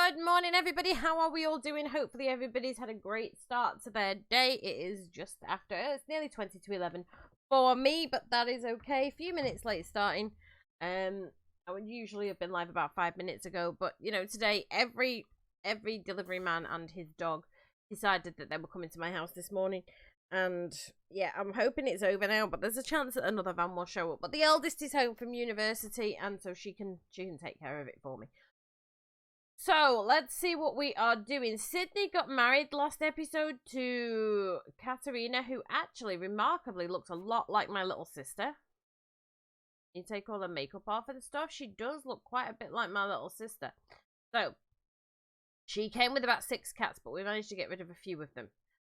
Good morning, everybody. How are we all doing? Hopefully everybody's had a great start to their day. It is just after, it's nearly 20 to 11 for me, but that is okay. A few minutes late starting. I would usually have been live about 5 minutes ago, but you know, today every delivery man and his dog decided that they were coming to my house this morning. And yeah, I'm hoping it's over now, but there's a chance that another van will show up. But the eldest is home from university, and so she can take care of it for me. So let's see what we are doing. Sydney got married last episode to Katerina, who actually remarkably looks a lot like my little sister. You take all the makeup off and stuff, she does look quite a bit like my little sister. So she came with about 6 cats, but we managed to get rid of a few of them.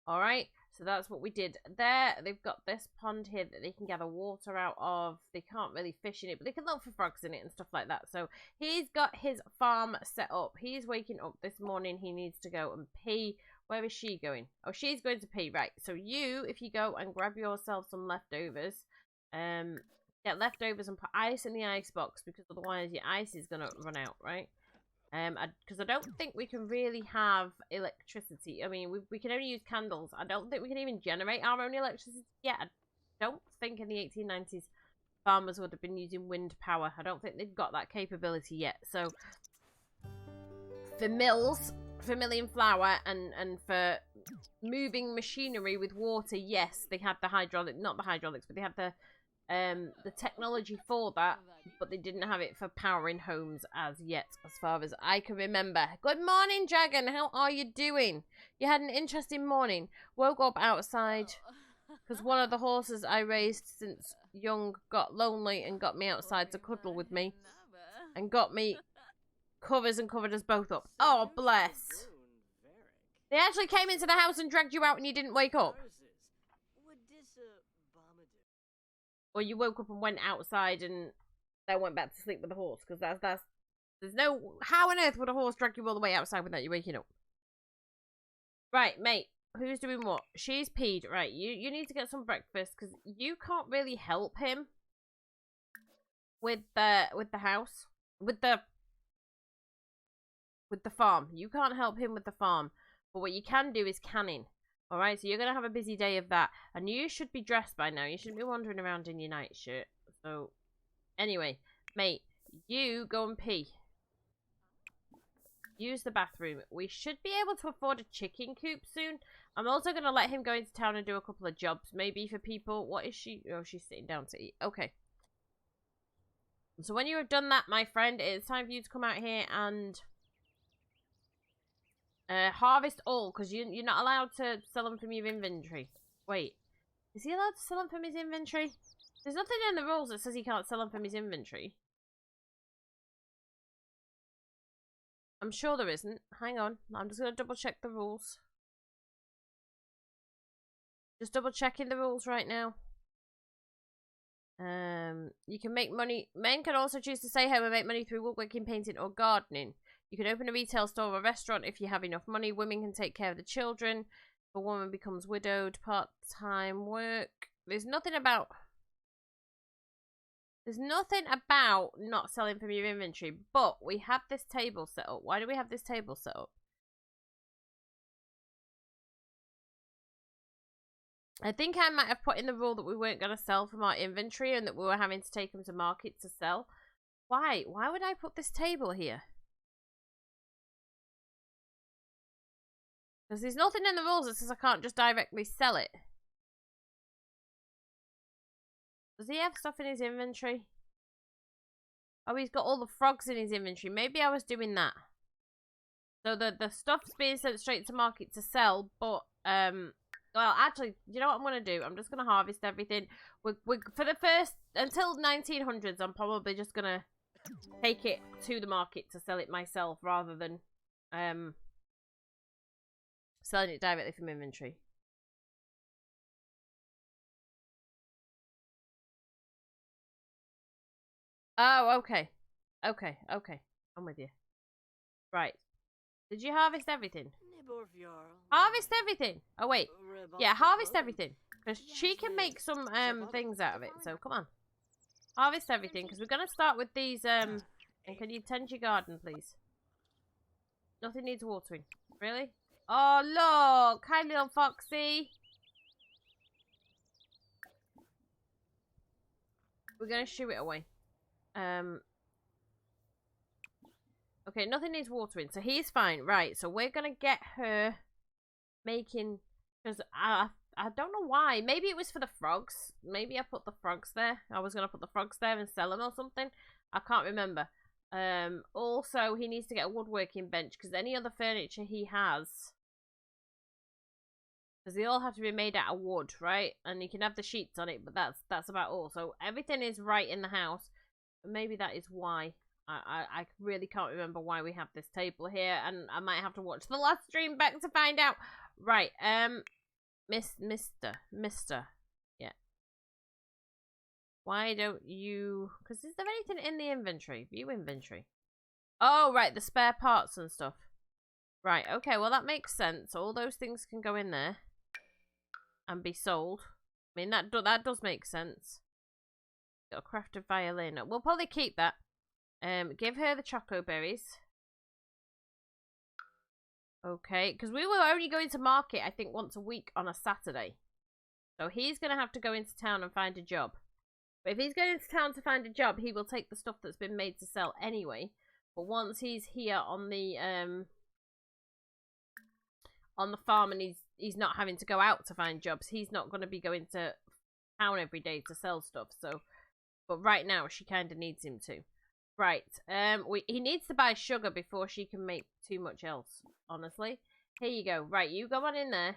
All right, so that's what we did there. They've got this pond here that they can gather water out of. They can't really fish in it, but they can look for frogs in it and stuff like that. So he's got his farm set up. He's waking up this morning. He needs to go and pee. Where is she going? Oh, she's going to pee, right. So you, if you go and grab yourself some leftovers, get leftovers and put ice in the ice box, because otherwise your ice is going to run out, right? Because I don't think we can really have electricity. I mean, we can only use candles. I don't think we can even generate our own electricity yet. I don't think in the 1890s farmers would have been using wind power. I don't think they've got that capability yet. So for mills, for milling flour and for moving machinery with water, yes, they had the hydraulic, not the hydraulics, but they had the technology for that, but they didn't have it for powering homes as yet, as far as I can remember. Good morning, Dragon. How are you doing? You had an interesting morning. Woke up outside because one of the horses I raised since young got lonely and got me outside to cuddle with me and got me covers and covered us both up. Oh, bless. They actually came into the house and dragged you out and you didn't wake up. Or you woke up and went outside and then went back to sleep with the horse, because there's no, how on earth would a horse drag you all the way outside without you waking up? Right, mate, who's doing what? She's peed. Right, you need to get some breakfast, because you can't really help him with the house, with the farm. You can't help him with the farm, but what you can do is canning. Alright, so you're going to have a busy day of that. And you should be dressed by now. You shouldn't be wandering around in your nightshirt. So, anyway, mate, you go and pee. Use the bathroom. We should be able to afford a chicken coop soon. I'm also going to let him go into town and do a couple of jobs. Maybe for people. What is she? Oh, she's sitting down to eat. Okay. So when you have done that, my friend, it's time for you to come out here and harvest all, because you're not allowed to sell them from your inventory. Wait, is he allowed to sell them from his inventory? There's nothing in the rules that says he can't sell them from his inventory. I'm sure there isn't. Hang on, I'm just going to double check the rules. Just double checking the rules right now. You can make money. Men can also choose to stay home and make money through woodworking, painting, or gardening. You can open a retail store or a restaurant if you have enough money. Women can take care of the children. If a woman becomes widowed, part-time work. There's nothing about not selling from your inventory. But we have this table set up. Why do we have this table set up? I think I might have put in the rule that we weren't going to sell from our inventory and that we were having to take them to market to sell. Why? Why would I put this table here? Because there's nothing in the rules that says I can't just directly sell it. Does he have stuff in his inventory? Oh, he's got all the frogs in his inventory. Maybe I was doing that. So the stuff's being sent straight to market to sell, but well, actually, you know what I'm going to do? I'm just going to harvest everything. For the first, until 1900s, I'm probably just going to take it to the market to sell it myself rather than selling it directly from inventory. Oh, okay. Okay. I'm with you. Right. Did you harvest everything? Harvest everyththing. Oh, wait. Yeah, harvest everything. Because she can make some things out of it. So, come on. Harvest everything. Because we're going to start with these. And can you tend your garden, please? Nothing needs watering. Really? Oh, look! Hi, little Foxy. We're gonna shoo it away. Okay, nothing needs watering, so he's fine. Right, so we're gonna get her making... Because I don't know why. Maybe it was for the frogs. Maybe I put the frogs there. I was gonna put the frogs there and sell them or something. I can't remember. Also, he needs to get a woodworking bench, because any other furniture he has... Because they all have to be made out of wood, right? And you can have the sheets on it, but that's about all. So everything is right in the house. Maybe that is why. I really can't remember why we have this table here, and I might have to watch the last stream back to find out. Right, Mister. Yeah. Why don't you... Because is there anything in the inventory? View inventory. Oh, right, the spare parts and stuff. Right, okay, well that makes sense. All those things can go in there and be sold. I mean, that does make sense. Got a crafted violin. We'll probably keep that. Give her the choco berries. Okay, because we were only going to market, I think, once a week on a Saturday. So he's going to have to go into town and find a job. But if he's going into town to find a job, he will take the stuff that's been made to sell anyway. But once he's here on the farm and he's not having to go out to find jobs, he's not going to be going to town every day to sell stuff. So, but right now she kind of needs him to. Right, he needs to buy sugar before she can make too much else, honestly. Here you go. Right, you go on in there,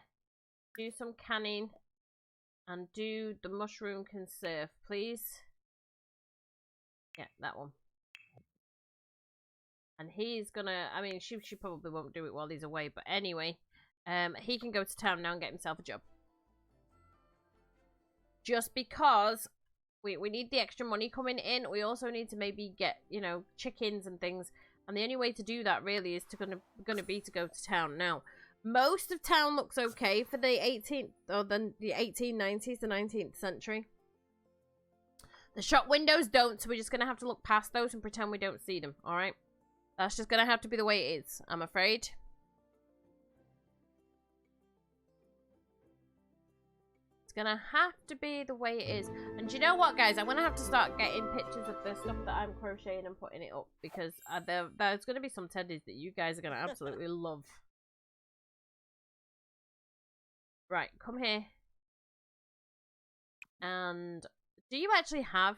do some canning, and do the mushroom conserve, please. Yeah, that one. And he's gonna, I mean, she probably won't do it while he's away, but anyway, he can go to town now and get himself a job. Just because... We need the extra money coming in. We also need to maybe get, you know, chickens and things. And the only way to do that really is gonna be to go to town. Now, most of town looks okay for the 18th or the 1890s, the 19th century. The shop windows don't, so we're just gonna have to look past those and pretend we don't see them. All right, that's just gonna have to be the way it is, I'm afraid. It's gonna have to be the way it is. And do you know what, guys? I'm gonna have to start getting pictures of the stuff that I'm crocheting and putting it up, because there's gonna be some teddies that you guys are gonna absolutely love. Right, come here. And do you actually have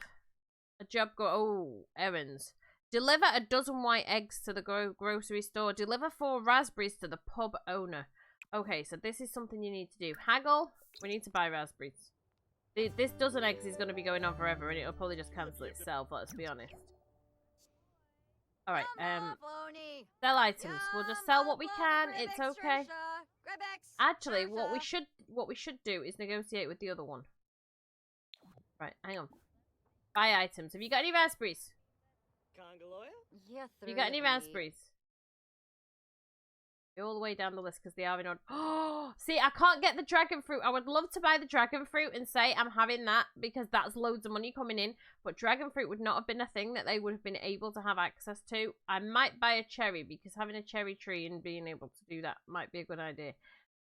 a job? Oh, errands. Deliver a dozen white eggs to the grocery store. Deliver 4 raspberries to the pub owner. Okay, so this is something you need to do. Haggle. We need to buy raspberries. This dozen eggs is going to be going on forever, and it'll probably just cancel itself, let's be honest. Alright, sell items. We'll just sell what we can. It's okay. Actually, what we should do is negotiate with the other one. Right, hang on. Buy items. Have you got any raspberries? Have you got any raspberries? You're all the way down the list because they are in order. Oh, see, I can't get the dragon fruit. I would love to buy the dragon fruit and say I'm having that because that's loads of money coming in. But dragon fruit would not have been a thing that they would have been able to have access to. I might buy a cherry because having a cherry tree and being able to do that might be a good idea.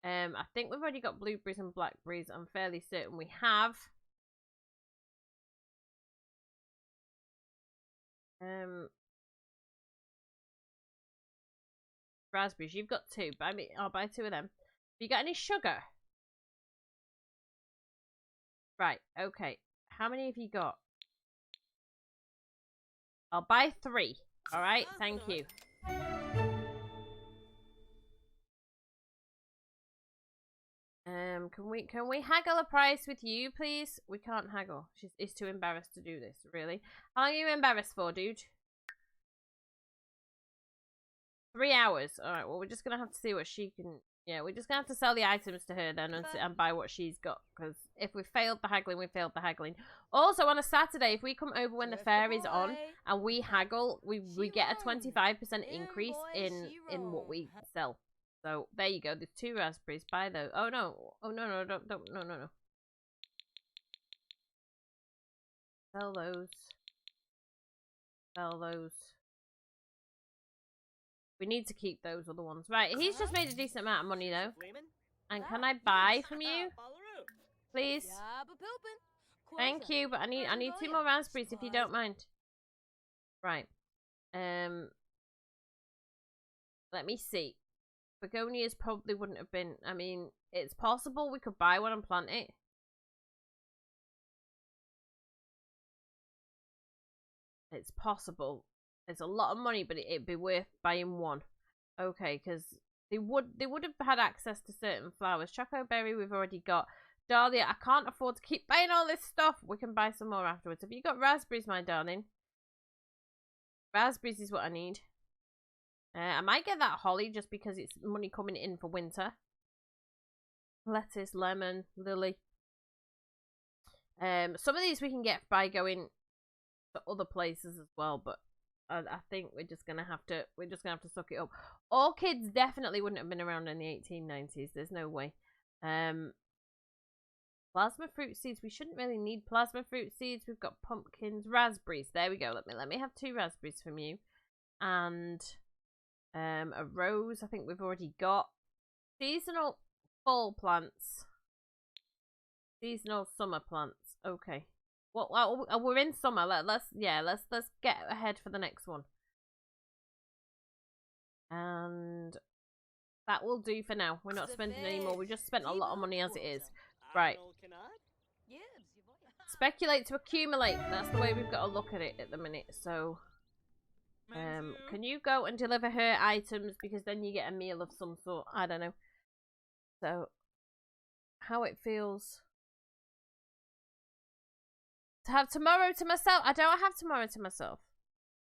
I think we've already got blueberries and blackberries. I'm fairly certain we have. Raspberries, you've got 2. Buy me. I'll buy 2 of them. Have you got any sugar? Right, okay. How many have you got? I'll buy 3. Alright, thank you. Can we haggle a price with you, please? We can't haggle. She's too embarrassed to do this, really. How long are you embarrassed for, dude? 3 hours. Alright, well, we're just gonna have to see what she can... Yeah, we're just gonna have to sell the items to her then and buy what she's got. Because if we failed the haggling, we failed the haggling. Also, on a Saturday, if we come over when the fair is on and we haggle, we get a 25% increase in what we sell. So, there you go. There's 2 raspberries. Buy those. Oh, no. Oh, no. No. Sell those. Sell those. We need to keep those other ones. Right, he's just made a decent amount of money, though. And can I buy from you? Please? Thank you, but I need 2 more raspberries if you don't mind. Right. Let me see. Begonias probably wouldn't have been... I mean, it's possible we could buy one and plant it. It's possible. It's a lot of money, but it'd be worth buying one. Okay, because they would have had access to certain flowers. Chocoberry we've already got. Dahlia, I can't afford to keep buying all this stuff. We can buy some more afterwards. Have you got raspberries, my darling? Raspberries is what I need. I might get that holly just because it's money coming in for winter. Lettuce, lemon, lily. Some of these we can get by going to other places as well, but I think we're just gonna have to suck it up. Orchids definitely wouldn't have been around in the 1890s. There's no way. Plasma fruit seeds. We shouldn't really need plasma fruit seeds. We've got pumpkins, raspberries. There we go. Let me have 2 raspberries from you, and a rose. I think we've already got seasonal fall plants, seasonal summer plants. Okay. Well, we're in summer. Let's get ahead for the next one, and that will do for now. We're not spending any more. We just spent a lot of money as it is. Right. Speculate to accumulate. That's the way we've got to look at it at the minute. So, can you go and deliver her items, because then you get a meal of some sort. I don't know. So, how it feels to have tomorrow to myself. I don't have tomorrow to myself.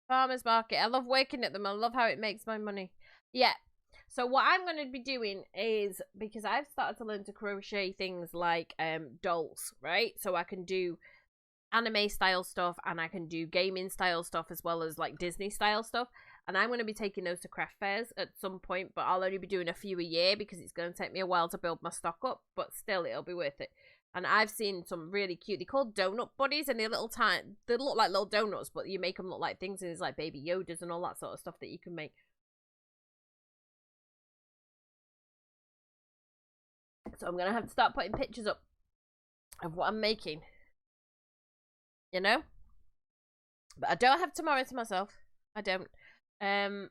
Farmer's market. I love working at them. I love how it makes my money. Yeah. So what I'm going to be doing is, because I've started to learn to crochet things like dolls, right? So I can do anime style stuff, and I can do gaming style stuff, as well as like Disney style stuff. And I'm going to be taking those to craft fairs at some point, but I'll only be doing a few a year because it's going to take me a while to build my stock up, but still it'll be worth it. And I've seen some really cute, they're called donut buddies, and they're little tiny, they look like little donuts, but you make them look like things, and there's like baby Yodas and all that sort of stuff that you can make. So I'm going to have to start putting pictures up of what I'm making. You know? But I don't have tomorrow to myself. I don't. I've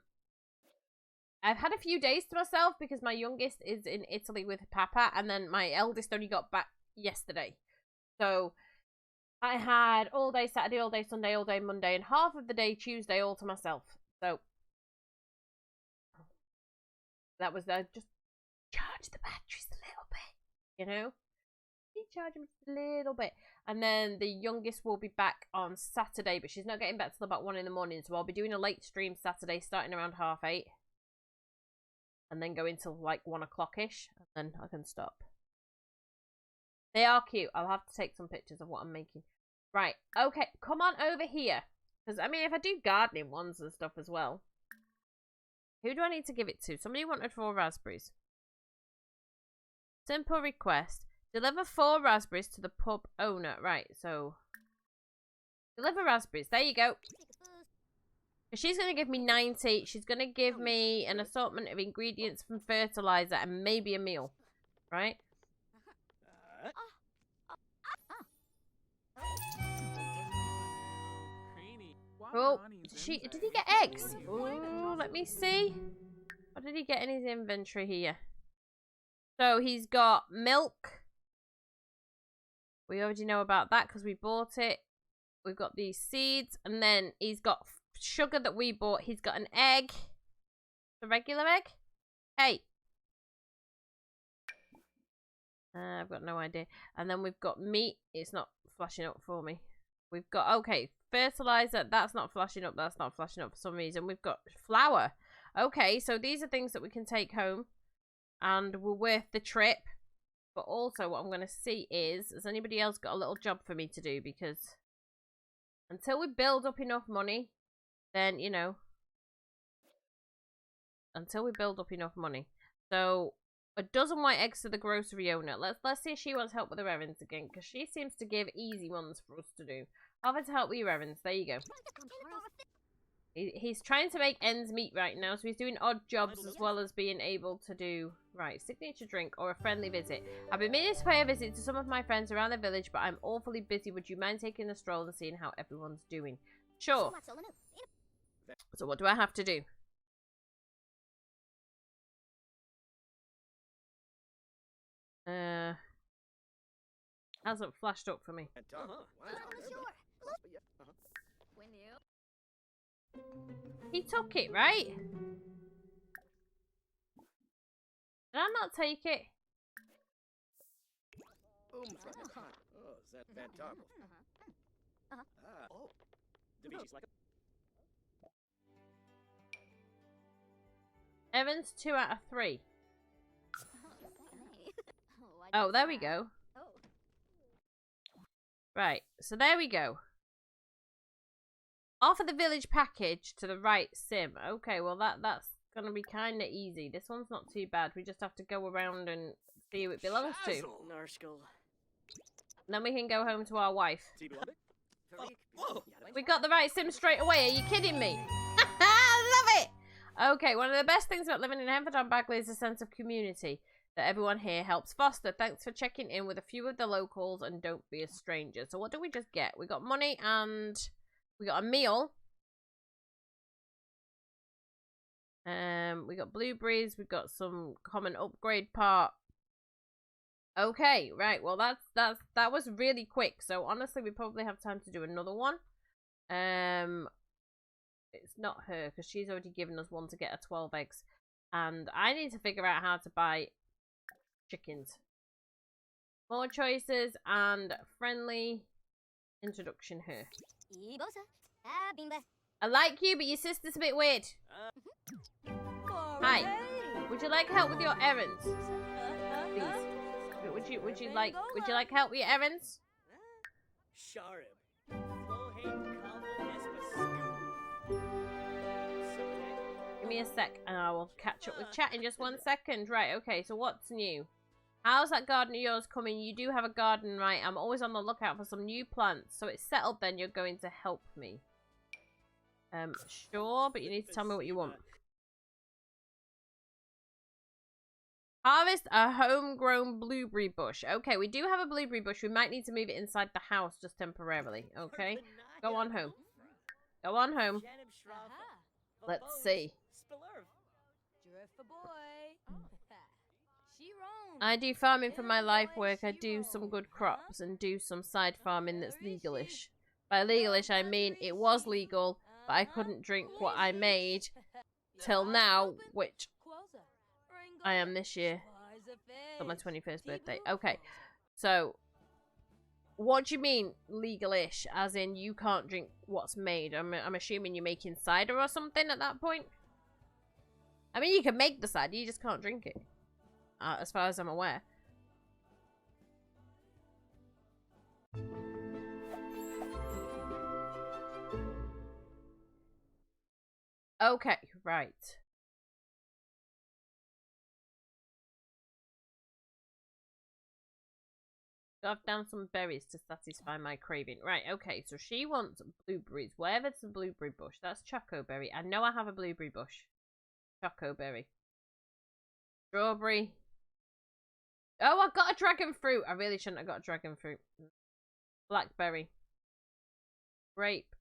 had a few days to myself because my youngest is in Italy with Papa, and then my eldest only got back yesterday. So I had all day Saturday, all day Sunday, all day Monday, and half of the day Tuesday all to myself. So that was just charge the batteries a little bit, you know? Recharge them just a little bit. And then the youngest will be back on Saturday, but she's not getting back till about 1 in the morning, so I'll be doing a late stream Saturday starting around 8:30. And then go until like 1 o'clock-ish, and then I can stop. They are cute. I'll have to take some pictures of what I'm making. Right, okay, come on over here. Because, I mean, if I do gardening ones and stuff as well. Who do I need to give it to? Somebody wanted 4 raspberries. Simple request. Deliver 4 raspberries to the pub owner. Right, so... deliver raspberries. There you go. She's going to give me 90. She's going to give me an assortment of ingredients from fertilizer and maybe a meal. Right? Oh, did he get eggs? Oh, let me see. What did he get in his inventory here? So he's got milk. We already know about that because we bought it. We've got these seeds, and then he's got sugar that we bought. He's got an egg. The regular egg? Hey. I've got no idea. And then we've got meat. It's not flashing up for me. We've got, okay, fertilizer. That's not flashing up. That's not flashing up for some reason. We've got flour. Okay, so these are things that we can take home and we're worth the trip. But also what I'm going to see is, has anybody else got a little job for me to do? Because until we build up enough money, then, you know, until we build up enough money. So, a dozen white eggs to the grocery owner. Let's see if she wants help with her errands again, because she seems to give easy ones for us to do. Offer to help with your errands. There you go. He's trying to make ends meet right now, so he's doing odd jobs as well as being able to do... Right, signature drink or a friendly visit. I've been meaning to pay a visit to some of my friends around the village, but I'm awfully busy. Would you mind taking a stroll and seeing how everyone's doing? Sure. So what do I have to do? Hasn't flashed up for me. He took it, right? Did I not take it? Evans 2 out of 3. Oh, there we go. Right, so there we go. Offer the village package to the right sim. Okay, well that's gonna be kinda easy. This one's not too bad. We just have to go around and see who it belongs to. And then we can go home to our wife. We got the right sim straight away. Are you kidding me? I love it! Okay, one of the best things about living in Henford Bagley is a sense of community that everyone here helps foster. Thanks for checking in with a few of the locals and don't be a stranger. So what do we just get? We got money and we got a meal. We got blueberries. We got some common upgrade part. Okay, right. Well, that was really quick. So honestly, we probably have time to do another one. It's not her because she's already given us one to get her 12 eggs, and I need to figure out how to buy chickens. More choices and friendly introduction her. I like you, but your sister's a bit weird. Hi. Would you like help with your errands? Please. Would you like help with your errands? Give me a sec and I will catch up with chat in just 1 second. Right, okay, so what's new? How's that garden of yours coming? You do have a garden, right? I'm always on the lookout for some new plants. So it's settled then, you're going to help me. Sure, but you need to tell me what you want. Harvest a homegrown blueberry bush. Okay, we do have a blueberry bush. We might need to move it inside the house just temporarily. Okay, go on home. Go on home. Let's see. I do farming for my life work. I do some good crops and do some side farming that's legalish. By legalish, I mean it was legal, but I couldn't drink what I made till now, which I am this year. On my 21st birthday. Okay, so what do you mean legalish? As in you can't drink what's made? I'm assuming you're making cider or something at that point. I mean, you can make the cider, you just can't drink it. As far as I'm aware. Okay, right. I've down some berries to satisfy my craving. Right, okay, so she wants blueberries. Wherever's the blueberry bush? That's chocoberry. I know I have a blueberry bush. Chocoberry. Strawberry. Oh, I got a dragon fruit. I really shouldn't have got a dragon fruit. Blackberry. Grape.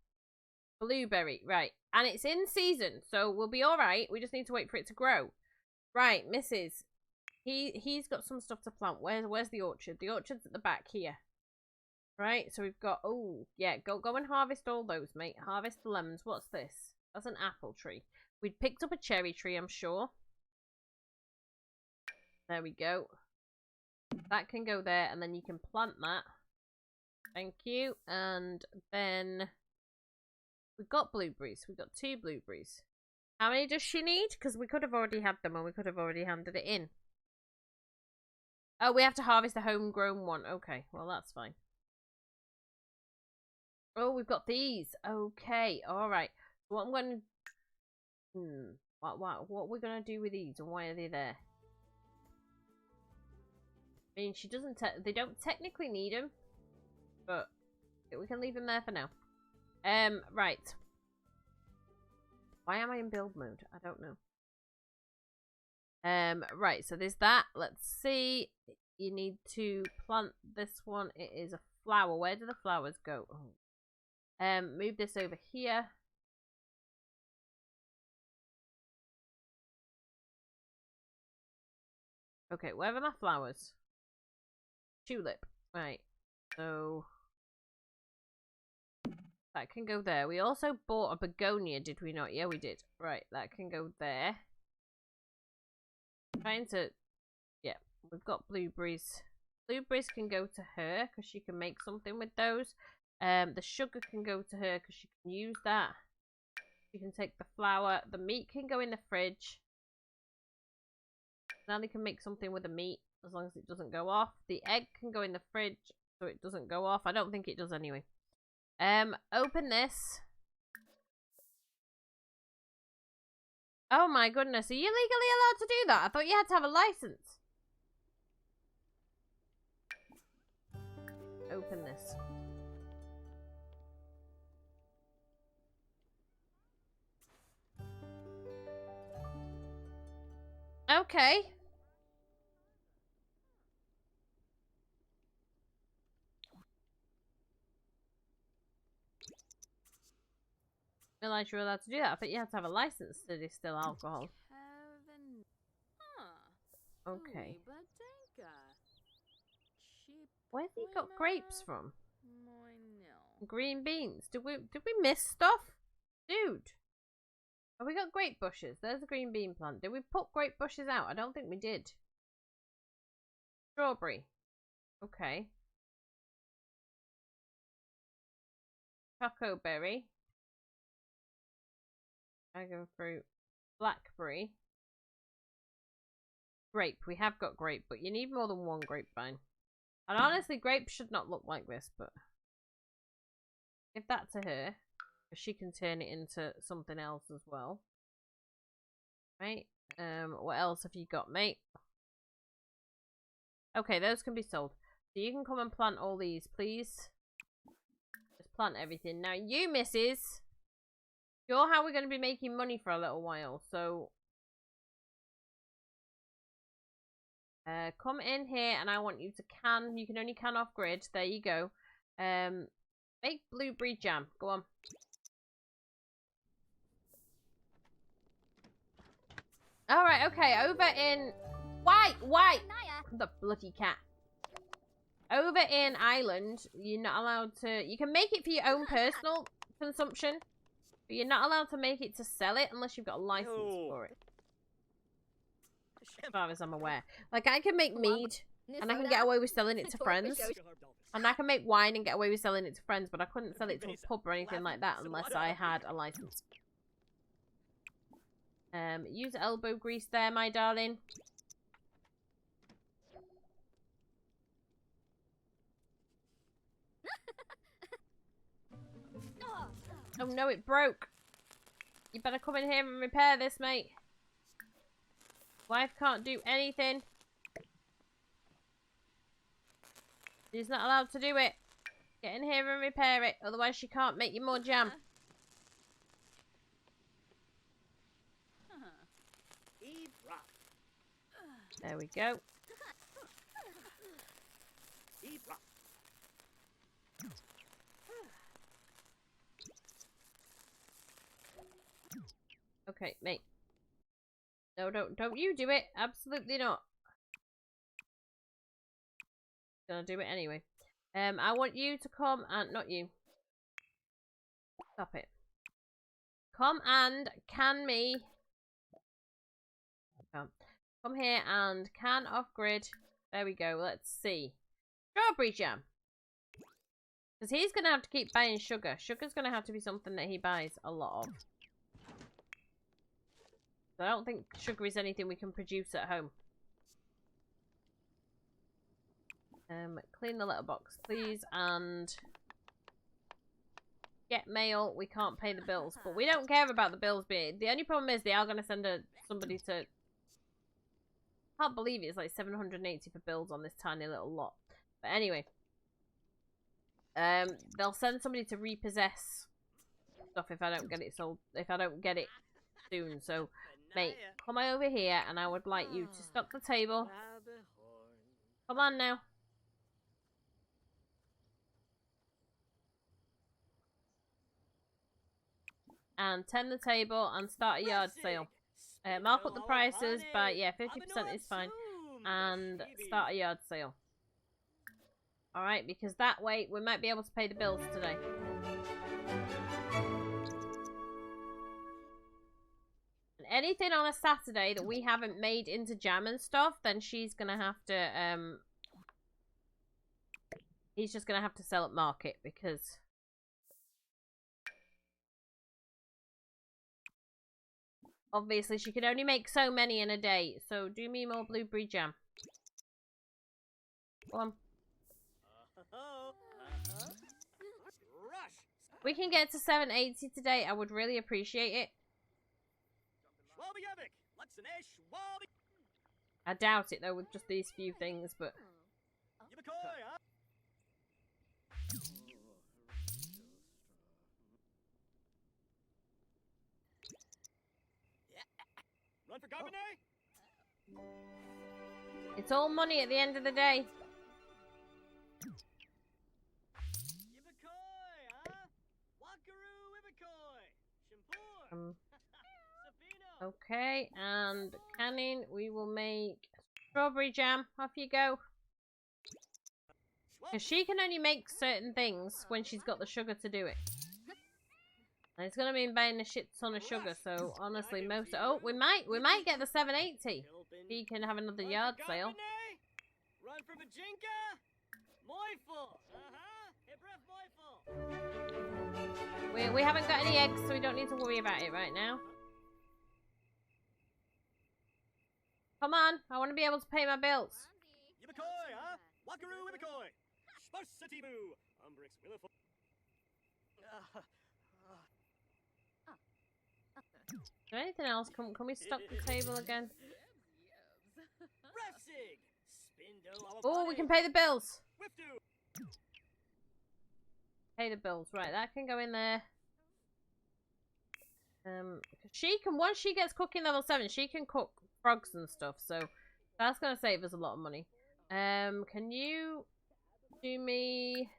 Blueberry. Right. And it's in season, so we'll be alright. We just need to wait for it to grow. Right, Mrs. He's got some stuff to plant. Where's the orchard? The orchard's at the back here. Right, so we've got... Oh, yeah, go and harvest all those, mate. Harvest the lemons. What's this? That's an apple tree. We'd picked up a cherry tree, I'm sure. There we go. That can go there, and then you can plant that. Thank you. And then we've got blueberries. We've got 2 blueberries. How many does she need? Because we could have already had them, and we could have already handed it in. Oh, we have to harvest a homegrown one. Okay, well, that's fine. Oh, we've got these. Okay, alright. So what I'm going to... What we're going to do with these, and why are they there? I mean, she doesn't... They don't technically need them, but we can leave them there for now. Right. Why am I in build mode? I don't know. Right, so there's that. Let's see. You need to plant this one. It is a flower. Where do the flowers go? Oh. Move this over here. Okay, where are my flowers? Tulip. Right. So that can go there. We also bought a begonia, did we not? Yeah, we did. Right, that can go there. Trying to... Yeah, we've got blueberries. Blueberries can go to her because she can make something with those. The sugar can go to her because she can use that. She can take the flour. The meat can go in the fridge. Now they can make something with the meat as long as it doesn't go off. The egg can go in the fridge so it doesn't go off. I don't think it does anyway. Open this. Oh my goodness, are you legally allowed to do that? I thought you had to have a license. Open this. Okay. Realize you're allowed to do that. I thought you had to have a license to distill alcohol. Okay. Where's he got grapes from? Green beans. Did we miss stuff? Dude. Have we got grape bushes? There's a green bean plant. Did we put grape bushes out? I don't think we did. Strawberry. Okay. Choco berry. Dragon fruit. Blackberry. Grape. We have got grape, but you need more than one grapevine. And honestly, grapes should not look like this, but... Give that to her. She can turn it into something else as well. Right? What else have you got, mate? Okay, those can be sold. So you can come and plant all these, please. Just plant everything. Now, you, missus... You're how we're going to be making money for a little while, so... come in here, and I want you to can. You can only can off grid. There you go. Make blueberry jam. Go on. Alright, okay. Over in... White! The bloody cat. Over in Ireland, you're not allowed to... You can make it for your own personal consumption, but you're not allowed to make it to sell it unless you've got a license for it. As far as I'm aware. Like, I can make mead, and I can get away with selling it to friends. And I can make wine and get away with selling it to friends, but I couldn't sell it to a pub or anything like that unless I had a license. Use elbow grease there, my darling. Oh no, it broke. You better come in here and repair this, mate. Wife can't do anything. She's not allowed to do it. Get in here and repair it, otherwise she can't make you more jam. There we go. Okay, mate. No, don't you do it. Absolutely not. Gonna do it anyway. I want you to come and... Not you. Stop it. Come and can me... Come here and can off grid. There we go. Let's see. Strawberry jam. Because he's going to have to keep buying sugar. Sugar's going to have to be something that he buys a lot of. So I don't think sugar is anything we can produce at home. Clean the letterbox, please, and get mail. We can't pay the bills, but we don't care about the bills being... The only problem is they are going to send somebody to... I can't believe it's like 780 for bills on this tiny little lot. But anyway. They'll send somebody to repossess stuff if I don't get it sold. If I don't get it soon. So, mate, come over here and I would like you to stock the table. Come on now. And tend the table and start a yard sale. Mark up the prices by, yeah, 50% is fine. And start a yard sale. Alright, because that way we might be able to pay the bills today. And anything on a Saturday that we haven't made into jam and stuff, then she's gonna have to, he's just gonna have to sell at market because... obviously, she can only make so many in a day. So, do me more blueberry jam. Go on. We can get to 780 today. I would really appreciate it. I doubt it, though, with just these few things, but... Run for company? It's all money at the end of the day. Okay, and canning, we will make strawberry jam. Off you go. Because she can only make certain things when she's got the sugar to do it. And it's gonna mean buying a shit ton of sugar, so honestly, most... oh, we might get the 780. She can have another yard sale. Run for Bajinka! We haven't got any eggs, so we don't need to worry about it right now. Come on, I want to be able to pay my bills. Is there anything else? Can we stock the table again? Oh, we can pay the bills. Pay the bills, right? That can go in there. She can, once she gets cooking level 7, she can cook frogs and stuff. So that's gonna save us a lot of money. Can you do me?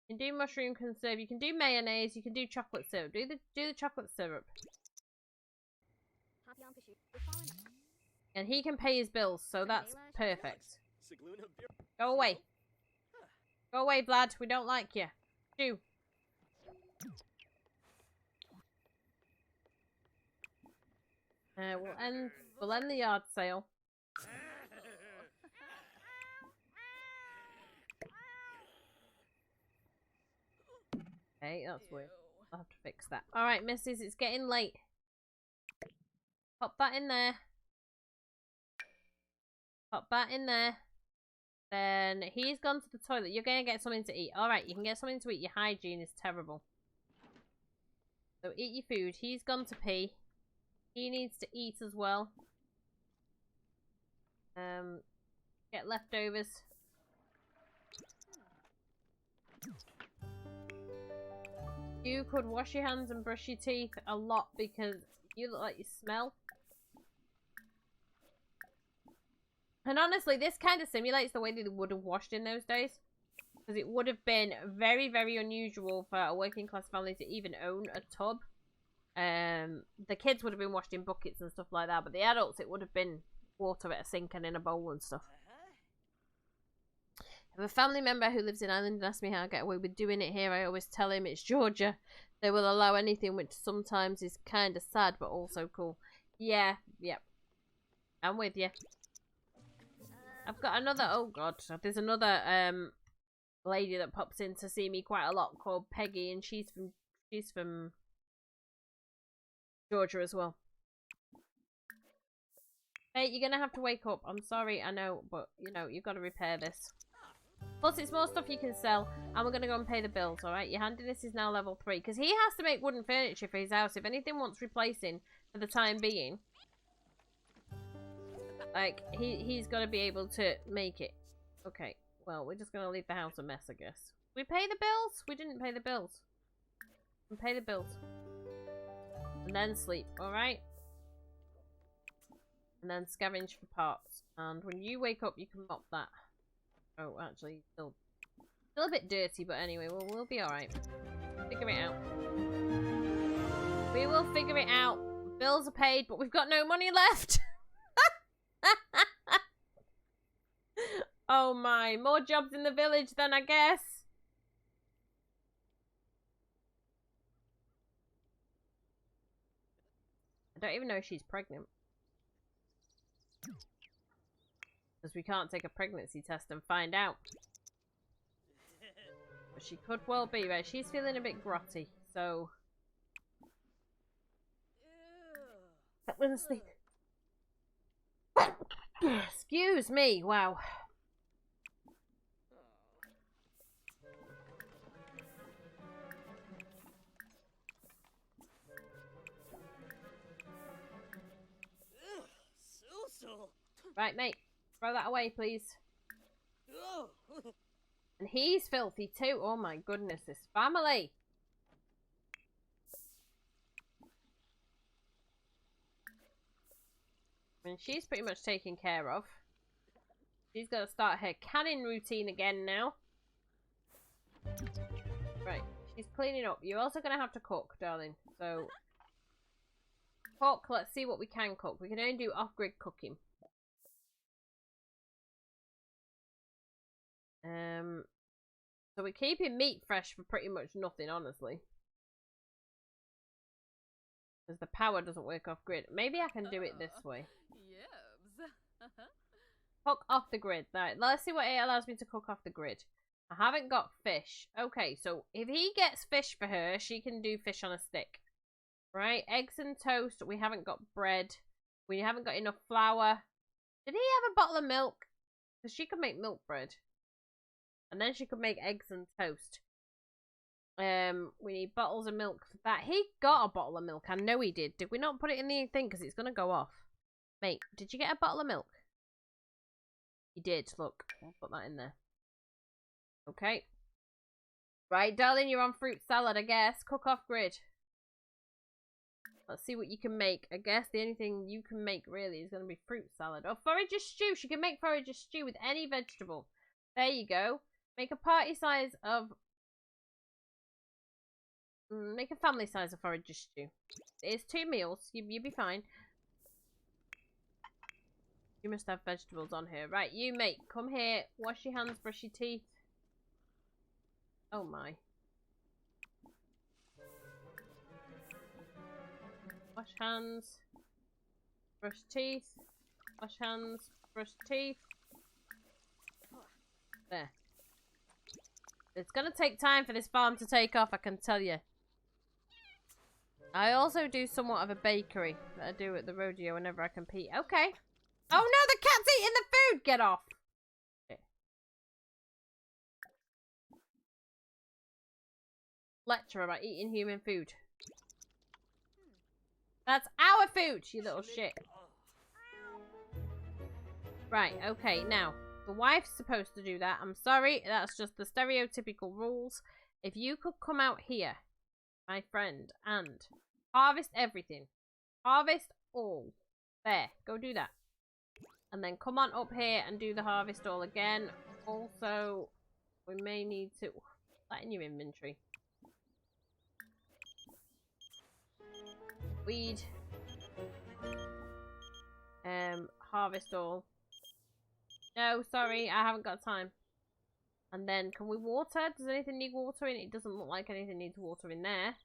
You can do mushroom conserve. You can do mayonnaise. You can do chocolate syrup. Do the chocolate syrup. And he can pay his bills, so that's perfect. Go away. Go away, Vlad. We don't like you. Shoo. We'll end the yard sale. Okay, that's weird. I'll have to fix that. Alright, missus, it's getting late. Pop that in there. Pop that in there. Then he's gone to the toilet. You're going to get something to eat. Alright, you can get something to eat. Your hygiene is terrible. So eat your food. He's gone to pee. He needs to eat as well. Get leftovers. You could wash your hands and brush your teeth a lot because you look like you smell. And honestly, this kind of simulates the way they would have washed in those days. Because it would have been very, very unusual for a working class family to even own a tub. The kids would have been washed in buckets and stuff like that. But the adults, it would have been water at a sink and in a bowl and stuff. I have a family member who lives in Ireland and asked me how I get away with doing it here. I always tell him it's Georgia. They will allow anything, which sometimes is kind of sad but also cool. Yeah, yep. I'm with you. I've got another, oh god, there's another lady that pops in to see me quite a lot called Peggy, and she's from Georgia as well. Hey, you're gonna have to wake up. I'm sorry, I know, but you know, you've got to repair this. Plus, it's more stuff you can sell, and we're gonna go and pay the bills, alright? Your handiness is now level 3, because he has to make wooden furniture for his house. If anything wants replacing for the time being, like, he's got to be able to make it. Okay, well, we're just going to leave the house a mess, I guess. We pay the bills? We didn't pay the bills. We pay the bills. And then sleep, alright? And then scavenge for parts. And when you wake up, you can mop that. Oh, actually, still a bit dirty, but anyway, we'll be alright. Figure it out. We will figure it out. Bills are paid, but we've got no money left. Oh my, more jobs in the village then, I guess. I don't even know if she's pregnant. Because we can't take a pregnancy test and find out. But she could well be, right? She's feeling a bit grotty, so... I'm gonna sleep. Excuse me, wow. Right, mate. Throw that away, please. And he's filthy too. Oh my goodness, this family. I mean, she's pretty much taken care of. She's got to start her canning routine again now. Right, she's cleaning up. You're also going to have to cook, darling. So, cook. Let's see what we can cook. We can only do off-grid cooking. So we're keeping meat fresh for pretty much nothing, honestly. Because the power doesn't work off-grid. Maybe I can do it this way. Cook off the grid. Right, let's see what it allows me to cook off the grid. I haven't got fish. Okay, so if he gets fish for her, she can do fish on a stick. Right, eggs and toast. We haven't got bread. We haven't got enough flour. Did he have a bottle of milk? Because she could make milk bread. And then she could make eggs and toast. We need bottles of milk for that. He got a bottle of milk. I know he did. Did we not put it in the thing? Because it's going to go off. Mate, did you get a bottle of milk? He did. Look, I'll put that in there. Okay. Right, darling, you're on fruit salad, I guess. Cook off grid. Let's see what you can make. I guess the only thing you can make, really, is going to be fruit salad. Or forager stew. She can make forager stew with any vegetable. There you go. Make a party size of... make a family size of forager stew. It's 2 meals. You'll be fine. You must have vegetables on here. Right, you mate. Come here. Wash your hands. Brush your teeth. Oh my. Wash hands. Brush teeth. Wash hands. Brush teeth. There. It's gonna take time for this farm to take off, I can tell you. I also do somewhat of a bakery that I do at the rodeo whenever I compete. Okay. Oh no, the cat's eating the food! Get off! Lecture about eating human food. That's our food, you little shit. Right, okay, now. The wife's supposed to do that. I'm sorry, that's just the stereotypical rules. If you could come out here, my friend, and harvest everything. Harvest all. There, go do that. And then come on up here and do the harvest all again. Also, we may need to... that in your inventory. Weed. Harvest all. No, sorry, I haven't got time. And then, can we water? Does anything need watering? It doesn't look like anything needs watering there.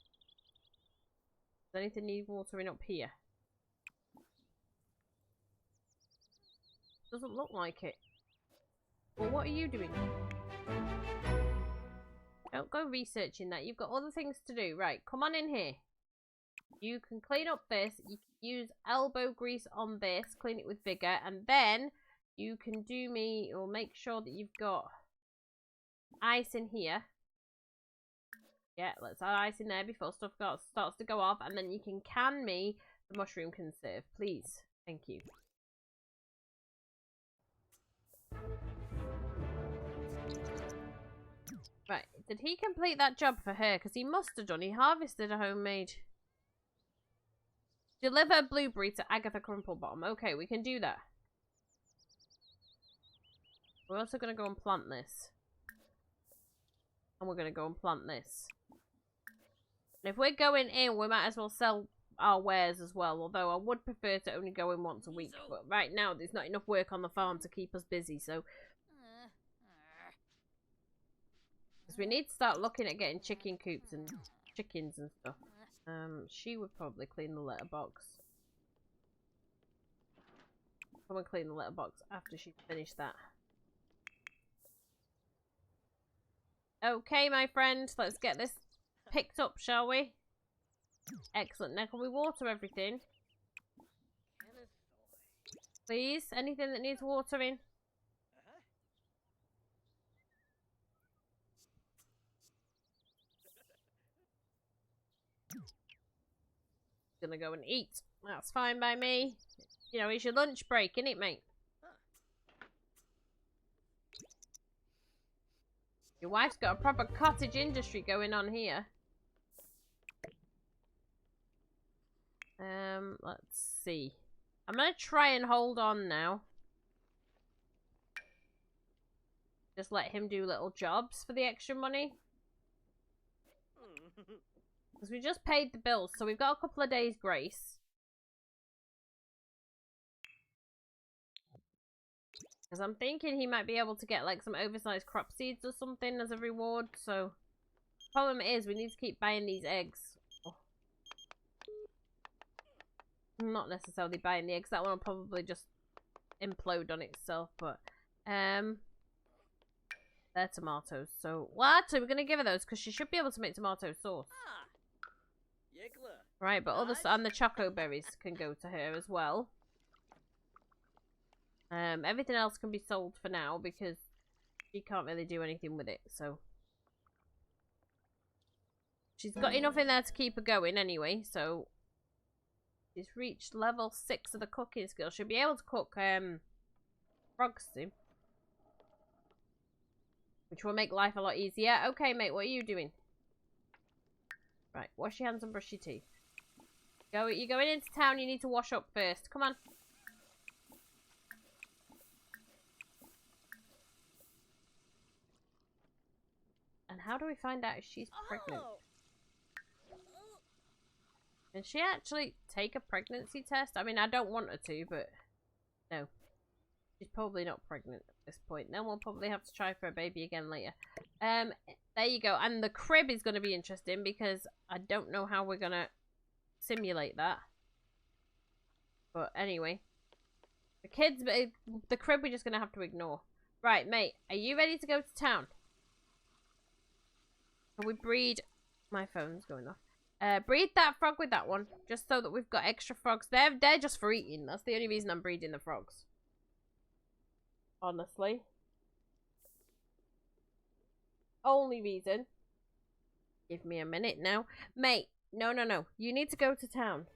Does anything need watering up here? Doesn't look like it. Well, what are you doing? Don't go researching that. You've got other things to do. Right, come on in here. You can clean up this. You can use elbow grease on this. Clean it with vigour. And then you can do me, or make sure that you've got ice in here. Yeah, let's add ice in there before stuff starts to go off. And then you can can me the mushroom conserve, please. Thank you. Right, did he complete that job for her? Because he must have done. He harvested a homemade. Deliver a blueberry to Agatha Crumplebottom. Okay, we can do that. We're also going to go and plant this. And we're going to go and plant this. And if we're going in, we might as well sell our wares as well. Although I would prefer to only go in once a week. But right now, there's not enough work on the farm to keep us busy. So, because we need to start looking at getting chicken coops and chickens and stuff. She would probably clean the letterbox. Come and clean the letterbox after she's finished that. Okay, my friend, let's get this picked up, shall we? Excellent. Now, can we water everything? Please, anything that needs watering? Gonna go and eat. That's fine by me. You know, it's your lunch break, innit, mate? Your wife's got a proper cottage industry going on here. Let's see. I'm gonna try and hold on now. Just let him do little jobs for the extra money. Because we just paid the bills, so we've got a couple of days grace. Because I'm thinking he might be able to get like some oversized crop seeds or something as a reward, so... Problem is, we need to keep buying these eggs. Oh. Not necessarily buying the eggs, that one will probably just implode on itself, but... They're tomatoes, so... Well, actually, we're going to give her those, because she should be able to make tomato sauce. Right, but others and the choco berries can go to her as well. Everything else can be sold for now because she can't really do anything with it, so she's got enough in there to keep her going anyway, so she's reached level 6 of the cooking skill. She'll be able to cook frogs soon, which will make life a lot easier. Okay, mate, what are you doing? Right, wash your hands and brush your teeth. You're going into town, you need to wash up first. Come on. And how do we find out if she's pregnant? Can she actually take a pregnancy test? I mean, I don't want her to, but no. She's probably not pregnant at this point. Then we'll probably have to try for a baby again later. There you go. And the crib is going to be interesting because I don't know how we're going to simulate that. But anyway. The crib we're just going to have to ignore. Right, mate. Are you ready to go to town? Can we breed... My phone's going off. Breed that frog with that one. Just so that we've got extra frogs. They're just for eating. That's the only reason I'm breeding the frogs. Honestly. Only reason. Give me a minute now. Mate, no. You need to go to town.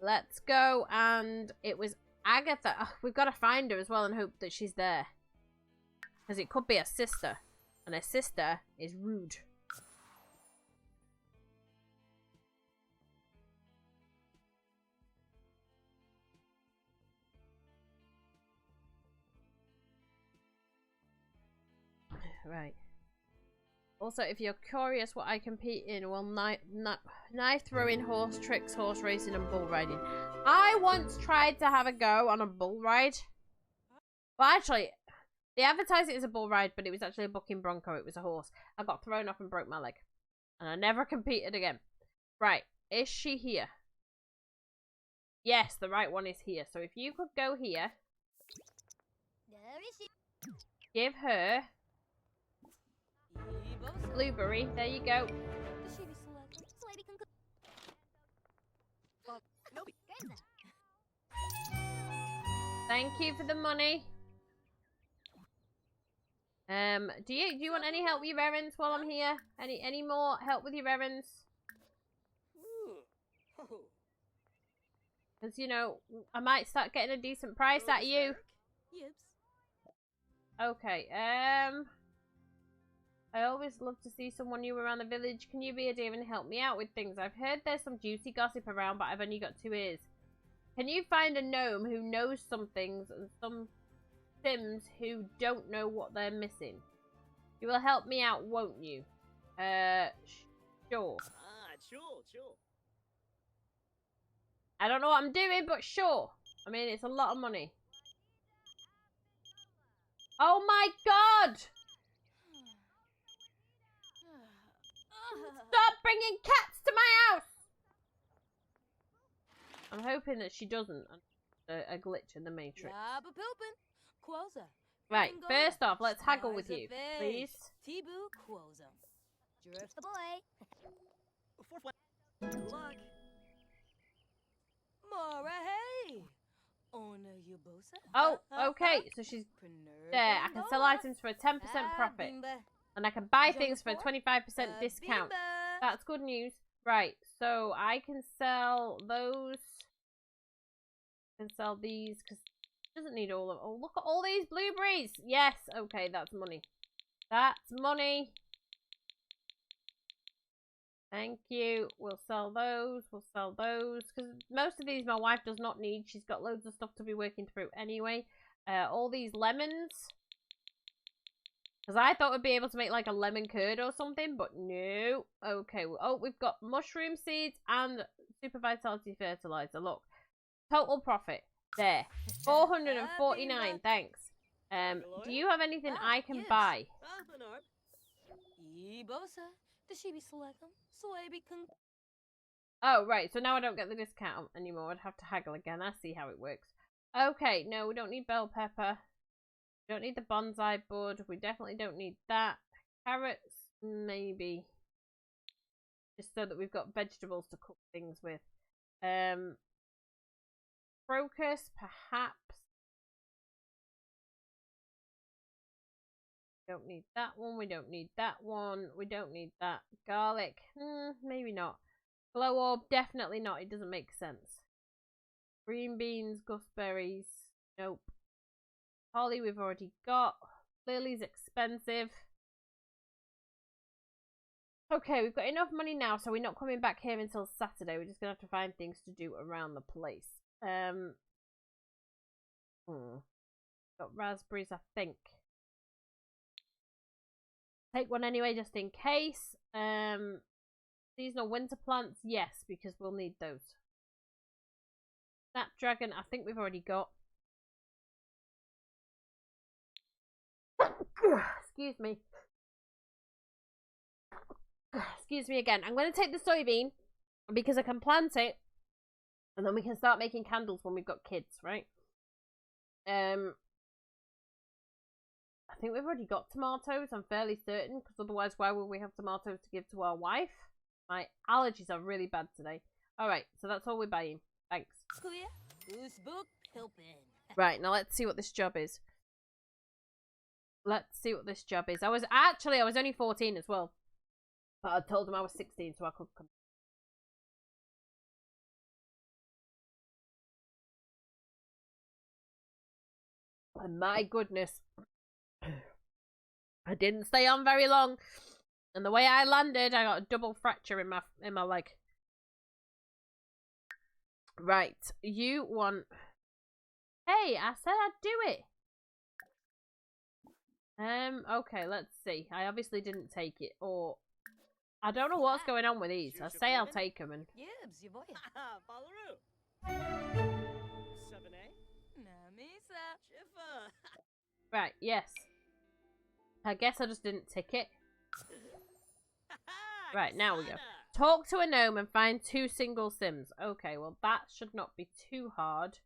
Let's go, and it was Agatha. Oh, we've got to find her as well and hope that she's there. Because it could be a sister. And a sister is rude. Right. Also, if you're curious what I compete in, well, knife throwing, horse tricks, horse racing, and bull riding. I once tried to have a go on a bull ride. Well, actually, they advertised it as a bull ride, but it was actually a bucking bronco. It was a horse. I got thrown off and broke my leg. And I never competed again. Right. Is she here? Yes, the right one is here. So if you could go here. Give her... blueberry, there you go. Thank you for the money. Do you want any help with your errands while I'm here? Any more help with your errands? Because, you know, I might start getting a decent price at you. Okay, I always love to see someone new around the village. Can you be a dear and help me out with things? I've heard there's some juicy gossip around, but I've only got 2 ears. Can you find a gnome who knows some things and some Sims who don't know what they're missing? You will help me out, won't you? Sure. Sure. I don't know what I'm doing, but sure. I mean, it's a lot of money. Oh my god! Stop bringing cats to my house! I'm hoping that she doesn't. A glitch in the matrix. Right, first off, let's haggle with you, please. Good luck. Oh, okay, so she's there. I can sell items for a 10% profit. And I can buy things for a 25% discount. That's good news. Right, so I can sell those. I can sell these, because it doesn't need all of... Oh, look at all these blueberries! Yes, okay, that's money. That's money. Thank you. We'll sell those. We'll sell those. Because most of these my wife does not need. She's got loads of stuff to be working through anyway. All these lemons. Because I thought we'd be able to make like a lemon curd or something. But no. Okay. Oh, we've got mushroom seeds and super vitality fertilizer. Look. Total profit. There. 449. Thanks. Do you have anything I can buy? Oh, right. So now I don't get the discount anymore. I'd have to haggle again. I see how it works. Okay. No, we don't need bell pepper. We don't need the bonsai bud. We definitely don't need that. Carrots, maybe. Just so that we've got vegetables to cook things with. Crocus, perhaps. Don't need that one. We don't need that one. We don't need that. Garlic. Maybe not. Glow orb. Definitely not. It doesn't make sense. Green beans. Gooseberries. Nope. Holly we've already got. Lily's expensive. Okay, we've got enough money now, so we're not coming back here until Saturday. We're just going to have to find things to do around the place. Got raspberries, I think. Take one anyway, just in case. Seasonal winter plants, yes, because we'll need those. Snapdragon, I think we've already got. Excuse me. Excuse me again. I'm going to take the soybean because I can plant it, and then we can start making candles when we've got kids, right? I think we've already got tomatoes, I'm fairly certain, because otherwise why would we have tomatoes to give to our wife? My allergies are really bad today. Alright, so that's all we're buying. Thanks. Right, now let's see what this job is. Let's see what this job is. I was only 14 as well. But I told him I was 16, so I could come. And my goodness. I didn't stay on very long. And the way I landed, I got a double fracture in my leg. Right. You want... Hey, I said I'd do it. Okay, let's see. I obviously didn't take it, or... I don't know what's going on with these. I say I'll take them and... Right, yes. I guess I just didn't tick it. Right, now we go. Talk to a gnome and find 2 single sims. Okay, well that should not be too hard.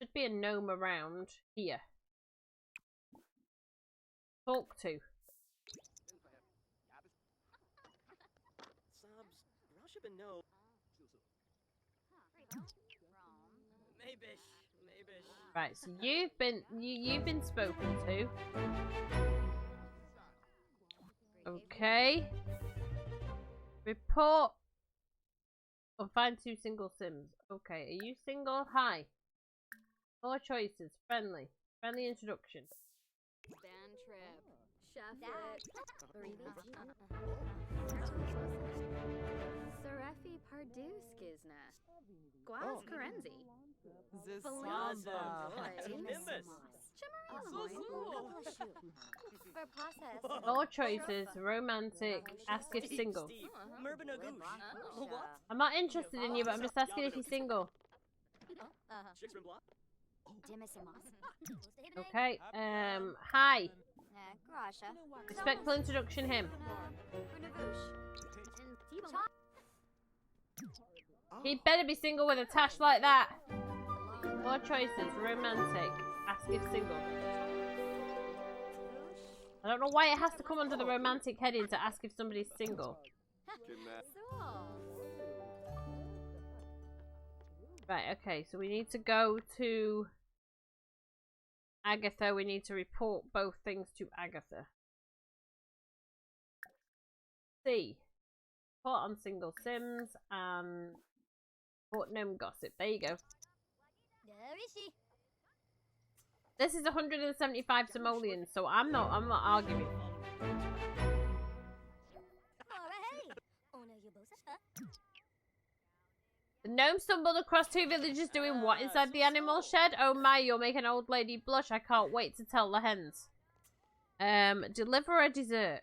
Should be a gnome around here. Talk to. Right, so you've been spoken to. Okay. Report or find 2 single sims. Okay, are you single? Hi. 4 choices. Friendly. Friendly introduction. Sarefi Parduskizna. Guaz Karenzi. Nimbus. For process. Four choices. Romantic. Ask if single. Steve. Merbanagoosh. What? I'm not interested in you, but I'm just asking if you're single. Chicks Block? Okay. Hi. Grasha. Respectful introduction him. He better be single with a tash like that. Four choices. Romantic. Ask if single. I don't know why it has to come under the romantic heading to ask if somebody's single. Right, okay, so we need to go to Agatha. We need to report both things to Agatha. C. Report on single Sims and report gnome gossip. There you go. This is 175 simoleons, so I'm not arguing. The gnome stumbled across two villagers doing what inside the animal shed? Oh my, you'll make an old lady blush. I can't wait to tell the hens. Deliver a dessert.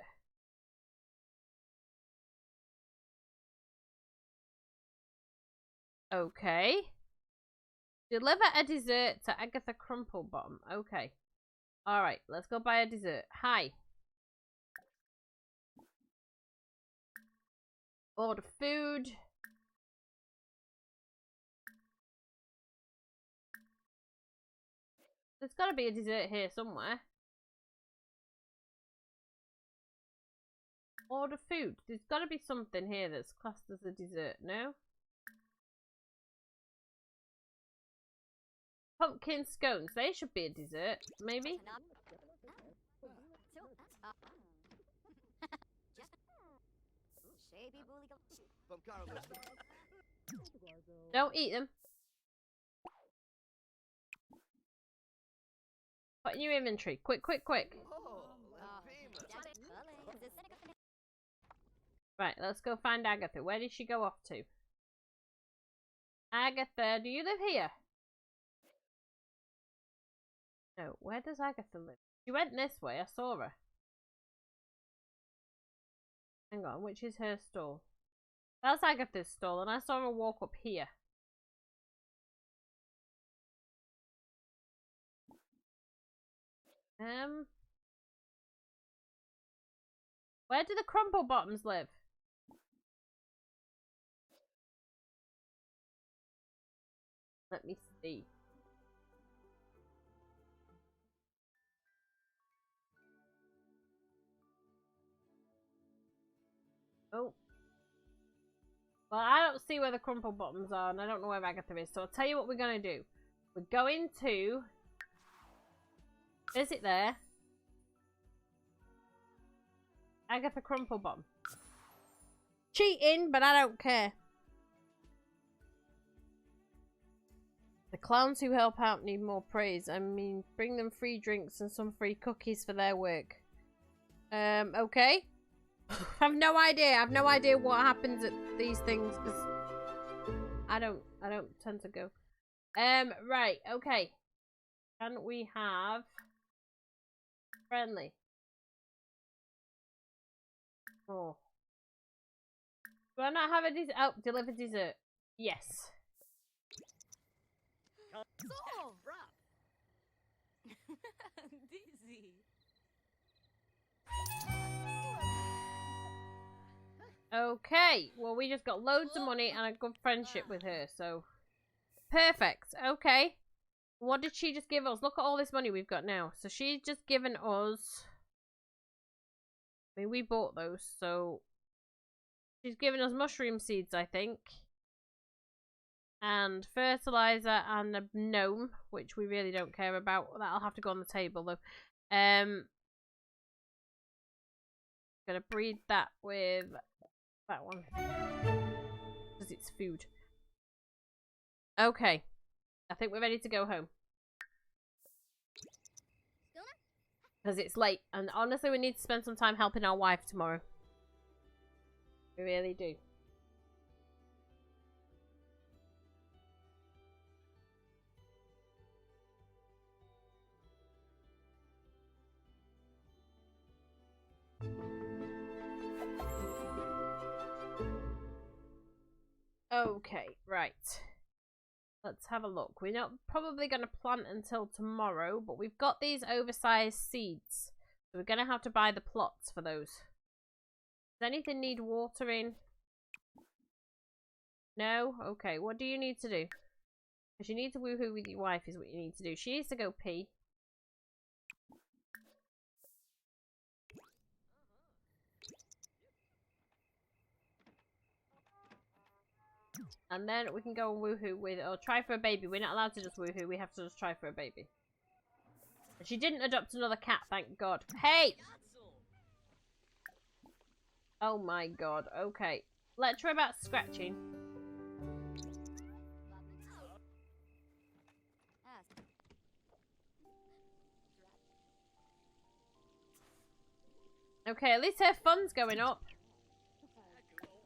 Okay. Deliver a dessert to Agatha Crumplebottom. Okay. Alright, let's go buy a dessert. Hi. Order food. There's got to be a dessert here somewhere. Order food. There's got to be something here that's classed as a dessert, no? Pumpkin scones. They should be a dessert, maybe? Don't eat them. Put in your inventory. Quick, quick, quick. Right, let's go find Agatha. Where did she go off to? Agatha, do you live here? No, where does Agatha live? She went this way, I saw her. Hang on, which is her stall? That's Agatha's stall, and I saw her walk up here. Where do the Crumplebottoms live? Let me see. Oh. Well, I don't see where the Crumplebottoms are, and I don't know where Agatha is, so I'll tell you what we're going to do. We're going to visit there. Agatha Crumplebottom. Cheating, but I don't care. The clowns who help out need more praise. I mean, bring them free drinks and some free cookies for their work. Okay. I've no idea. I've no idea what happens at these things because I don't tend to go. Right. Okay. Can we have friendly? Oh. Do I not have a dessert? Oh, deliver dessert. Yes. Dizzy. Okay, well we just got loads of money and a good friendship with her, so perfect. Okay, what did she just give us? Look at all this money we've got now. So she's just given us, I mean we bought those, so she's given us mushroom seeds, I think, and fertilizer and a gnome, which we really don't care about. That'll have to go on the table though. Gonna breed that with that one because it's food. Okay, I think we're ready to go home. Because it's late. And honestly, we need to spend some time helping our wife tomorrow. We really do. Okay, right. Let's have a look. We're not probably going to plant until tomorrow, but we've got these oversized seeds. So we're going to have to buy the plots for those. Does anything need watering? No? Okay, what do you need to do? Because you need to woohoo with your wife is what you need to do. She needs to go pee. And then we can go and woohoo with, or try for a baby. We're not allowed to just woohoo. We have to just try for a baby. And she didn't adopt another cat, thank God. Hey! Oh my God. Okay. Lecture about scratching. Okay, at least her fun's going up.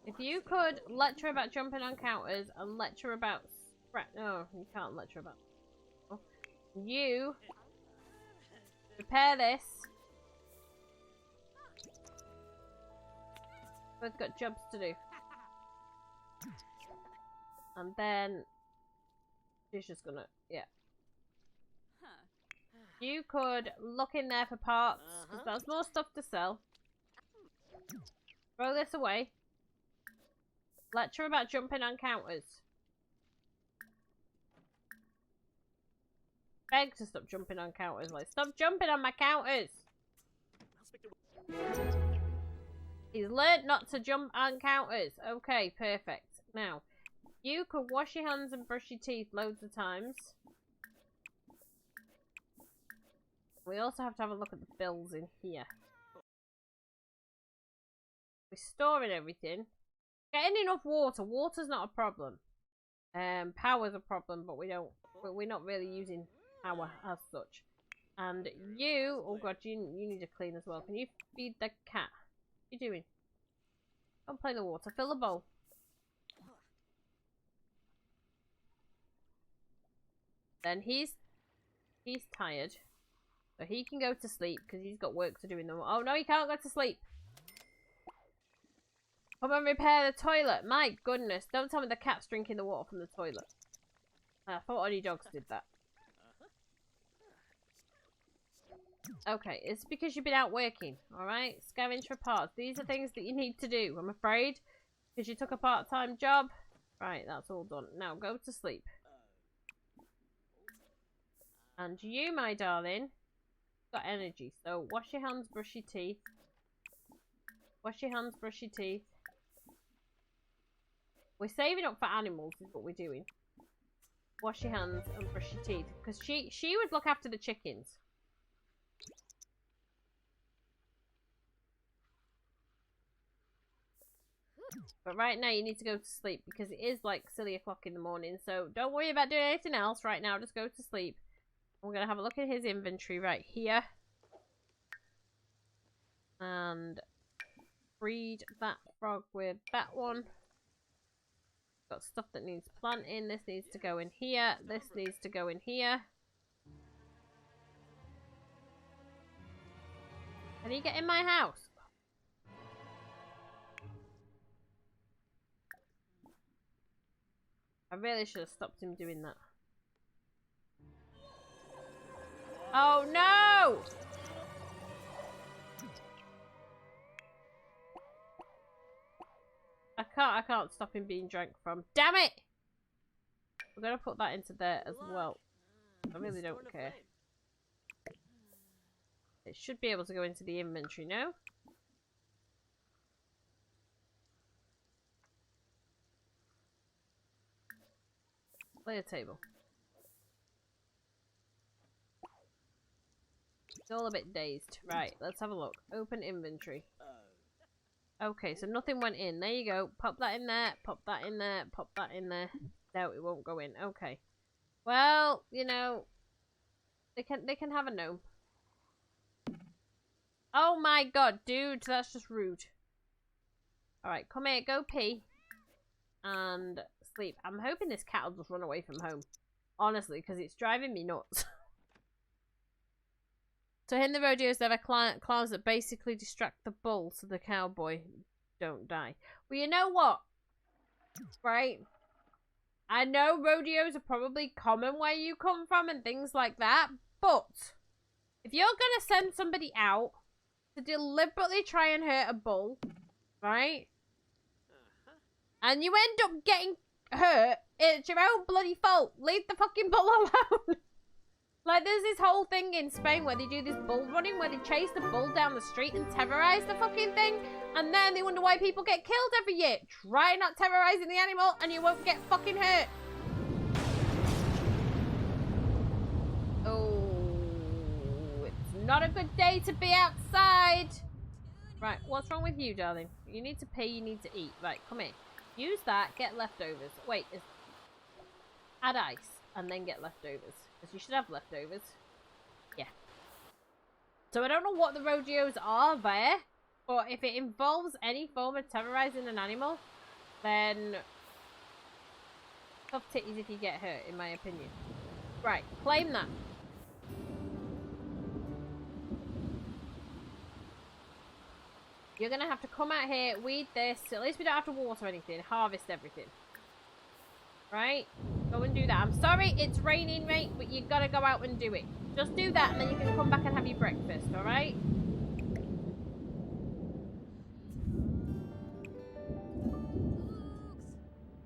If you could lecture about jumping on counters and lecture about no, you can't lecture about. You repair this. Both got jobs to do. And then she's just gonna, yeah. You could look in there for parts, because there's more stuff to sell. Throw this away. Lecture about jumping on counters. Beg to stop jumping on counters. Like, stop jumping on my counters! He's learned not to jump on counters. Okay, perfect. Now, you could wash your hands and brush your teeth loads of times. We also have to have a look at the bills in here. We're storing everything. Getting enough water. Water's not a problem. Power's a problem, but we're not really using power as such. And you, oh God, you need to clean as well. Can you feed the cat? What are you doing? Don't play in the water. Fill the bowl. Then he's tired. So he can go to sleep because he's got work to do in the morning. Oh no, he can't go to sleep. Come and repair the toilet. My goodness. Don't tell me the cat's drinking the water from the toilet. I thought only dogs did that. Okay, it's because you've been out working. Alright? Scavenge for parts. These are things that you need to do, I'm afraid. Because you took a part-time job. Right, that's all done. Now go to sleep. And you, my darling, got energy. So wash your hands, brush your teeth. Wash your hands, brush your teeth. We're saving up for animals is what we're doing. Wash your hands and brush your teeth. Because she would look after the chickens. But right now you need to go to sleep because it is like silly o'clock in the morning. So don't worry about doing anything else right now. Just go to sleep. We're going to have a look at his inventory right here. And breed that frog with that one. Got stuff that needs planting. This needs to go in here. This needs to go in here. Can he get in my house? I really should have stopped him doing that. Oh no! I can't stop him being drank from. Damn it! We're gonna put that into there as well. I really don't care. It should be able to go into the inventory, no? Play a table. It's all a bit dazed. Right, let's have a look. Open inventory. Okay, so nothing went in. There you go. Pop that in there. Pop that in there. Pop that in there. No, it won't go in. Okay. Well, you know, they can have a gnome. Oh my god, dude, that's just rude. Alright, come here, go pee. And sleep. I'm hoping this cat will just run away from home. Honestly, because it's driving me nuts. So in the rodeos, there are clowns that basically distract the bull so the cowboy don't die. Well, you know what? Right? I know rodeos are probably common where you come from and things like that, but if you're going to send somebody out to deliberately try and hurt a bull, right? And you end up getting hurt, it's your own bloody fault. Leave the fucking bull alone. Like, there's this whole thing in Spain where they do this bull running, where they chase the bull down the street and terrorize the fucking thing. And then they wonder why people get killed every year. Try not terrorizing the animal and you won't get fucking hurt. Oh, it's not a good day to be outside. Right, what's wrong with you, darling? You need to pee, you need to eat. Right, come here. Use that, get leftovers. Wait, add ice and then get leftovers. Because you should have leftovers. Yeah. So I don't know what the rodeos are there, but if it involves any form of terrorizing an animal, then tough titties if you get hurt, in my opinion. Right, claim that. You're going to have to come out here, weed this. At least we don't have to water anything. Harvest everything. Right? Go and do that. I'm sorry it's raining, mate, but you got to go out and do it. Just do that and then you can come back and have your breakfast, alright?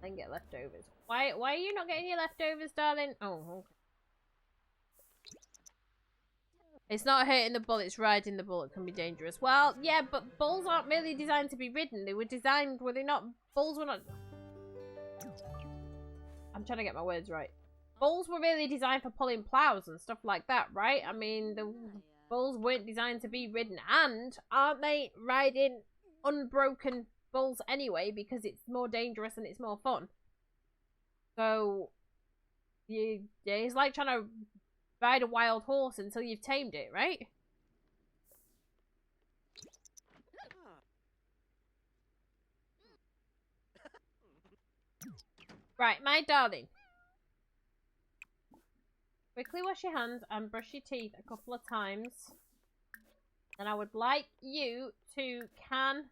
Then get leftovers. Why are you not getting your leftovers, darling? Oh, okay. It's not hurting the bull, it's riding the bull. It can be dangerous. Well, yeah, but bulls aren't really designed to be ridden. They were designed, were they not? Bulls were not... I'm trying to get my words right. Bulls were really designed for pulling plows and stuff like that, right? I mean, the bulls weren't designed to be ridden. And aren't they riding unbroken bulls anyway because it's more dangerous and it's more fun? So, it's like trying to ride a wild horse until you've tamed it, right? Right, my darling. Quickly wash your hands and brush your teeth a couple of times. And I would like you to can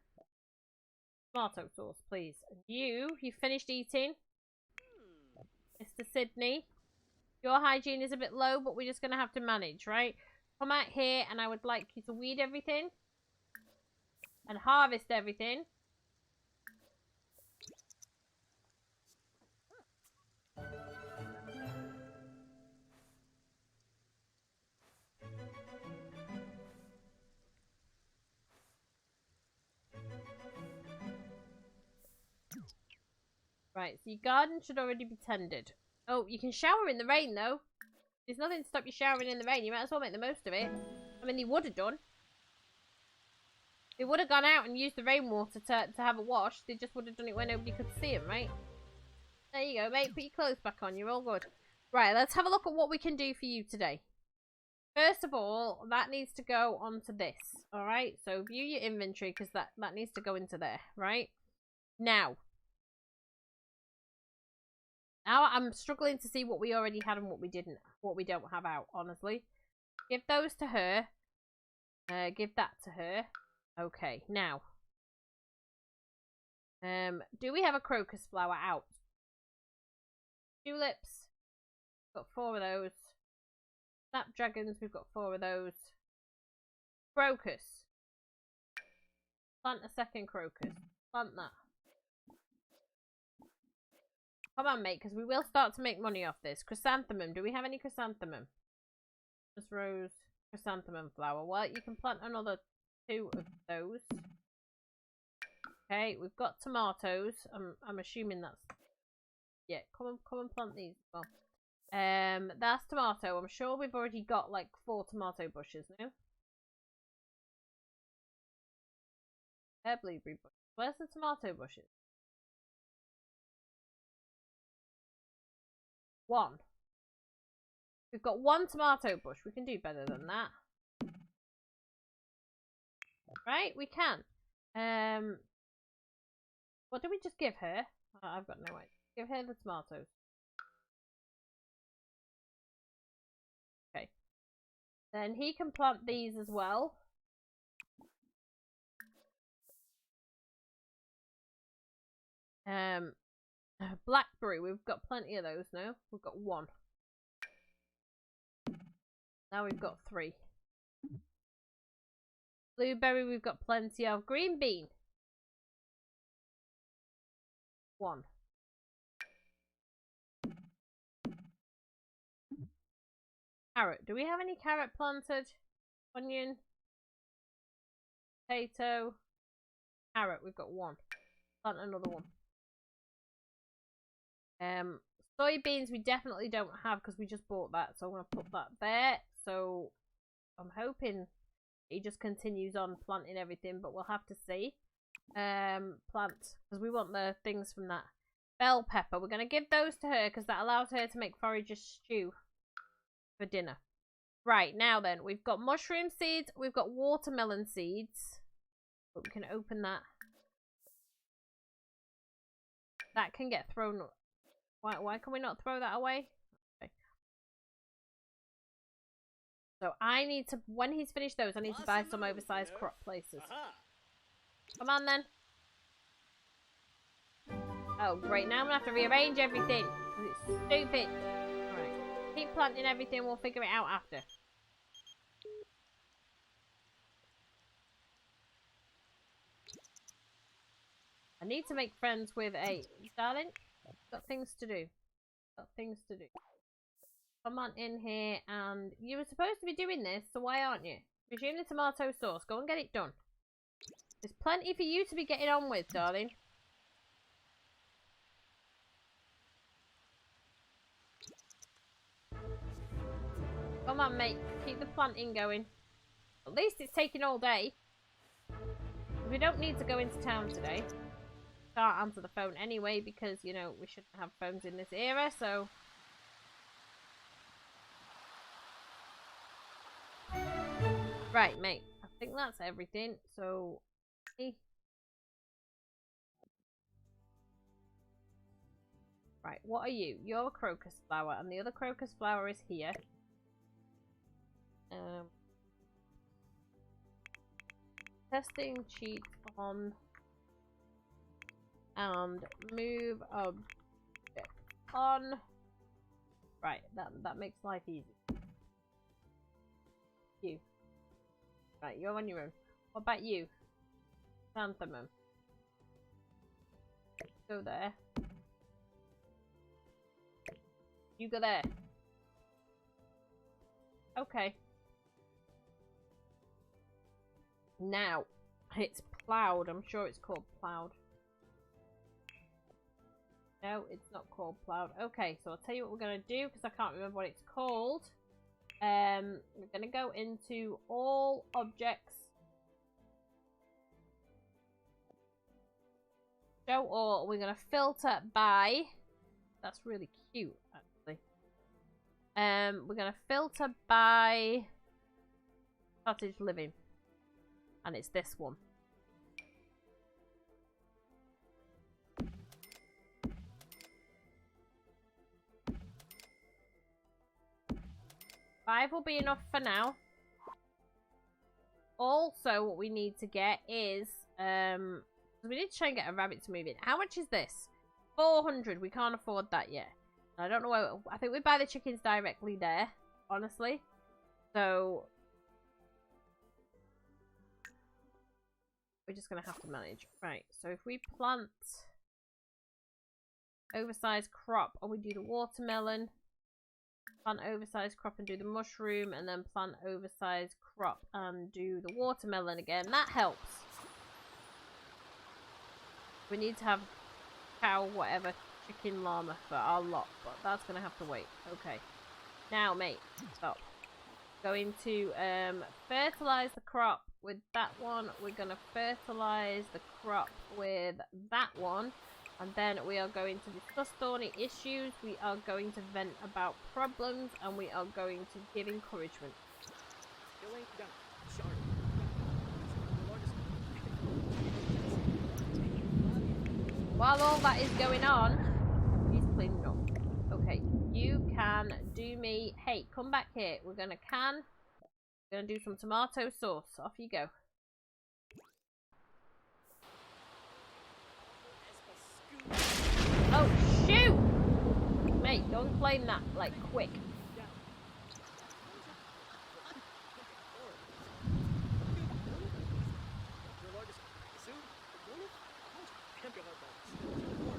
tomato sauce, please. You finished eating? Mr. Sydney. Your hygiene is a bit low, but we're just going to have to manage, right? Come out here and I would like you to weed everything. And harvest everything. Right, so your garden should already be tended. Oh, you can shower in the rain, though. There's nothing to stop you showering in the rain. You might as well make the most of it. I mean, they would have done. They would have gone out and used the rainwater to have a wash. They just would have done it where nobody could see them, right? There you go, mate. Put your clothes back on. You're all good. Right, let's have a look at what we can do for you today. First of all, that needs to go onto this. Alright, so view your inventory because that needs to go into there, right? Now I'm struggling to see what we already had and what we don't have out, honestly. Give those to her. Give that to her. Okay, now. Do we have a crocus flower out? Tulips. Got 4 of those. Snapdragons, we've got 4 of those. Crocus. Plant a second crocus. Plant that. Come on, mate, because we will start to make money off this. Chrysanthemum. Do we have any chrysanthemum? Just rose chrysanthemum flower. Well, you can plant another 2 of those. Okay, we've got tomatoes. I'm assuming that's... Yeah, come and plant these as well. That's tomato. I'm sure we've already got like 4 tomato bushes now. Blueberry bush. Where's the tomato bushes? 1. We've got 1 tomato bush. We can do better than that. Right? We can. What do we just give her? Oh, I've got no idea. Give her the tomatoes. Okay. Then he can plant these as well. Blackberry, we've got plenty of those now. We've got 1. Now we've got 3. Blueberry, we've got plenty of. Green bean. 1. Carrot. Do we have any carrot planted? Onion. Potato. Carrot, we've got 1. Plant another one. Soybeans we definitely don't have because we just bought that, so I'm going to put that there. So I'm hoping he just continues on planting everything, but we'll have to see. Plant, because we want the things from that. Bell pepper, we're going to give those to her because that allows her to make forager stew for dinner. Right, now then, we've got mushroom seeds, we've got watermelon seeds, but we can open that. That can get thrown. Why can we not throw that away? Okay. So I need to, when he's finished those, I need to buy some oversized crop places. Come on then. Oh great, now I'm gonna have to rearrange everything because it's stupid. Alright, keep planting everything, we'll figure it out after. I need to make friends with a darling. Got things to do. Got things to do. Come on in here, and you were supposed to be doing this, so why aren't you? Resume the tomato sauce. Go and get it done. There's plenty for you to be getting on with, darling. Come on, mate. Keep the planting going. At least it's taking all day. We don't need to go into town today. Can't answer the phone anyway because, you know, we shouldn't have phones in this era, so... Right, mate. I think that's everything, so... Right, what are you? You're a crocus flower, and the other crocus flower is here. Testing cheat on... and move object on. Right, that makes life easy. You. Right, you're on your own. What about you? Xanthemum. Go there. You go there. Okay. Now, it's ploughed. I'm sure it's called ploughed. No, it's not called ploughed. Okay, so I'll tell you what we're going to do because I can't remember what it's called. We're going to go into all objects. Show all. We're going to filter by. That's really cute, actually. We're going to filter by cottage living. And it's this one. Five will be enough for now. Also, what we need to get is, we need to try and get a rabbit to move in. How much is this? 400. We can't afford that yet. I don't know why. I think we buy the chickens directly there, honestly. So we're just gonna have to manage. Right. So if we plant oversized crop, and we do the watermelon. Plant oversized crop and do the mushroom, and then plant oversized crop and do the watermelon again. That helps. We need to have cow, whatever, chicken, llama for our lot, but that's going to have to wait. Okay. Now, mate, stop. Going to fertilize the crop with that one. We're going to fertilize the crop with that one. And then we are going to discuss thorny issues, we are going to vent about problems, and we are going to give encouragement. while all that is going on, he's cleaning up. Okay, you can do me. Hey, come back here. We're gonna do some tomato sauce. Off you go. Oh shoot! Mate, don't claim that like quick.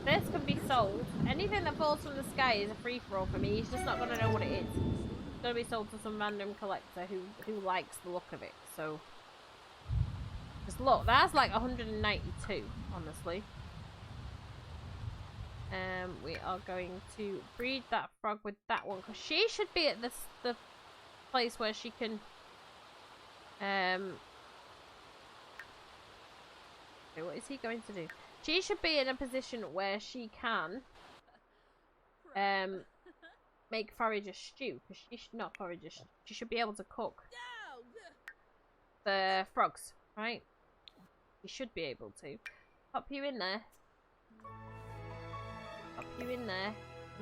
This can be sold. Anything that falls from the sky is a free-for-all for me. He's just not gonna know what it is. It's gonna be sold to some random collector who likes the look of it. So, just look, that's like 192, honestly. We are going to breed that frog with that one because she should be at the place where she can. Okay, what is he going to do? She should be in a position where she can make forager stew, because she should not forager stew. She should be able to cook the frogs, right? She should be able to. Pop you in there. Pop you in there.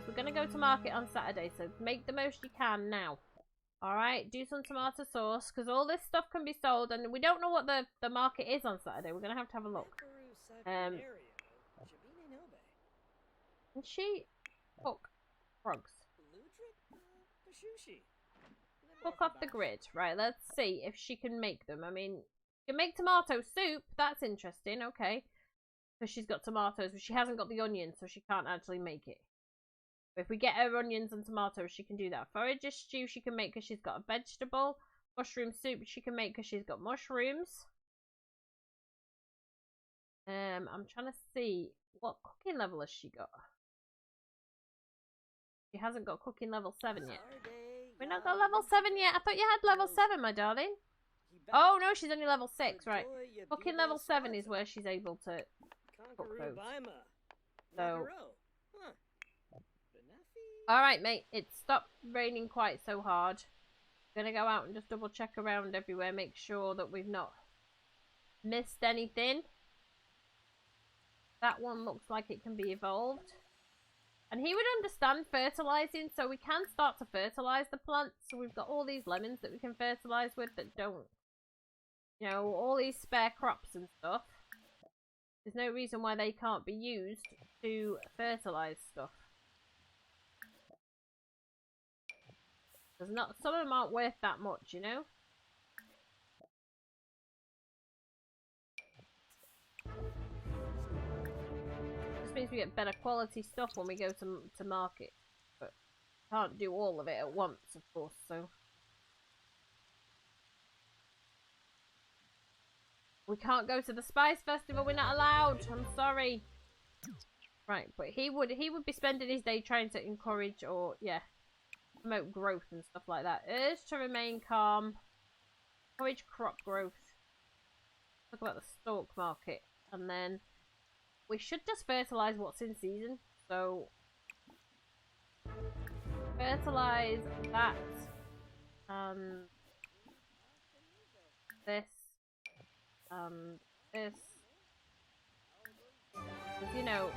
We're going to go to market on Saturday, so make the most you can now. Alright, do some tomato sauce, because all this stuff can be sold, and we don't know what the market is on Saturday. We're going to have a look. Can she cook frogs? Cook off the grid. Right, let's see if she can make them. I mean, she can make tomato soup. That's interesting, okay. Because she's got tomatoes, but she hasn't got the onions, so she can't actually make it. But if we get her onions and tomatoes, she can do that. Forager stew she can make because she's got a vegetable. Mushroom soup she can make because she's got mushrooms. I'm trying to see what cooking level has she got. She hasn't got cooking level 7 yet. We've not got level 7 yet. I thought you had level 7, my darling. Oh no, she's only level 6, right. Cooking level 7 is where she's able to cook those. So, alright mate, it's stopped raining quite so hard. I'm gonna go out and just double check around everywhere, make sure that we've not missed anything. That one looks like it can be evolved. And he would understand fertilizing, so we can start to fertilize the plants. So we've got all these lemons that we can fertilize with that don't. You know, all these spare crops and stuff. There's no reason why they can't be used to fertilize stuff. There's not, some of them aren't worth that much, you know? This means we get better quality stuff when we go to market. But can't do all of it at once, of course, so. We can't go to the Spice Festival, we're not allowed. I'm sorry. Right, but he would be spending his day trying to encourage or, yeah, promote growth and stuff like that. Urge to remain calm. Encourage crop growth. Talk about the stalk market. And then we should just fertilize what's in season. So fertilize that and this and this. You know,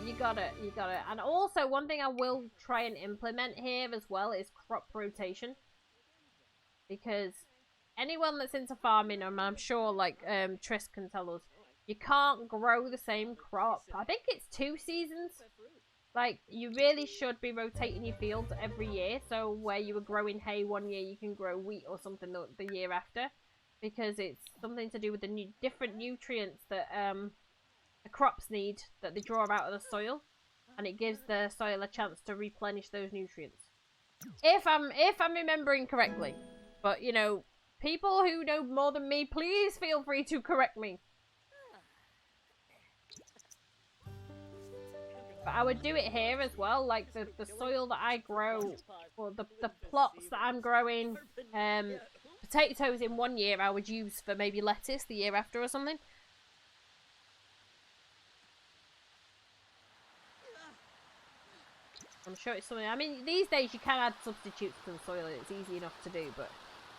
you got it. And also, one thing I will try and implement here as well is crop rotation. Because anyone that's into farming, and I'm sure, like, Tris can tell us, you can't grow the same crop. I think it's 2 seasons. Like, you really should be rotating your fields every year. So, where you were growing hay one year, you can grow wheat or something the year after. Because it's something to do with the different nutrients that, the crops need that they draw out of the soil, and it gives the soil a chance to replenish those nutrients. If I'm remembering correctly, but you know, people who know more than me, please feel free to correct me. But I would do it here as well, like the soil that I grow, or the plots that I'm growing. Potatoes in one year I would use for maybe lettuce the year after or something. I'm sure it's something. I mean, these days you can add substitutes to the soil and it's easy enough to do, but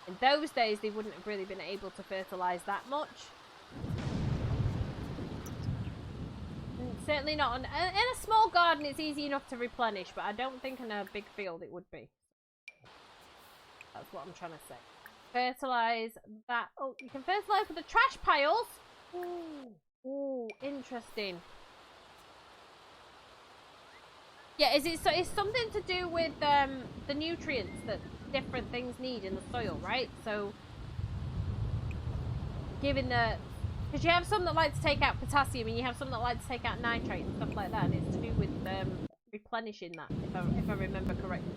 in those days they wouldn't have really been able to fertilise that much. Certainly not. In a small garden, it's easy enough to replenish, but I don't think in a big field it would be. That's what I'm trying to say. Fertilize that. Oh, you can fertilize with the trash piles. Ooh, ooh, interesting. Yeah, is it so? It's something to do with the nutrients that different things need in the soil, right? So, given the, because you have some that like to take out potassium, and you have some that like to take out nitrate and stuff like that, and it's to do with replenishing that, if I remember correctly.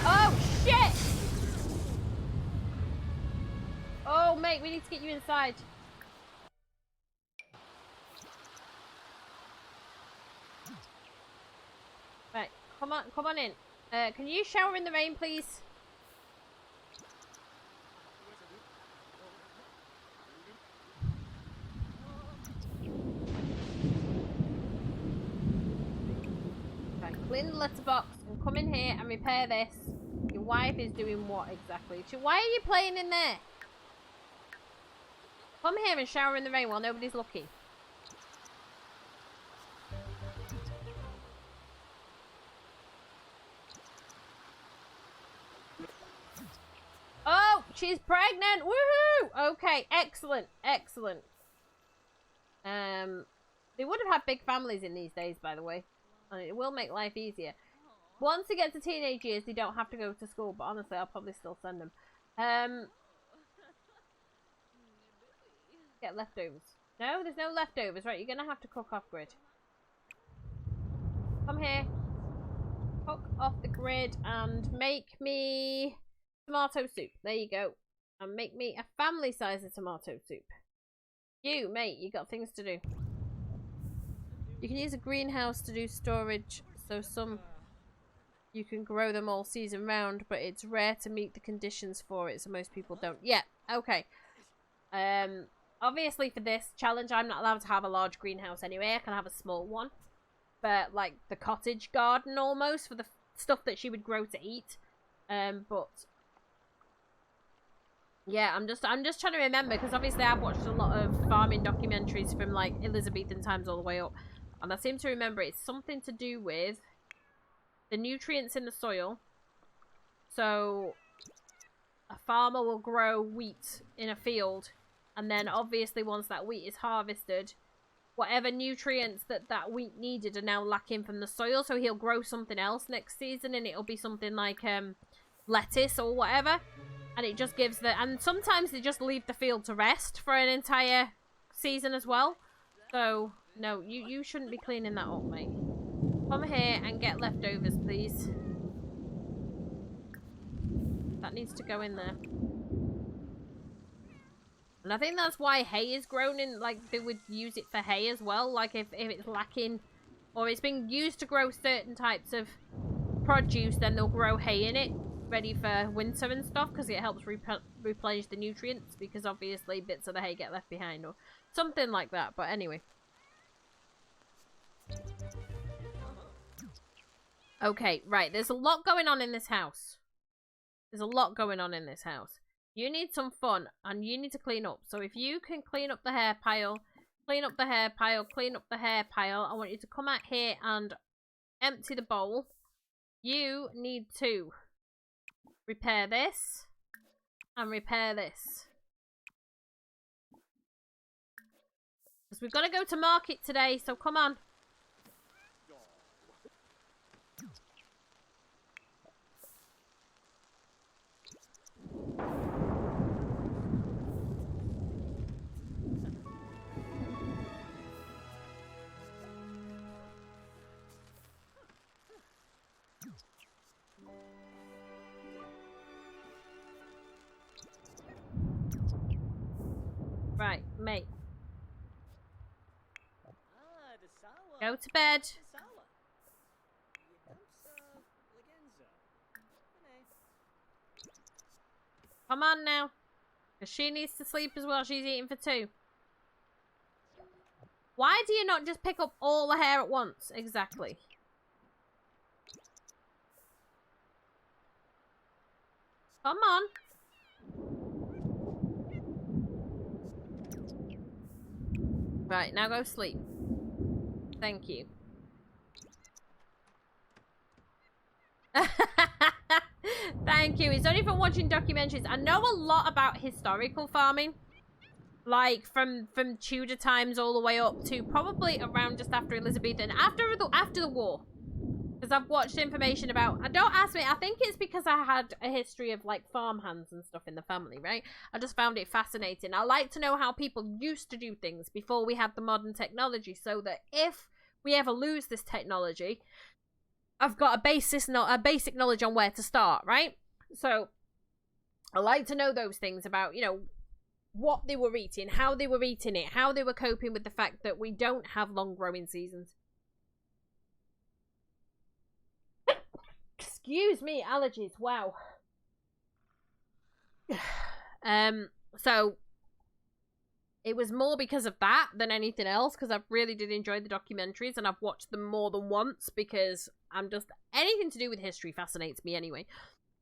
Oh shit! Oh mate, we need to get you inside. Right, come on in. Can you shower in the rain, please? Right, clean the letterbox and come in here and repair this. Your wife is doing what exactly? Why are you playing in there? Come here and shower in the rain while nobody's looking. Oh, she's pregnant! Woohoo! Okay, excellent, excellent. They would have had big families in these days, by the way. And it will make life easier. Once they get to teenage years, they don't have to go to school, but honestly, I'll probably still send them. Get leftovers. No, there's no leftovers. Right, you're gonna have to cook off grid. Come here. Cook off the grid and make me tomato soup. There you go. And make me a family size of tomato soup. You, mate, you got things to do. You can use a greenhouse to do storage, so you can grow them all season round, but it's rare to meet the conditions for it, so most people don't. Yeah, okay. Obviously for this challenge, I'm not allowed to have a large greenhouse anyway. I can have a small one. But, like, the cottage garden almost, for the stuff that she would grow to eat. But yeah, I'm just trying to remember, because obviously I've watched a lot of farming documentaries from, like, Elizabethan times all the way up. And I seem to remember it's something to do with the nutrients in the soil. So, a farmer will grow wheat in a field, and then obviously once that wheat is harvested, whatever nutrients that wheat needed are now lacking from the soil, so he'll grow something else next season, and it'll be something like lettuce or whatever, and it just gives and sometimes they just leave the field to rest for an entire season as well. So no, you shouldn't be cleaning that up, mate. Come here and get leftovers, please. That needs to go in there. And I think that's why hay is grown in, like, they would use it for hay as well. Like, if it's lacking, or it's been used to grow certain types of produce, then they'll grow hay in it, ready for winter and stuff, because it helps replenish the nutrients, because obviously bits of the hay get left behind, or something like that. But anyway. Okay, right, there's a lot going on in this house. There's a lot going on in this house. You need some fun, and you need to clean up. So if you can clean up the hair pile, clean up the hair pile, clean up the hair pile, I want you to come out here and empty the bowl. You need to repair this and repair this. Because we've got to go to market today, so come on. Right, mate. Go to bed. Come on now. Because she needs to sleep as well. She's eating for two. Why do you not just pick up all the hair at once? Exactly. Come on. Right, now go sleep. Thank you. Thank you. It's only from watching documentaries. I know a lot about historical farming. Like, from Tudor times all the way up to probably around just after Elizabethan. After the war. Because I've watched information about... Don't ask me. I think it's because I had a history of, like, farmhands and stuff in the family, right? I just found it fascinating. I like to know how people used to do things before we had the modern technology, so that if we ever lose this technology, I've got a basic knowledge on where to start, right? So, I like to know those things about, you know, what they were eating, how they were eating it, how they were coping with the fact that we don't have long growing seasons. Excuse me, allergies. Wow. So it was more because of that than anything else, because I really did enjoy the documentaries and I've watched them more than once because I'm just... anything to do with history fascinates me anyway.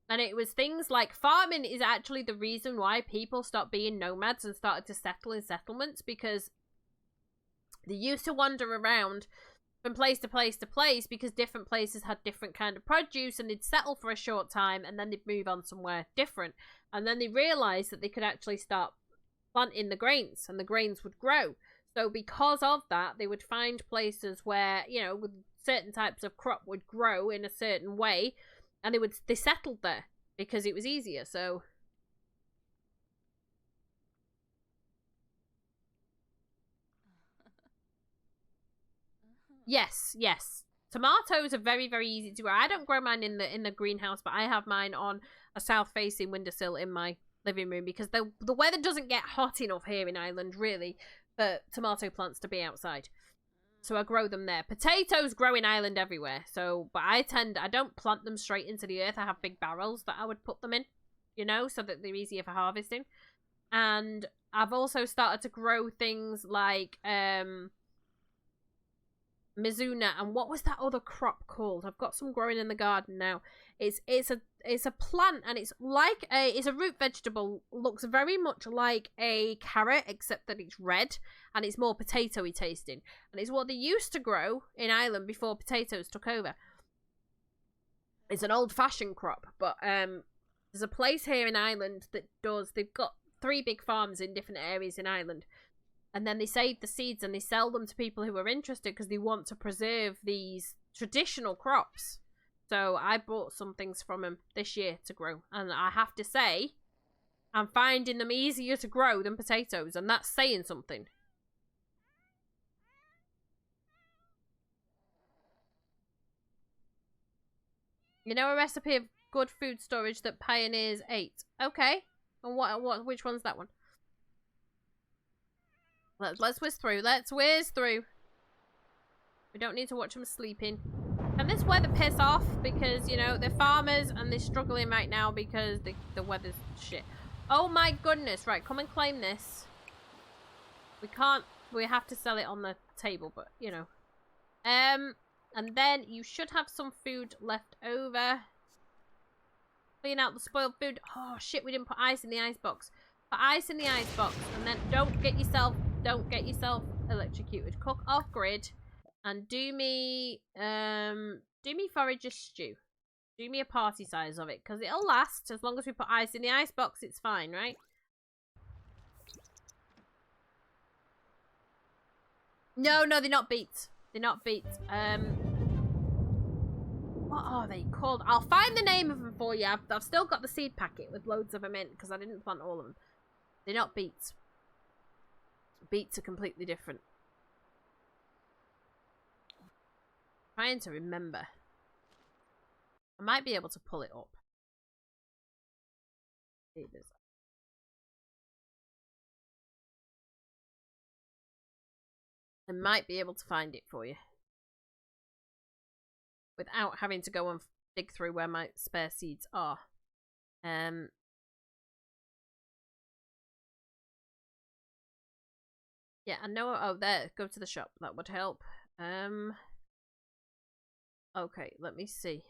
And it was things like farming is actually the reason why people stopped being nomads and started to settle in settlements, because they used to wander around from place to place to place because different places had different kind of produce, and they'd settle for a short time and then they'd move on somewhere different. And then they realised that they could actually start planting the grains and the grains would grow. So because of that, they would find places where, you know, with certain types of crop would grow in a certain way, and they settled there because it was easier. So yes. Tomatoes are very, very easy to grow. I don't grow mine in the greenhouse, but I have mine on a south-facing windowsill in my living room because the weather doesn't get hot enough here in Ireland, really, for tomato plants to be outside. So I grow them there. Potatoes grow in Ireland everywhere. So, but I don't plant them straight into the earth. I have big barrels that I would put them in, you know, so that they're easier for harvesting. And I've also started to grow things like Mizuna, and what was that other crop called? I've got some growing in the garden now. It's a plant, and it's like it's a root vegetable. Looks very much like a carrot, except that it's red and it's more potatoey tasting. And it's what they used to grow in Ireland before potatoes took over. It's an old-fashioned crop, but there's a place here in Ireland that does. They've got 3 big farms in different areas in Ireland. And then they save the seeds and they sell them to people who are interested because they want to preserve these traditional crops. So I bought some things from them this year to grow. And I have to say, I'm finding them easier to grow than potatoes. And that's saying something. You know a recipe of good food storage that pioneers ate? Okay. And which one's that one? Let's whiz through. Let's whiz through. We don't need to watch them sleeping. Can this weather piss off? Because, you know, they're farmers and they're struggling right now because the weather's shit. Oh my goodness. Right, come and claim this. We can't... We have to sell it on the table, but, you know. And then you should have some food left over. Clean out the spoiled food. Oh, shit, we didn't put ice in the ice box. Put ice in the ice box. And then don't get yourself electrocuted. Cook off grid and do me forager stew. Do me a party size of it because it'll last as long as we put ice in the ice box. It's fine, right? No, they're not beets. They're not beets. What are they called? I'll find the name of them for you. I've still got the seed packet with loads of them in because I didn't plant all of them. They're not beets. Beets are completely different. Trying to remember. I might be able to pull it up. I might be able to find it for you. Without having to go and dig through where my spare seeds are. Yeah, I know. Oh, there. Go to the shop. That would help. Okay, let me see.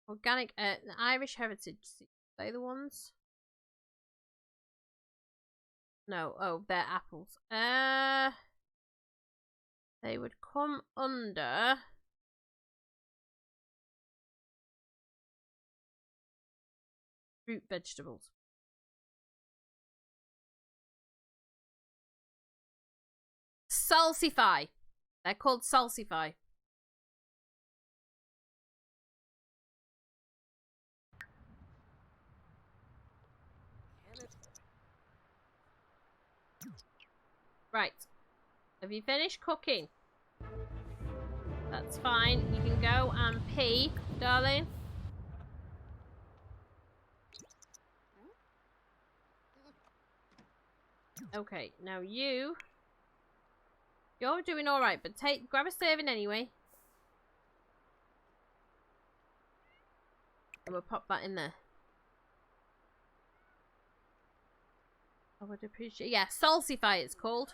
Organic, Irish heritage. Are they the ones? No. Oh, they're apples. They would come under fruit vegetables. Salsify. They're called salsify. Right. Have you finished cooking? That's fine. You can go and pee, darling. Okay, now you're doing alright, but grab a serving anyway. And we'll pop that in there. I would appreciate, yeah, salsify it's called.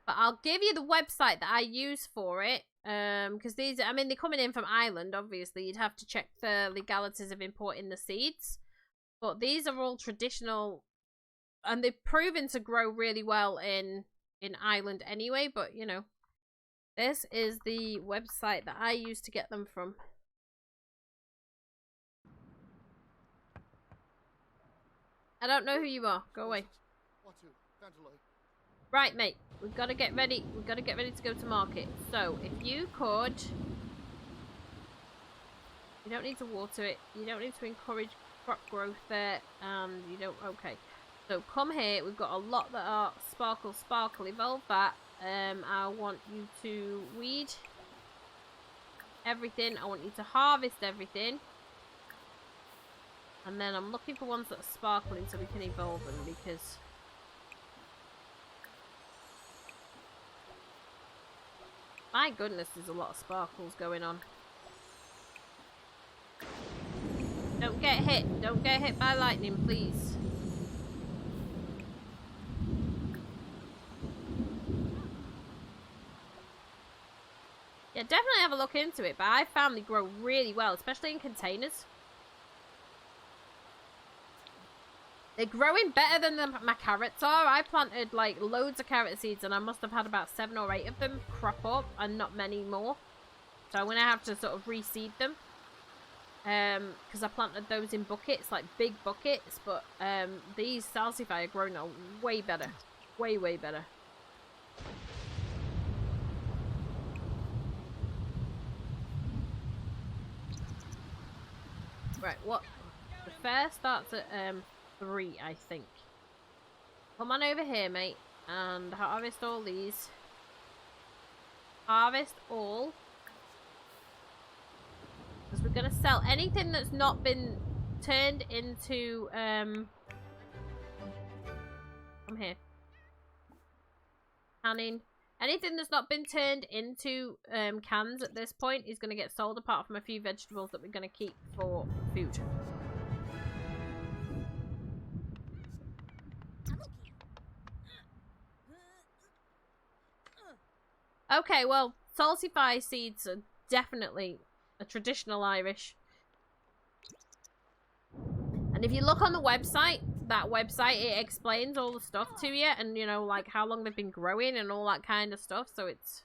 But I'll give you the website that I use for it. Because these, I mean, they're coming in from Ireland, obviously. You'd have to check the legalities of importing the seeds. But these are all traditional. And they've proven to grow really well in Ireland anyway. But, you know, this is the website that I use to get them from. I don't know who you are. Go away. Right, mate. We've got to get ready. We've got to get ready to go to market. So, if you could... You don't need to water it. You don't need to encourage crop growth there. And you don't... Okay. So, come here. We've got a lot that are sparkle. Evolve that. I want you to weed everything. I want you to harvest everything. And then I'm looking for ones that are sparkling so we can evolve them because... My goodness, there's a lot of sparkles going on. Don't get hit. Don't get hit by lightning, please. Yeah, definitely have a look into it, but I found they grow really well, especially in containers. They're growing better than my carrots are. I planted like loads of carrot seeds and I must have had about 7 or 8 of them crop up and not many more. So I'm going to have to sort of reseed them. Because I planted those in buckets, like big buckets. But these salsify are growing out way better. Way, way better. Right, what? The fair starts at 3, I think. Come on over here, mate, and harvest all these. Harvest all. Because we're going to sell anything that's not been turned into... Come here. Canning. Anything that's not been turned into cans at this point is going to get sold, apart from a few vegetables that we're going to keep for food. Okay, well, salsify seeds are definitely a traditional Irish. And if you look on the website, that website, it explains all the stuff to you. And, you know, like how long they've been growing and all that kind of stuff. So it's...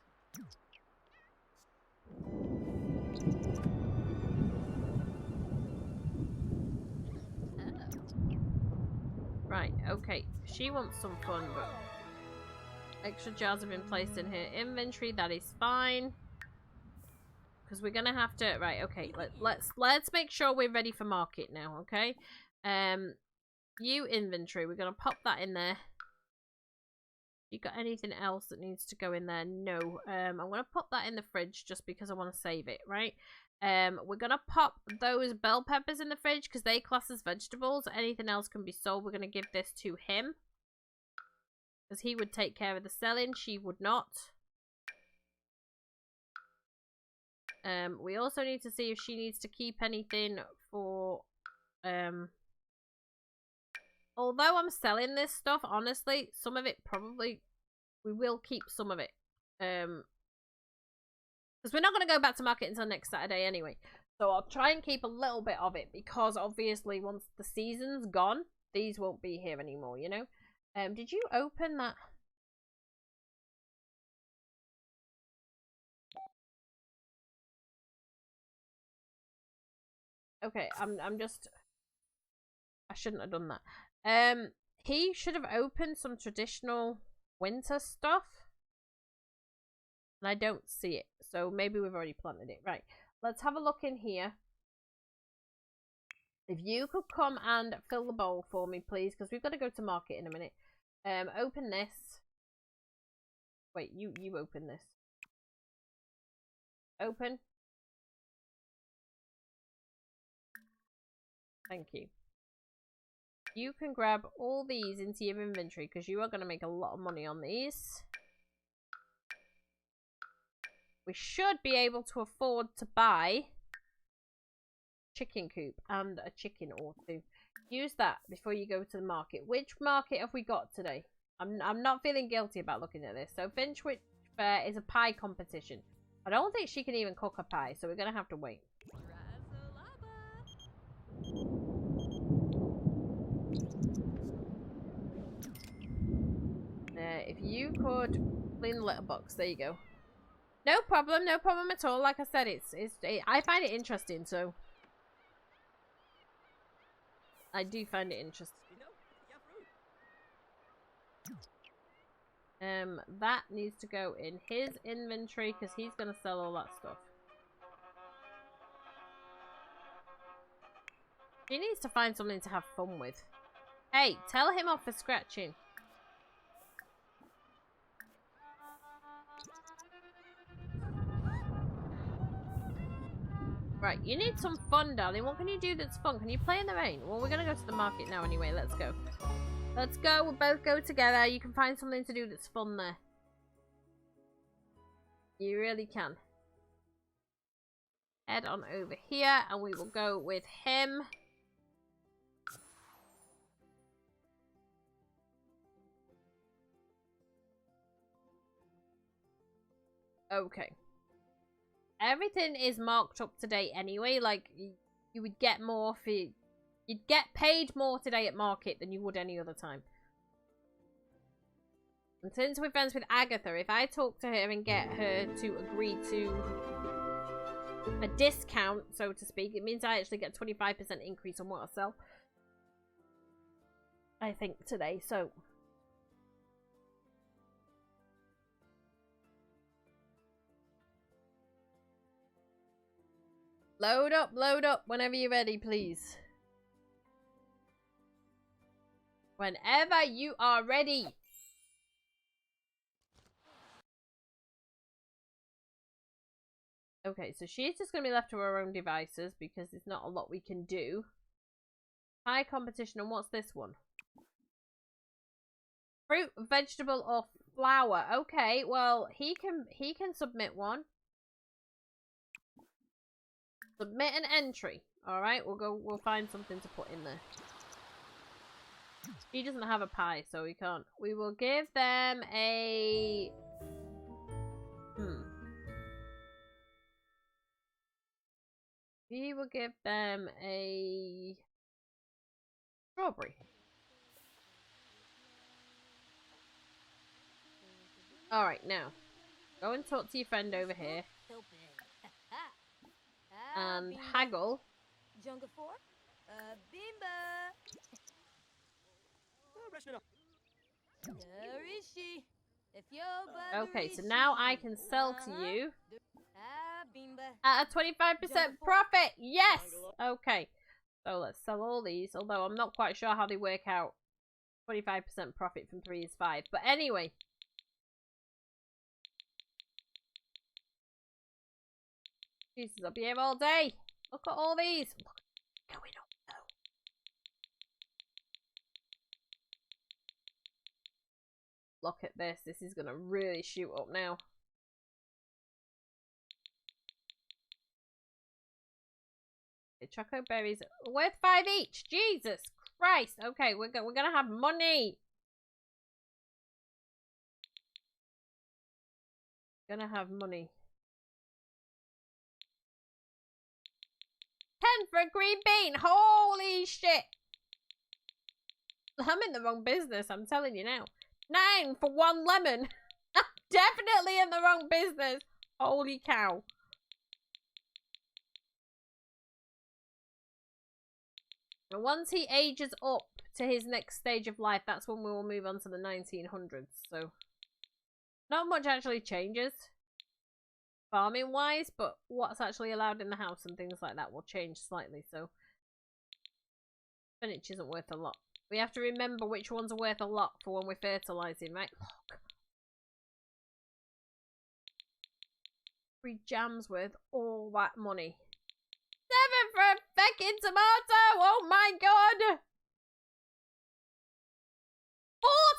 Right, okay. She wants some fun, but... Extra jars have been placed in her inventory. That is fine. Because we're gonna have to... Right, okay. Let's make sure we're ready for market now, okay? New inventory. We're gonna pop that in there. You got anything else that needs to go in there? No. I'm gonna pop that in the fridge just because I want to save it, right? We're gonna pop those bell peppers in the fridge because they class as vegetables. Anything else can be sold. We're gonna give this to him. Because he would take care of the selling. She would not. We also need to see if she needs to keep anything for although I'm selling this stuff, honestly, some of it probably we will keep some of it. Because we're not going to go back to market until next Saturday anyway. So I'll try and keep a little bit of it because obviously once the season's gone, these won't be here anymore, you know? Did you open that? Okay, I'm just I shouldn't have done that. He should have opened some traditional winter stuff. And I don't see it. So maybe we've already planted it. Right. Let's have a look in here. If you could come and fill the bowl for me, please. Because we've got to go to market in a minute. Open this. Wait, you open this. Open. Thank you. You can grab all these into your inventory because you are going to make a lot of money on these. We should be able to afford to buy chicken coop and a chicken or two. Use that before you go to the market. Which market have we got today? I'm not feeling guilty about looking at this. So Finchwich Fair is a pie competition. I don't think she can even cook a pie, so we're going to have to wait. If you could clean the letterbox, there you go. No problem at all. Like I said, I find it interesting, so I do find it interesting. That needs to go in his inventory because he's gonna sell all that stuff. He needs to find something to have fun with. Hey, tell him off for scratching. Right, you need some fun, darling. What can you do that's fun? Can you play in the rain? Well, we're gonna go to the market now anyway. Let's go. Let's go. We'll both go together. You can find something to do that's fun there. You really can. Head on over here and we will go with him. Okay. Everything is marked up today anyway. Like, you would get more for... You'd get paid more today at market than you would any other time. And since we're friends with Agatha, if I talk to her and get her to agree to a discount, so to speak, it means I actually get 25% increase on what I sell. I think today, so... Load up whenever you're ready, please. Whenever you are ready. Okay, so she's just going to be left to her own devices because there's not a lot we can do. High competition, and what's this one? Fruit, vegetable, or flower. Okay, well, he can submit one. Submit an entry. Alright, we'll find something to put in there. He doesn't have a pie, so we can't. We will give them a... We will give them a... strawberry. Alright, now. Go and talk to your friend over here. And haggle. Okay, so now I can sell to you at a 25% profit. Yes. Okay, so let's sell all these. Although I'm not quite sure how they work out. 25% profit from 3 is 5. But anyway. Jesus, I'll be here all day. Look at all these. Look, going up though. Look at this. This is gonna really shoot up now. Choco berries worth 5 each. Jesus Christ. Okay, we're gonna have money. Gonna have money. 10 for a green bean. Holy shit. I'm in the wrong business, I'm telling you now. 9 for 1 lemon. I'm definitely in the wrong business. Holy cow. And once he ages up to his next stage of life, that's when we will move on to the 1900s. So, not much actually changes farming wise, but what's actually allowed in the house and things like that will change slightly. So, spinach isn't worth a lot. We have to remember which ones are worth a lot for when we're fertilizing, right? Look. Free jam's worth all that money. 7 for a fucking tomato! Oh my god!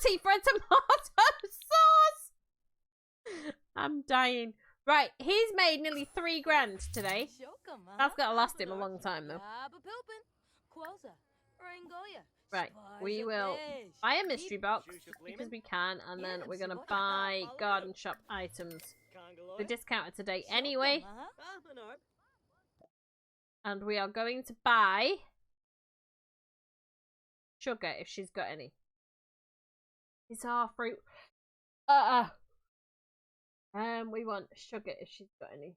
40 for a tomato sauce! I'm dying. Right, he's made nearly 3 grand today. That's gotta last him a long time though. Right, we will buy a mystery box because we can, and then we're gonna buy garden shop items. They're discounted today anyway. And we are going to buy sugar if she's got any. It's our fruit. We want sugar if she's got any.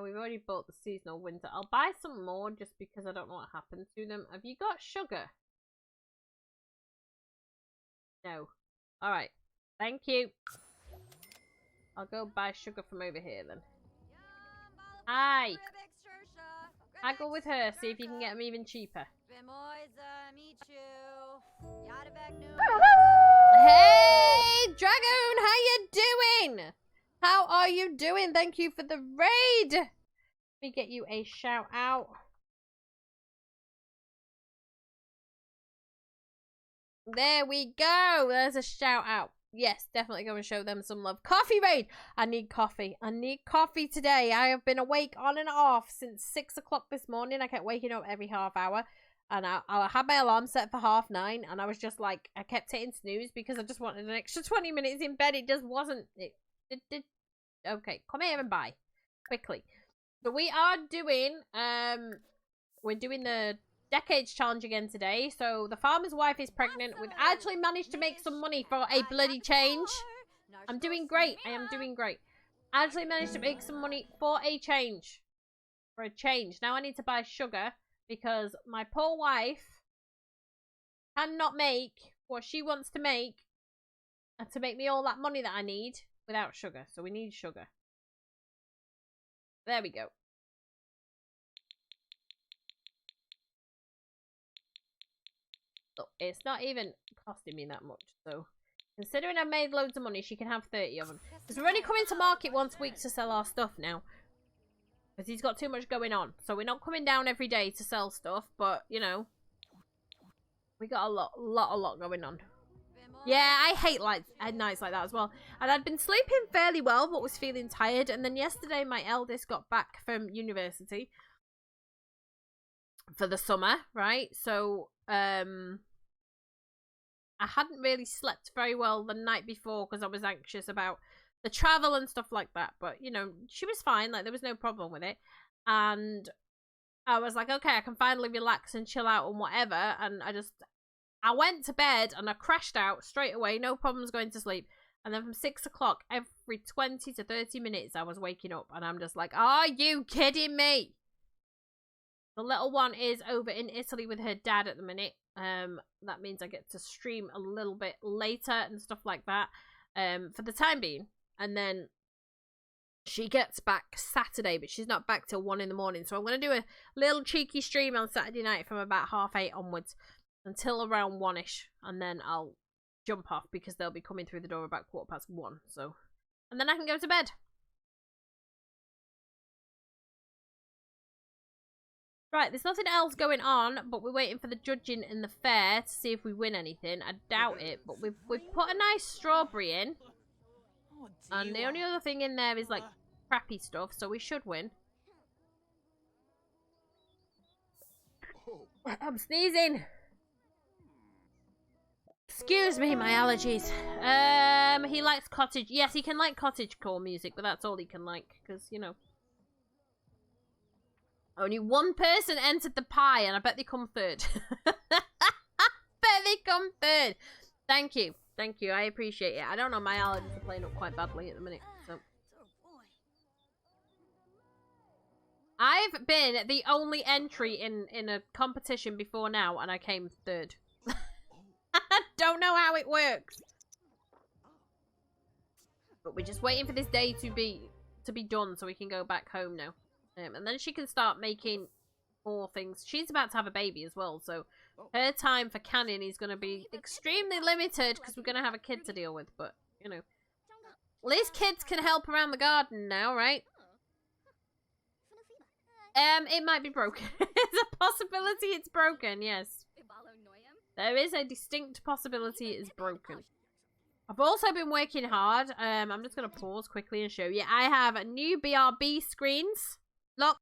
We've already bought the seasonal winter. I'll buy some more just because I don't know what happened to them. Have you got sugar? No. Alright. Thank you. I'll go buy sugar from over here then. Hi. Haggle with her, see if you can get them even cheaper. Hey, Dragoon, how you doing? How are you doing? Thank you for the raid. Let me get you a shout out. There we go. There's a shout out. Yes, definitely go and show them some love. Coffee raid. I need coffee. I need coffee today. I have been awake on and off since 6 o'clock this morning. I kept waking up every half hour. And I had my alarm set for 9:30. And I was just like, I kept hitting snooze because I just wanted an extra 20 minutes in bed. It just wasn't. Okay, come here and buy. Quickly. So we are doing, we're doing the Decades Challenge again today. So the farmer's wife is pregnant. We've actually managed to make some money for a bloody change. I'm doing great. I am doing great. Actually managed to make some money for a change. For a change. Now I need to buy sugar because my poor wife cannot make what she wants to make and to make me all that money that I need without sugar. So we need sugar. There we go. It's not even costing me that much, so considering I've made loads of money, she can have 30 of them. Because we're only coming to market once a week to sell our stuff now. Because he's got too much going on. So we're not coming down every day to sell stuff, but, you know, we got a lot going on. Yeah, I hate nights like that as well. And I'd been sleeping fairly well, but was feeling tired. And then yesterday, my eldest got back from university for the summer, right? So, I hadn't really slept very well the night before because I was anxious about the travel and stuff like that. But, you know, she was fine. Like, there was no problem with it. And I was like, okay, I can finally relax and chill out and whatever. And I went to bed and I crashed out straight away. No problems going to sleep. And then from 6 o'clock, every 20 to 30 minutes, I was waking up. And I'm just like, are you kidding me? The little one is over in Italy with her dad at the minute. That means I get to stream a little bit later and stuff like that. For the time being. And then she gets back Saturday, but she's not back till 1 in the morning. So I'm going to do a little cheeky stream on Saturday night from about 8:30 onwards until around 1ish. And then I'll jump off because they'll be coming through the door about 1:15. So, and then I can go to bed. Right, there's nothing else going on, but we're waiting for the judging in the fair to see if we win anything. I doubt it, but we've put a nice strawberry in. And the only other thing in there is, like, crappy stuff, so we should win. I'm sneezing. Excuse me, my allergies. He likes cottage. Yes, he can like cottagecore music, but that's all he can like, because, you know. Only one person entered the pie, and I bet they come third. Bet they come third. Thank you. Thank you. I appreciate it. I don't know. My allergies are playing up quite badly at the minute. So I've been the only entry in a competition before now, and I came third. I don't know how it works. But we're just waiting for this day to be done so we can go back home now. And then she can start making more things. She's about to have a baby as well, so her time for canning is going to be extremely limited because we're going to have a kid to deal with. But, you know, at least kids can help around the garden now, right? It might be broken. There's a possibility it's broken, yes. There is a distinct possibility it is broken. I've also been working hard. I'm just going to pause quickly and show you. I have new BRB screens. Look.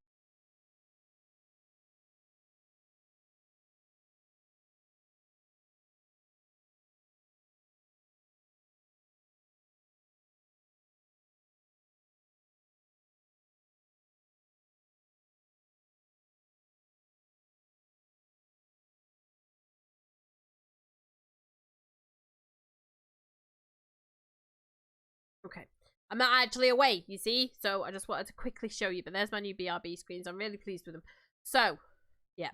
Okay. I'm not actually away, you see? So I just wanted to quickly show you. But there's my new BRB screens. I'm really pleased with them. So, yeah.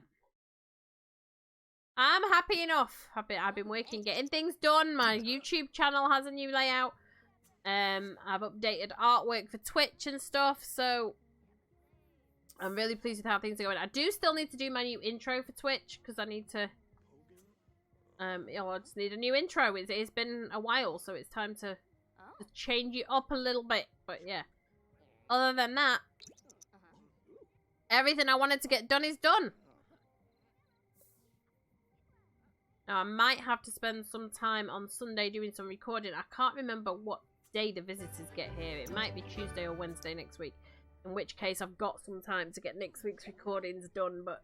I'm happy enough. I've been working, getting things done. My YouTube channel has a new layout. I've updated artwork for Twitch and stuff. So, I'm really pleased with how things are going. I do still need to do my new intro for Twitch. Because I need to... you know, I just need a new intro. It's been a while. So, it's time to change it up a little bit, but yeah. Other than that, everything I wanted to get done is done. Now, I might have to spend some time on Sunday doing some recording. I can't remember what day the visitors get here. It might be Tuesday or Wednesday next week. In which case, I've got some time to get next week's recordings done. But,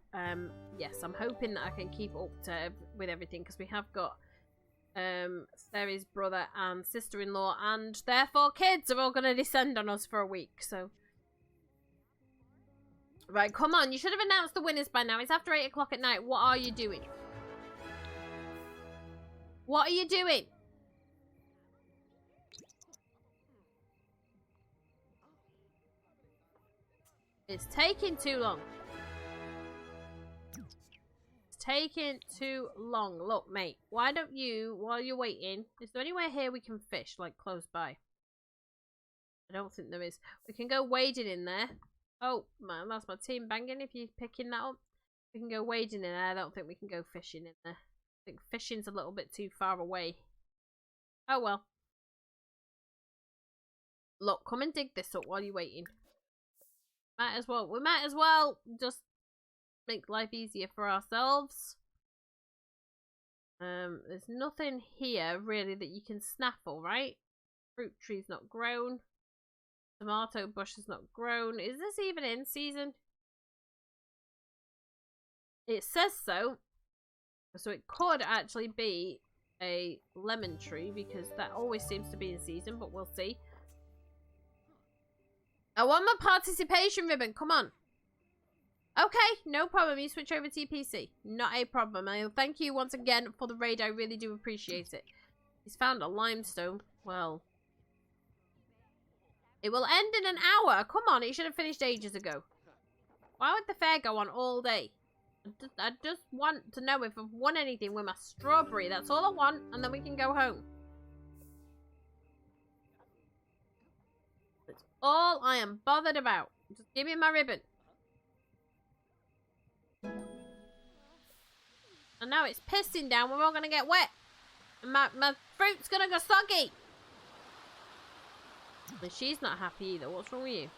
yes, I'm hoping that I can keep up with everything. Because we have got Steri's brother and sister-in-law and their 4 kids are all going to descend on us for a week, so right, come on, you should have announced the winners by now. It's after 8 o'clock at night. What are you doing? What are you doing? It's taking too long. Taking too long. Look, mate, why don't you, while you're waiting, is there anywhere here we can fish, like close by? I don't think there is. We can go wading in there. Oh, man, that's my team banging if you're picking that up. We can go wading in there. I don't think we can go fishing in there. I think fishing's a little bit too far away. Oh, well. Look, come and dig this up while you're waiting. Might as well. We might as well just make life easier for ourselves. There's nothing here really that you can snaffle, right? Fruit tree's not grown. Tomato bush is not grown. Is this even in season? It says so. So it could actually be a lemon tree because that always seems to be in season, but we'll see. I want my participation ribbon. Come on. Okay, no problem. You switch over to your PC. Not a problem. And thank you once again for the raid. I really do appreciate it. He's found a limestone. Well, it will end in an hour. Come on, it should have finished ages ago. Why would the fair go on all day? I just want to know if I've won anything with my strawberry. That's all I want, and then we can go home. That's all I am bothered about. Just give me my ribbon. And now it's pissing down. We're all going to get wet. And my fruit's going to go soggy. And she's not happy either. What's wrong with you?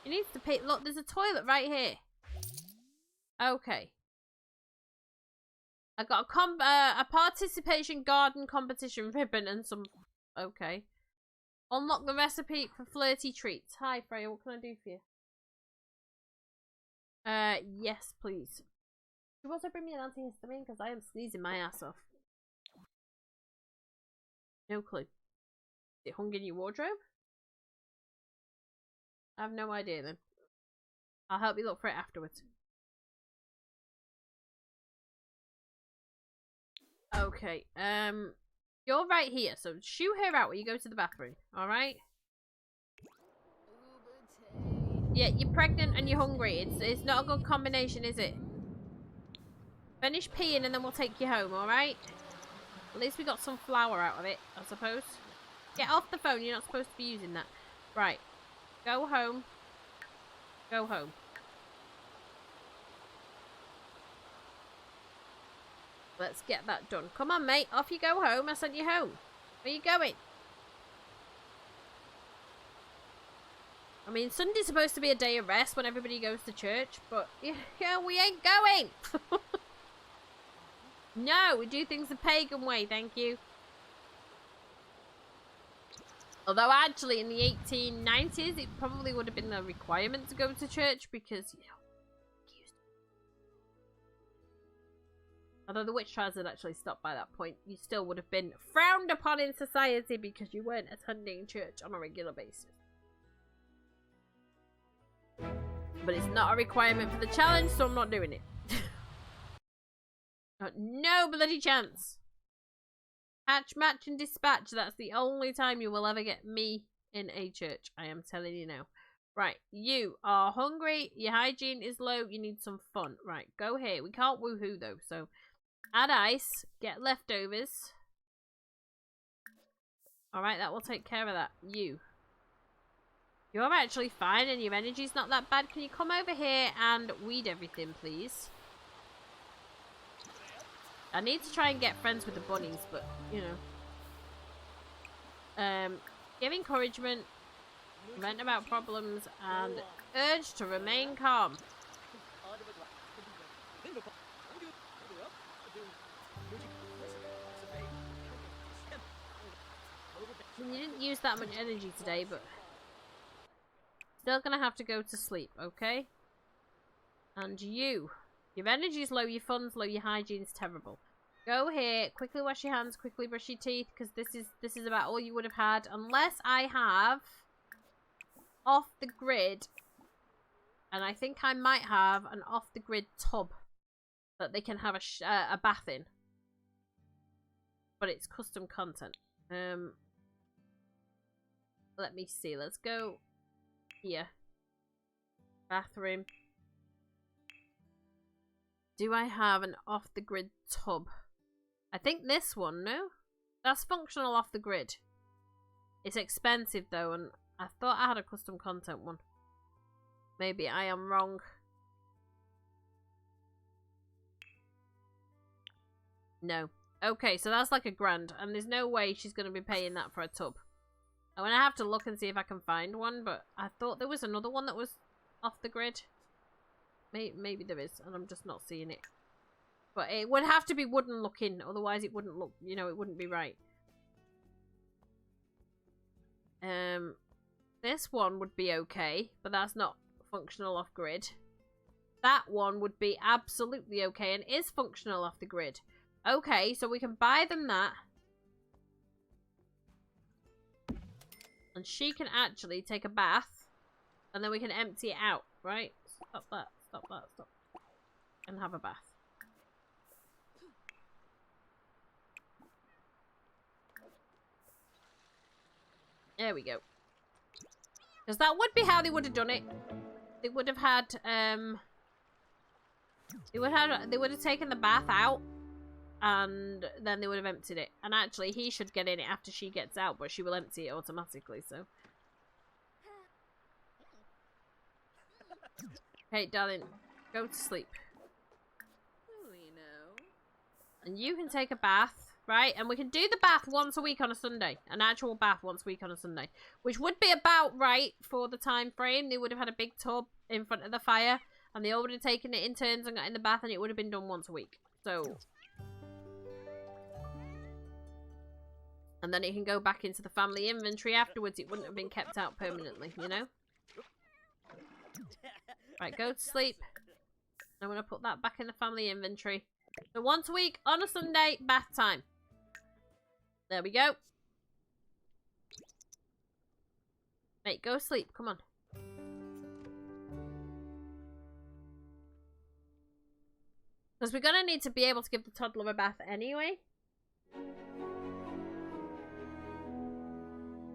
You need to pick... Look, there's a toilet right here. Okay. I got a participation garden competition ribbon and some... Okay. Unlock the recipe for flirty treats. Hi, Freya. What can I do for you? Yes, please. You also bring me an antihistamine because I am sneezing my ass off. No clue. Is it hung in your wardrobe? I have no idea then. I'll help you look for it afterwards. Okay, you're right here, so shoo her out when you go to the bathroom, alright? Yeah, you're pregnant and you're hungry. It's not a good combination, is it? Finish peeing and then we'll take you home, alright? At least we got some flour out of it, I suppose. Get off the phone, you're not supposed to be using that. Right, go home. Go home. Let's get that done. Come on, mate. Off you go home. I sent you home. Where you going? I mean, Sunday's supposed to be a day of rest when everybody goes to church, but yeah, we ain't going. No, we do things the pagan way, thank you. Although actually in the 1890s, it probably would have been a requirement to go to church because, you know, although the witch trials had actually stopped by that point, you still would have been frowned upon in society because you weren't attending church on a regular basis. But it's not a requirement for the challenge, so I'm not doing it. No bloody chance. Hatch, match, and dispatch. That's the only time you will ever get me in a church. I am telling you now. Right, you are hungry. Your hygiene is low. You need some fun. Right, go here. We can't woohoo though, so... Add ice, get leftovers. Alright, that will take care of that. You're actually fine and your energy's not that bad. Can you come over here and weed everything, please? I need to try and get friends with the bunnies, but, you know. Give encouragement, vent about problems, and urge to remain calm. You didn't use that much energy today, but still gonna have to go to sleep, okay? And your energy's low, your fun's low, your hygiene's terrible. Go here, quickly wash your hands, quickly brush your teeth, because this is about all you would have had, unless I have off the grid, and I think I might have an off the grid tub that they can have a bath in, but it's custom content. Let me see. Let's go here. Bathroom. Do I have an off-the-grid tub? I think this one, no? That's functional off the grid. It's expensive though, and I thought I had a custom content one. Maybe I am wrong. No. Okay, so that's like $1,000, and there's no way she's going to be paying that for a tub. I'm going to have to look and see if I can find one, but I thought there was another one that was off the grid. Maybe there is, and I'm just not seeing it. But it would have to be wooden looking, otherwise it wouldn't look, you know, it wouldn't be right. This one would be okay, but that's not functional off grid. That one would be absolutely okay and is functional off the grid. Okay, so we can buy them that. And she can actually take a bath. And then we can empty it out, right? Stop that, stop that, stop. And have a bath. There we go. Because that would be how they would have done it. They would have had, they would have taken the bath out. And then they would have emptied it. And actually, he should get in it after she gets out, but she will empty it automatically, so. Hey, darling, go to sleep. And you can take a bath, right? And we can do the bath once a week on a Sunday. An actual bath once a week on a Sunday. Which would be about right for the time frame. They would have had a big tub in front of the fire. And they already taken it in turns and got in the bath, and it would have been done once a week. So. And then it can go back into the family inventory afterwards. It wouldn't have been kept out permanently, you know? Right, go to sleep. I'm going to put that back in the family inventory. So once a week, on a Sunday, bath time. There we go. Mate, go sleep. Come on. Because we're going to need to be able to give the toddler a bath anyway.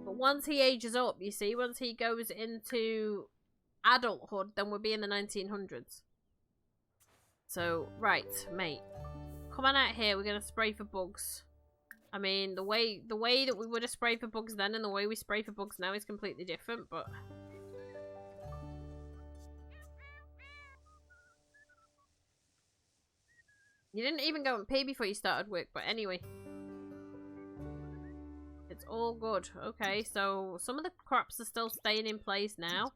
But once he ages up, you see, once he goes into adulthood, then we'll be in the 1900s. So, right, mate. Come on out here. We're going to spray for bugs. I mean, the way that we would have sprayed for bugs then and the way we spray for bugs now is completely different, but... You didn't even go and pee before you started work, but anyway. It's all good. Okay, so some of the crops are still staying in place now.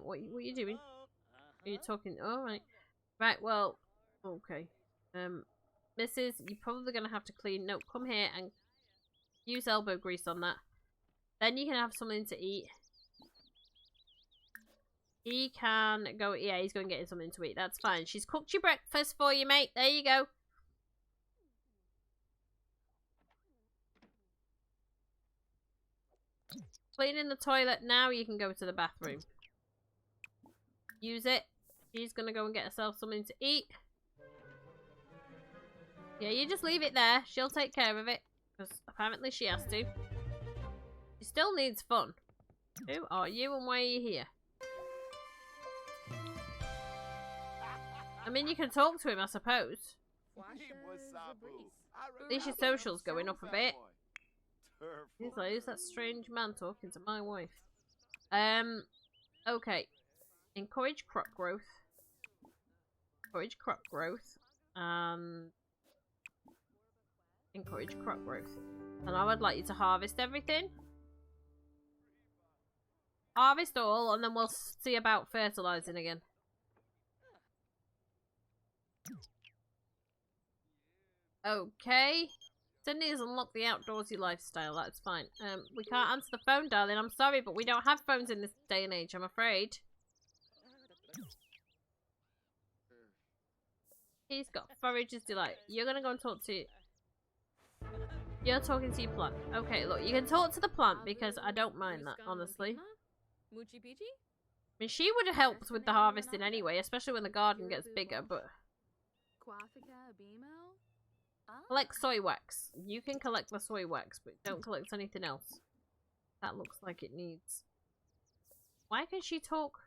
What are you doing? Are you talking? Oh, right. Right, well, okay. Mrs., you're probably going to have to clean. No, come here and use elbow grease on that. Then you can have something to eat. He can go, yeah, he's going to get something to eat. That's fine. She's cooked your breakfast for you, mate. There you go. Cleaning the toilet. Now you can go to the bathroom. Use it. She's going to go and get herself something to eat. Yeah, you just leave it there. She'll take care of it. Because apparently she has to. She still needs fun. Who are you and why are you here? I mean, you can talk to him, I suppose. At least your social's going up a bit. He's like, who's that strange man talking to my wife? Okay. Encourage crop growth. Encourage crop growth. Encourage crop growth. And I would like you to harvest everything. Harvest all, and then we'll see about fertilizing again. Okay. Sydney has unlocked the outdoorsy lifestyle. That's fine. We can't answer the phone, darling. I'm sorry, but we don't have phones in this day and age, I'm afraid. He's got Forager's Delight. You're gonna go and talk to... You're talking to your plant. Okay, look, you can talk to the plant because I don't mind that, honestly. I mean, she would have helped with the harvesting anyway, especially when the garden gets bigger, but... Collect soy wax. You can collect the soy wax, but don't collect anything else. That looks like it needs... Why can she talk?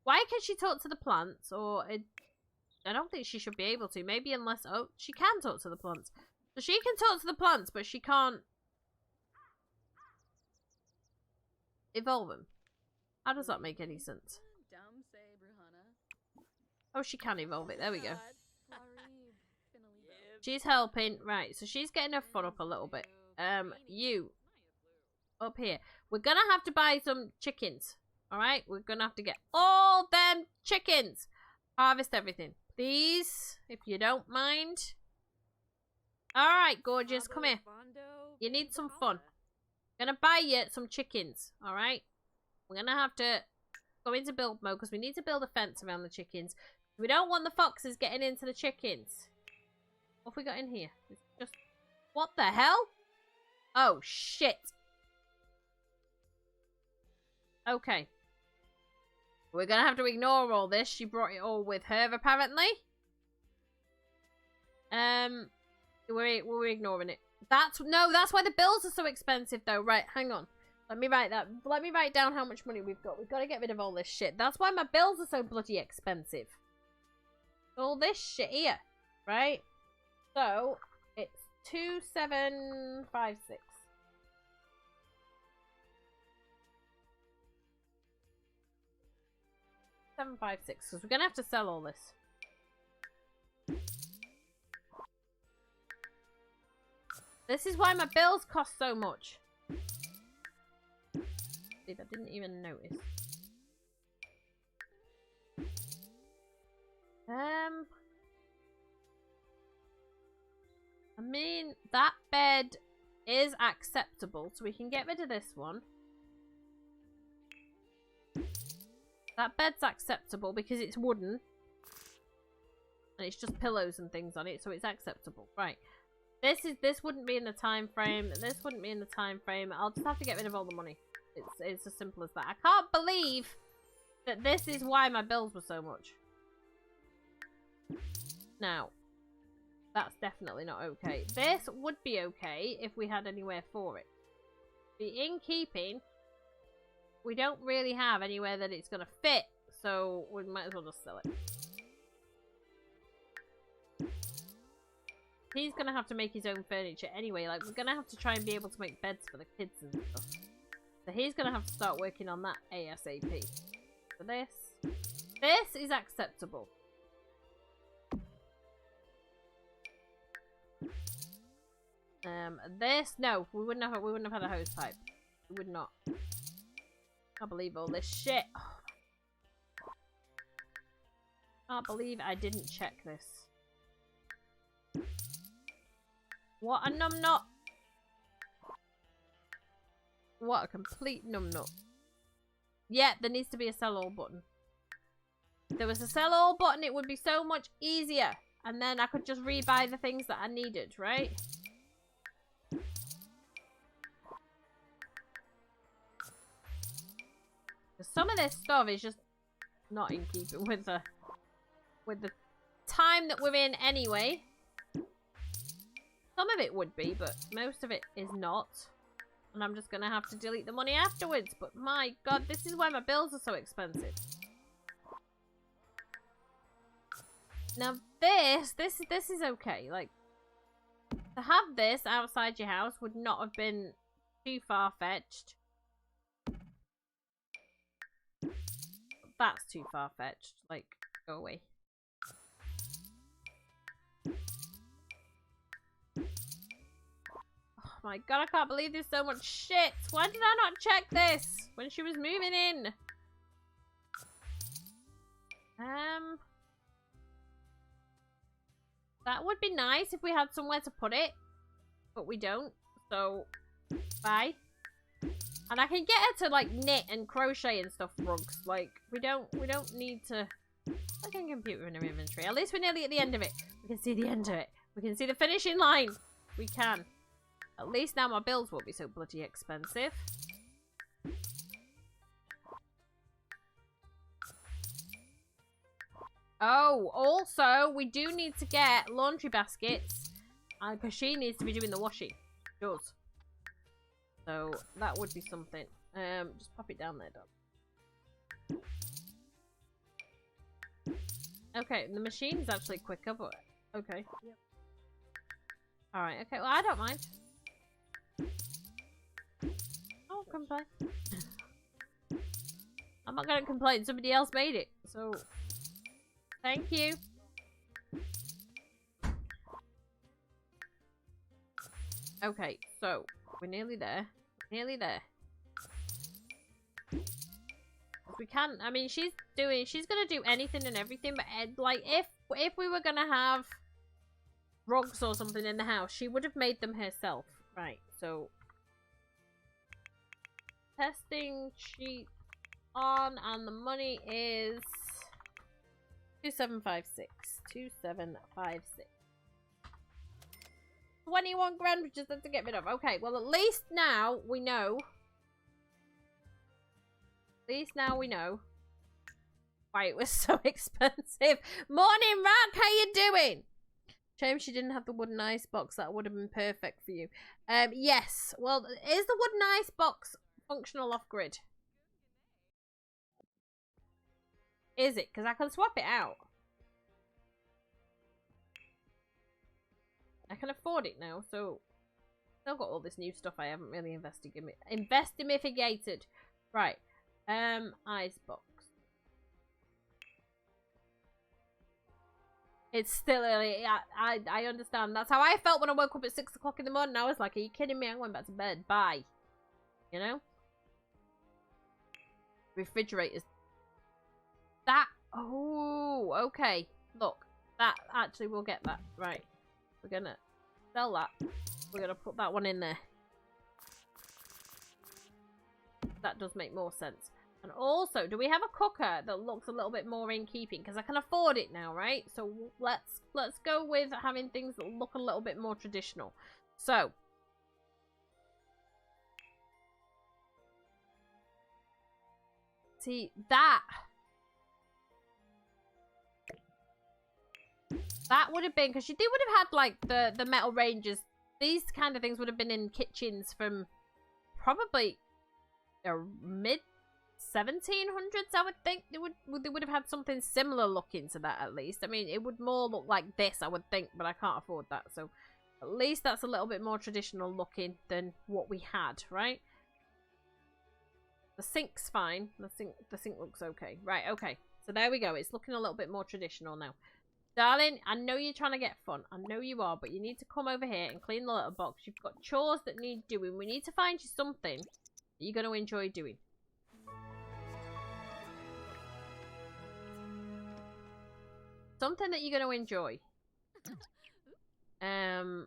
Why can she talk to the plants? Or I don't think she should be able to. Maybe unless... Oh, she can talk to the plants. So she can talk to the plants, but she can't... evolve them. How does that make any sense? Oh, she can evolve it. There we go. She's helping. Right, so she's getting her fun up a little bit. You. Up here. We're gonna have to buy some chickens. Alright? We're gonna have to get all them chickens. Harvest everything. Please, if you don't mind. Alright, gorgeous. Come here. You need some fun. I'm gonna buy you some chickens. Alright? We're gonna have to go into build mode because we need to build a fence around the chickens. We don't want the foxes getting into the chickens. What have we got in here? It's just... What the hell? Oh, shit. Okay. We're gonna have to ignore all this. She brought it all with her, apparently. We're ignoring it. That's why the bills are so expensive, though. Right, hang on. Let me write down how much money we've got. We've got to get rid of all this shit. That's why my bills are so bloody expensive. All this shit here, right? So, it's 2756. 756, because we're going to have to sell all this. This is why my bills cost so much. See, I didn't even notice. mean, that bed is acceptable, so we can get rid of this one. That bed's acceptable because it's wooden. And it's just pillows and things on it, so it's acceptable. Right. This wouldn't be in the time frame. This wouldn't be in the time frame. I'll just have to get rid of all the money. It's as simple as that. I can't believe that this is why my bills were so much. Now, that's definitely not okay. This would be okay if we had anywhere for it. The innkeeping, we don't really have anywhere that it's going to fit, so we might as well just sell it. He's going to have to make his own furniture anyway. Like, we're going to have to try and be able to make beds for the kids and stuff. So he's going to have to start working on that ASAP. So this is acceptable. This, no, we wouldn't have had a hose pipe. We would not. I can't believe all this shit. Oh. Can't believe I didn't check this. What a numbnut. What a complete numbnut. Yeah, there needs to be a sell all button. If there was a sell all button, it would be so much easier. And then I could just rebuy the things that I needed, right? Some of this stuff is just not in keeping with the time that we're in anyway. Some of it would be, but most of it is not. And I'm just going to have to delete the money afterwards. But my god, this is why my bills are so expensive. Now this is okay. Like, to have this outside your house would not have been too far-fetched. That's too far-fetched. Like, go away. Oh my god, I can't believe there's so much shit. Why did I not check this when she was moving in? That would be nice if we had somewhere to put it. But we don't. So, bye. And I can get her to, like, knit and crochet and stuff, rugs. Like, we don't need to... I can computer in her inventory. At least we're nearly at the end of it. We can see the end of it. We can see the finishing line. We can. At least now my bills won't be so bloody expensive. Oh, also, we do need to get laundry baskets. Because she needs to be doing the washing. She does. So, that would be something. Just pop it down there, dog. Okay, the machine is actually quicker, but... Okay. Yep. Alright, okay. Well, I don't mind. I'll complain. I'm not going to complain. Somebody else made it. So, thank you. Okay, so, we're nearly there. Nearly there. We can, I mean, she's gonna do anything and everything, but like, if we were gonna have rugs or something in the house, she would have made them herself. Right, so testing sheet on, and the money is 2756. 2756. 21 grand, we just have to get rid of. Okay, well, at least now we know. At least now we know why it was so expensive. Morning, Rack, how you doing? Shame she didn't have the wooden ice box. That would have been perfect for you. Yes. Well, is the wooden ice box functional off-grid? Is it? Because I can swap it out. I can afford it now, so still got all this new stuff I haven't really investigated. Right. Ice box. It's still early. I understand. That's how I felt when I woke up at 6 o'clock in the morning. I was like, are you kidding me? I'm going back to bed. Bye. You know? Refrigerators. That. Oh, okay. Look. That actually will get that. Right. We're gonna sell that. We're going to put that one in there. That does make more sense. And also, do we have a cooker that looks a little bit more in keeping? Because I can afford it now, right? So let's go with having things that look a little bit more traditional. So, see, that would have been, because they would have had like the metal ranges. These kind of things would have been in kitchens from probably mid 1700s. I would think they would have had something similar looking to that at least. I mean, it would more look like this, I would think, but I can't afford that. So at least that's a little bit more traditional looking than what we had, right? The sink's fine. The sink looks okay. Right, okay. So there we go. It's looking a little bit more traditional now. Darling, I know you're trying to get fun. I know you are, but you need to come over here and clean the litter box. You've got chores that need doing. We need to find you something that you're going to enjoy doing. Something that you're going to enjoy. I'm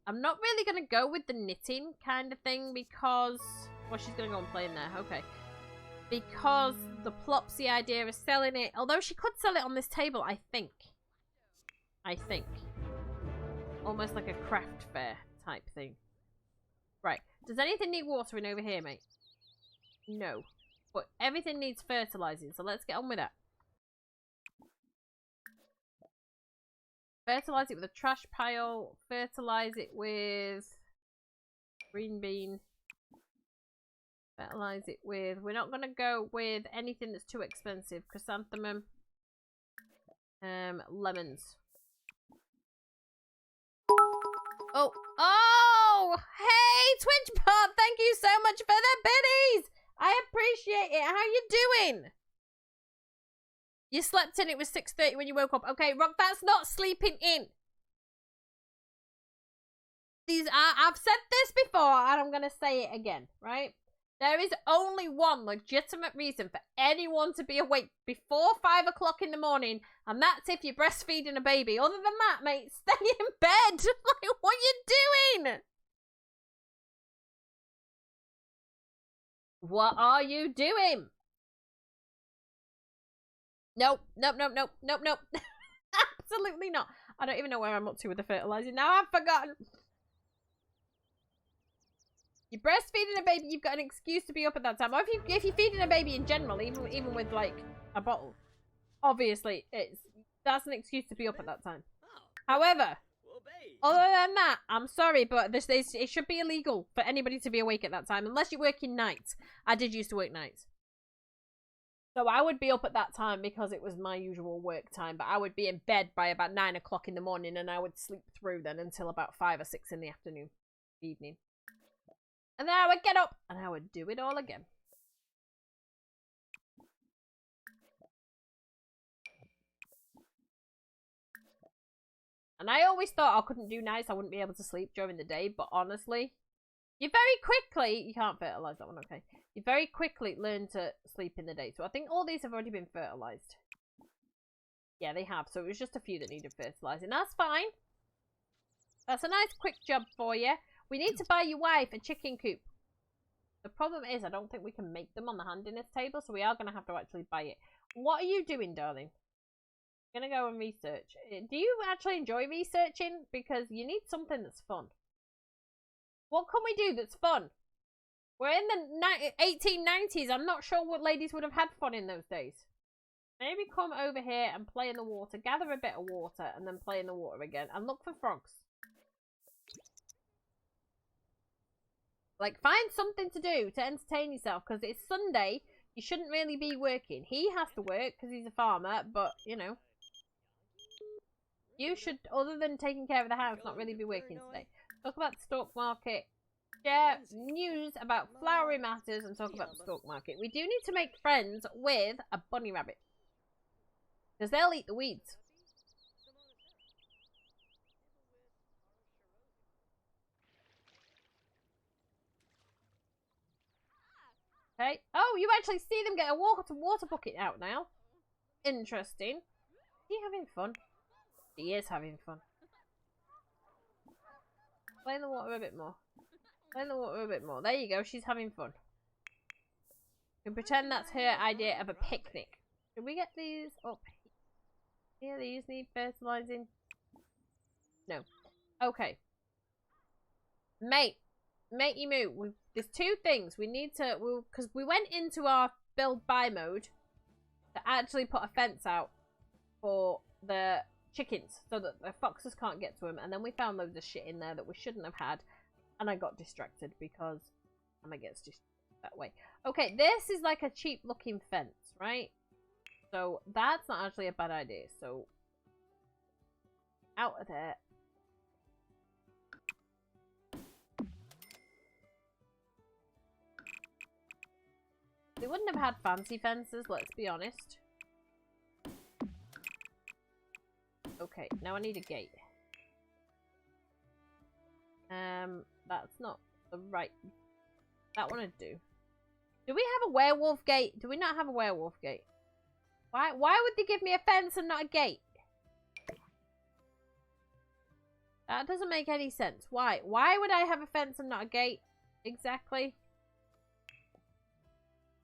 not really going to go with the knitting kind of thing because... Well, she's going to go and play in there. Okay. Because the Plopsy idea is selling it. Although she could sell it on this table, I think. Almost like a craft fair type thing. Right. Does anything need watering over here, mate? No. But everything needs fertilizing, so let's get on with that. Fertilize it with a trash pile. Fertilize it with green bean. Fertilize it with... We're not going to go with anything that's too expensive. Chrysanthemum. Lemons. Oh. Oh! Hey, Twitchbot! Thank you so much for the biddies! I appreciate it. How you doing? You slept in. It was 6:30 when you woke up. Okay, Rock, that's not sleeping in. I've said this before, and I'm going to say it again, right? There is only one legitimate reason for anyone to be awake before 5 o'clock in the morning, and that's if you're breastfeeding a baby. Other than that, mate, stay in bed. Like, what are you doing? What are you doing? Nope. Absolutely not. I don't even know where I'm up to with the fertilizing. Now I've forgotten. You're breastfeeding a baby, you've got an excuse to be up at that time. Or if you're feeding a baby in general, even with like a bottle, obviously that's an excuse to be up at that time. However, other than that, I'm sorry, but it should be illegal for anybody to be awake at that time unless you're working nights. I did used to work nights. So I would be up at that time because it was my usual work time, but I would be in bed by about 9 o'clock in the morning and I would sleep through then until about 5 or 6 in the afternoon, evening. And then I would get up and I would do it all again. And I always thought I couldn't do nights, I wouldn't be able to sleep during the day, but honestly, you very quickly, you can't fertilize that one, okay. You very quickly learn to sleep in the day. So I think all these have already been fertilized. Yeah, they have. So it was just a few that needed fertilizing. That's fine. That's a nice quick job for you. We need to buy your wife a chicken coop. The problem is I don't think we can make them on the handiness table, so we are going to have to actually buy it. What are you doing, darling? I'm going to go and research. Do you actually enjoy researching? Because you need something that's fun. What can we do that's fun? We're in the 1890s. I'm not sure what ladies would have had fun in those days. Maybe come over here and play in the water. Gather a bit of water and then play in the water again. And look for frogs. Like, find something to do to entertain yourself. Because it's Sunday. You shouldn't really be working. He has to work because he's a farmer. But, you know. You should, other than taking care of the house, not really be working today. Talk about the stock market. Share news about flowery matters and talk about the stock market. We do need to make friends with a bunny rabbit. Because they'll eat the weeds. Okay. Oh, you actually see them get a water bucket out now. Interesting. Are you having fun? She is having fun. Play in the water a bit more. Play in the water a bit more. There you go. She's having fun. You can pretend that's her idea of a picnic. Can we get these up here? These need fertilizing. No. Okay. Matey moo. There's two things we need to. Because we went into our build buy mode to actually put a fence out for the chickens so that the foxes can't get to them, and then we found loads of shit in there that we shouldn't have had, and I got distracted because I gets distracted that way. Okay, this is like a cheap looking fence, right? So that's not actually a bad idea. So out of there. They wouldn't have had fancy fences, let's be honest. Okay, now I need a gate. That's not the right... That one would do. Do we have a werewolf gate? Do we not have a werewolf gate? Why would they give me a fence and not a gate? That doesn't make any sense. Why? Why would I have a fence and not a gate? Exactly.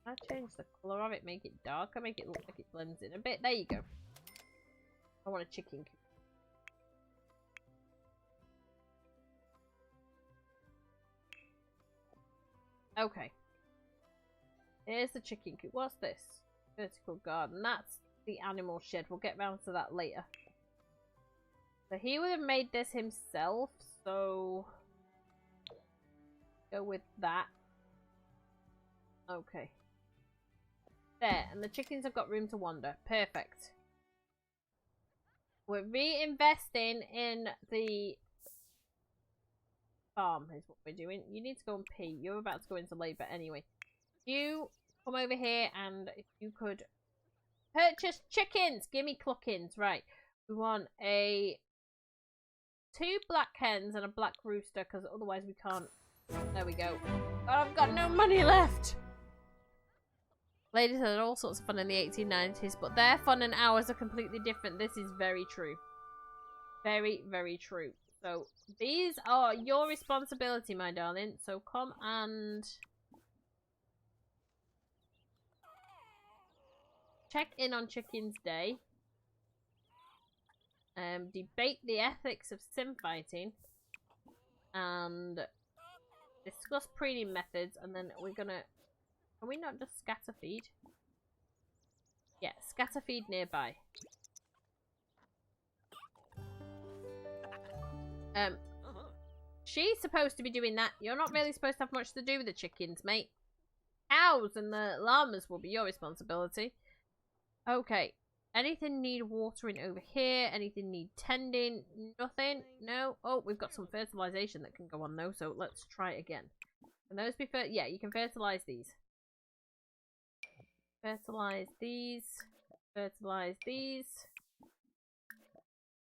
I change the colour of it, make it darker, make it look like it blends in a bit. There you go. I want a chicken coop. Okay. Here's the chicken coop. What's this? Vertical garden. That's the animal shed. We'll get round to that later. So he would have made this himself, so go with that. Okay. There, and the chickens have got room to wander. Perfect. We're reinvesting in the farm is what we're doing. You need to go and pee. You're about to go into labour anyway. You come over here, and if you could purchase chickens. Give me cluckins. Right. We want 2 black hens and a black rooster, because otherwise we can't. There we go. God, I've got no money left. Ladies had all sorts of fun in the 1890s, but their fun and ours are completely different. This is very true. Very, very true. So, these are your responsibility, my darling. So, come and check in on Chicken's Day. Debate the ethics of sim fighting. And discuss breeding methods. And then we're gonna... Can we not just scatter feed? Yeah, scatter feed nearby. She's supposed to be doing that. You're not really supposed to have much to do with the chickens, mate. Cows and the llamas will be your responsibility. Okay. Anything need watering over here? Anything need tending? Nothing? No? Oh, we've got some fertilization that can go on though, so let's try it again. Can those be yeah, you can fertilize these. Fertilize these. Fertilize these.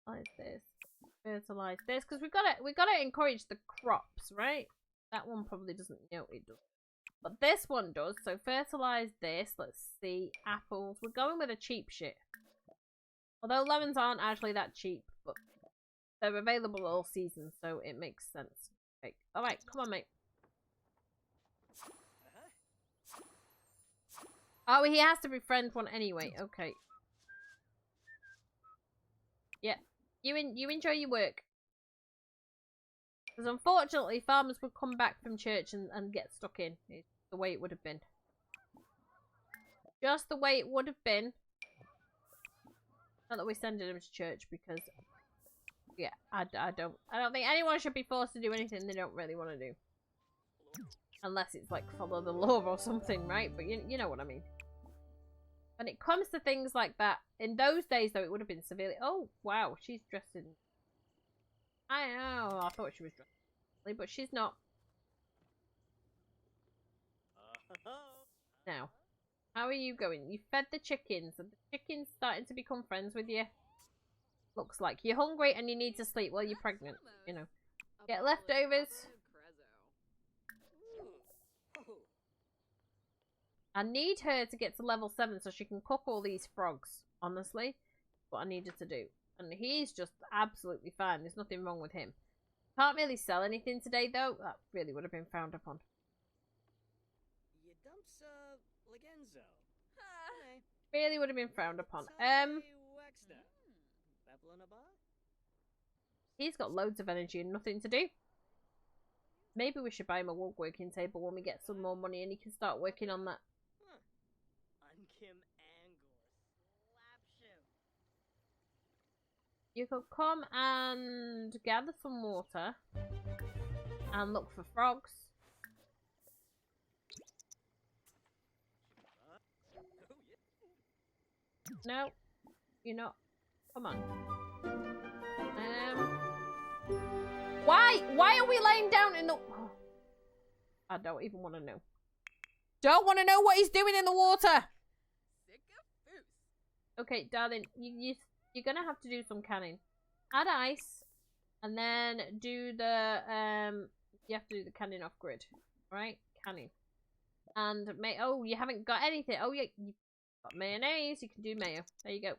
Fertilize this. Fertilize this. Because we gotta encourage the crops, right? That one probably doesn't. No, it doesn't. But this one does. So fertilize this. Let's see. Apples. We're going with a cheap shit. Although lemons aren't actually that cheap, but they're available all season, so it makes sense. Okay. Alright, come on, mate. Oh, he has to befriend one anyway. Okay. Yeah. You enjoy your work. Because unfortunately, farmers would come back from church and get stuck in. It's the way it would have been. Just the way it would have been. Not that we're sending them to church because... Yeah, I don't think anyone should be forced to do anything they don't really want to do. Unless it's like follow the law or something, right? But you know what I mean. When it comes to things like that, in those days though, it would have been severely... Oh, wow, she's dressed in... I know, I thought she was dressed in... But she's not. Now, how are you going? You fed the chickens. Are the chickens starting to become friends with you? Looks like. You're hungry and you need to sleep while you're pregnant, you know. Get leftovers. I need her to get to level 7 so she can cook all these frogs. Honestly, what I needed to do. And he's just absolutely fine. There's nothing wrong with him. Can't really sell anything today, though. That really would have been frowned upon. You dumps, Legenzo. Really would have been frowned upon. He's got loads of energy and nothing to do. Maybe we should buy him a woodworking table when we get some more money and he can start working on that. You could come and gather some water and look for frogs. No, you're not. Come on. Why are we laying down in the... Oh, I don't even want to know. Don't want to know what he's doing in the water. Okay, darling, you're gonna have to do some canning. Add ice, and then do the you have to do the canning off grid, right? Canning, and oh, you haven't got anything. Oh yeah, you've got mayonnaise. You can do mayo. There you go.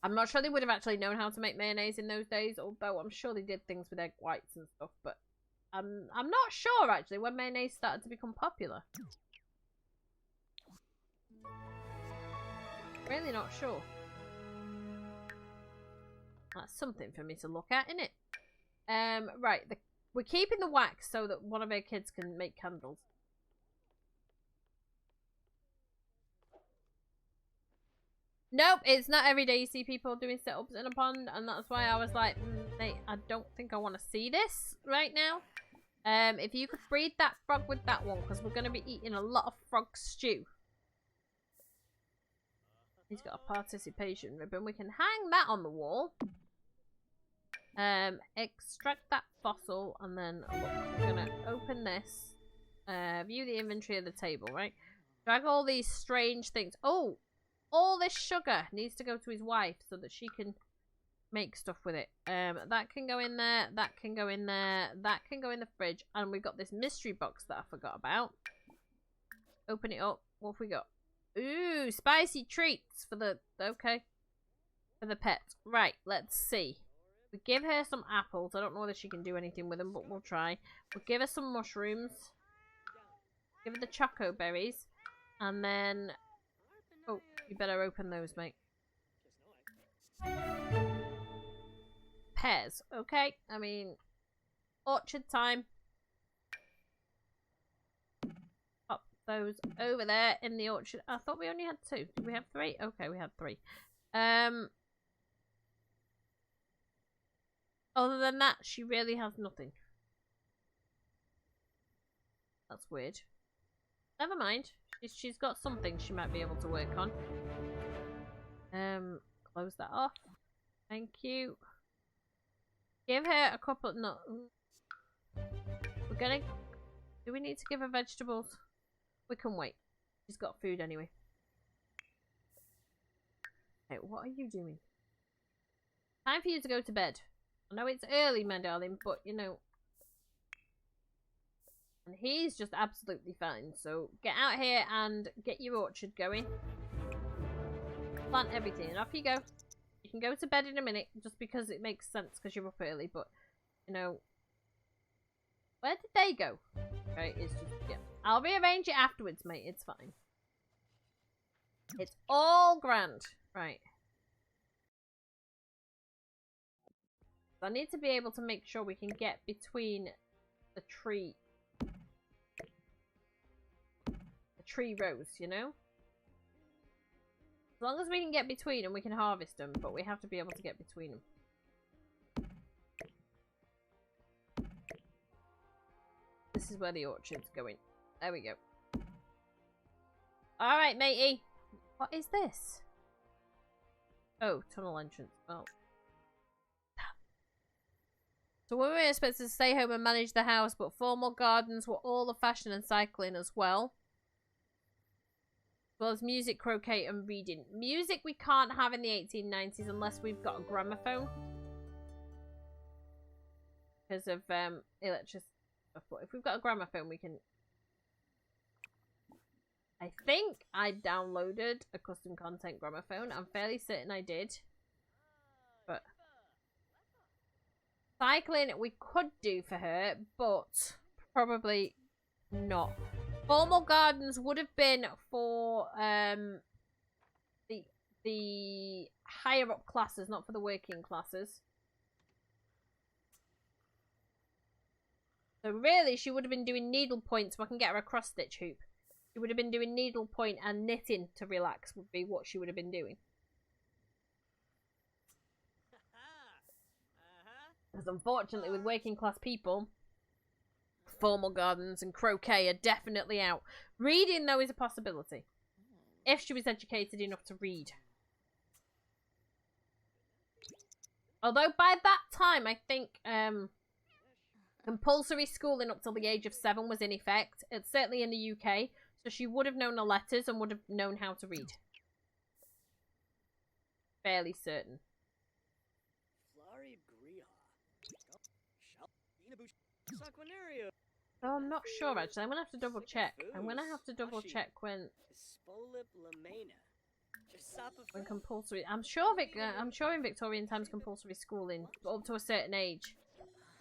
I'm not sure they would have actually known how to make mayonnaise in those days, although I'm sure they did things with egg whites and stuff. But I'm not sure actually when mayonnaise started to become popular. Really not sure. That's something for me to look at, isn't it? Right, we're keeping the wax so that one of our kids can make candles. Nope, it's not every day you see people doing setups in a pond, and that's why I was like, mate, I don't think I want to see this right now. If you could breed that frog with that one, because we're going to be eating a lot of frog stew. He's got a participation ribbon. We can hang that on the wall. Extract that fossil, and then look, we're gonna open this. View the inventory of the table, right? Drag all these strange things. Oh, all this sugar needs to go to his wife so that she can make stuff with it. That can go in there. That can go in there. That can go in the fridge. And we've got this mystery box that I forgot about. Open it up. What have we got? Ooh, spicy treats for the, okay, for the pet. Right, let's see. We give her some apples. I don't know whether she can do anything with them, but we'll try. We'll give her some mushrooms. Give her the choco berries. And then, oh, you better open those, mate. Pears, okay. I mean, orchard time. Those over there in the orchard. I thought we only had 2. Did we have 3? Okay, we had 3. Other than that, she really has nothing. That's weird. Never mind. She's got something she might be able to work on. Close that off. Thank you. Give her a couple. No. We're gonna. Do we need to give her vegetables? We can wait. She's got food anyway. Okay, what are you doing? Time for you to go to bed. I know it's early, my darling, but you know. And he's just absolutely fine. So get out here and get your orchard going. Plant everything and off you go. You can go to bed in a minute just because it makes sense because you're up early, but you know. Where did they go? Okay, it's just, yeah. I'll rearrange it afterwards, mate. It's fine. It's all grand. Right. I need to be able to make sure we can get between the tree rows, you know? As long as we can get between them, we can harvest them, but we have to be able to get between them. This is where the orchard's going. There we go. Alright, matey. What is this? Oh, tunnel entrance. Well. So we were supposed to stay home and manage the house, but formal gardens were all the fashion and cycling as well. As well as music, croquet and reading. Music we can't have in the 1890s unless we've got a gramophone. Because of electricity. But if we've got a gramophone, we can... I think I downloaded a custom content gramophone. I'm fairly certain I did. Cycling we could do for her, but probably not. Formal gardens would have been for the higher up classes, not for the working classes. So really, she would have been doing needlepoint so I can get her a cross-stitch hoop. She would have been doing needlepoint and knitting to relax would be what she would have been doing. Because unfortunately, with working class people, formal gardens and croquet are definitely out. Reading, though, is a possibility. If she was educated enough to read. Although by that time, I think compulsory schooling up till the age of 7 was in effect. It's certainly in the UK. So she would have known the letters and would have known how to read. Fairly certain. So I'm not sure actually. I'm gonna have to double check. I'm gonna have to double check when compulsory. I'm sure in Victorian times compulsory schooling up to a certain age,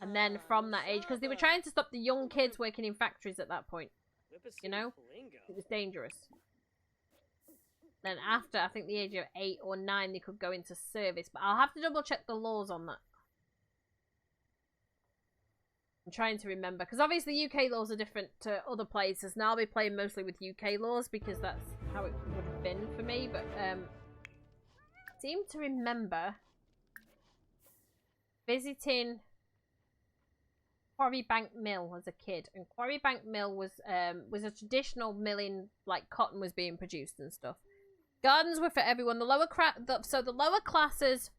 and then from that age, because they were trying to stop the young kids working in factories at that point. You know, it was dangerous. Then after I think the age of 8 or 9, they could go into service, but I'll have to double check the laws on that. I'm trying to remember, because obviously UK laws are different to other places, and I'll be playing mostly with UK laws because that's how it would have been for me, but I seem to remember visiting Quarrybank Mill as a kid, and Quarrybank Mill was a traditional milling, like cotton was being produced and stuff. Gardens were for everyone. The lower classes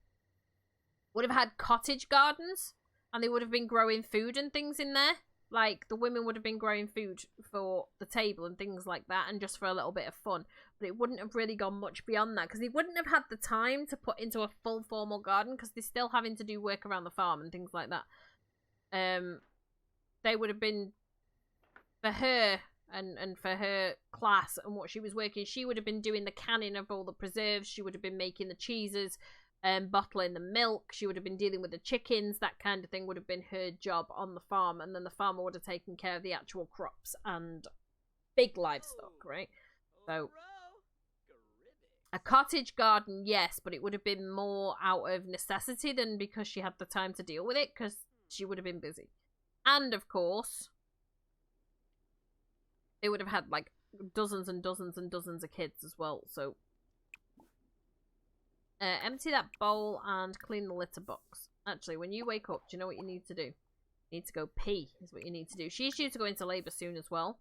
would have had cottage gardens. And they would have been growing food and things in there. Like, the women would have been growing food for the table and things like that. And just for a little bit of fun. But it wouldn't have really gone much beyond that. Because they wouldn't have had the time to put into a full formal garden. Because they're still having to do work around the farm and things like that. They would have been... For her and for her class and what she was working, she would have been doing the canning of all the preserves. She would have been making the cheeses. Bottling the milk, she would have been dealing with the chickens, that kind of thing would have been her job on the farm, and then the farmer would have taken care of the actual crops and big livestock, right? So, a cottage garden, yes, but it would have been more out of necessity than because she had the time to deal with it, because she would have been busy. And, of course, they would have had, like, dozens and dozens and dozens of kids as well, so... empty that bowl and clean the litter box. Actually, when you wake up, do you know what you need to do? You need to go pee, is what you need to do. She's due to go into labour soon as well.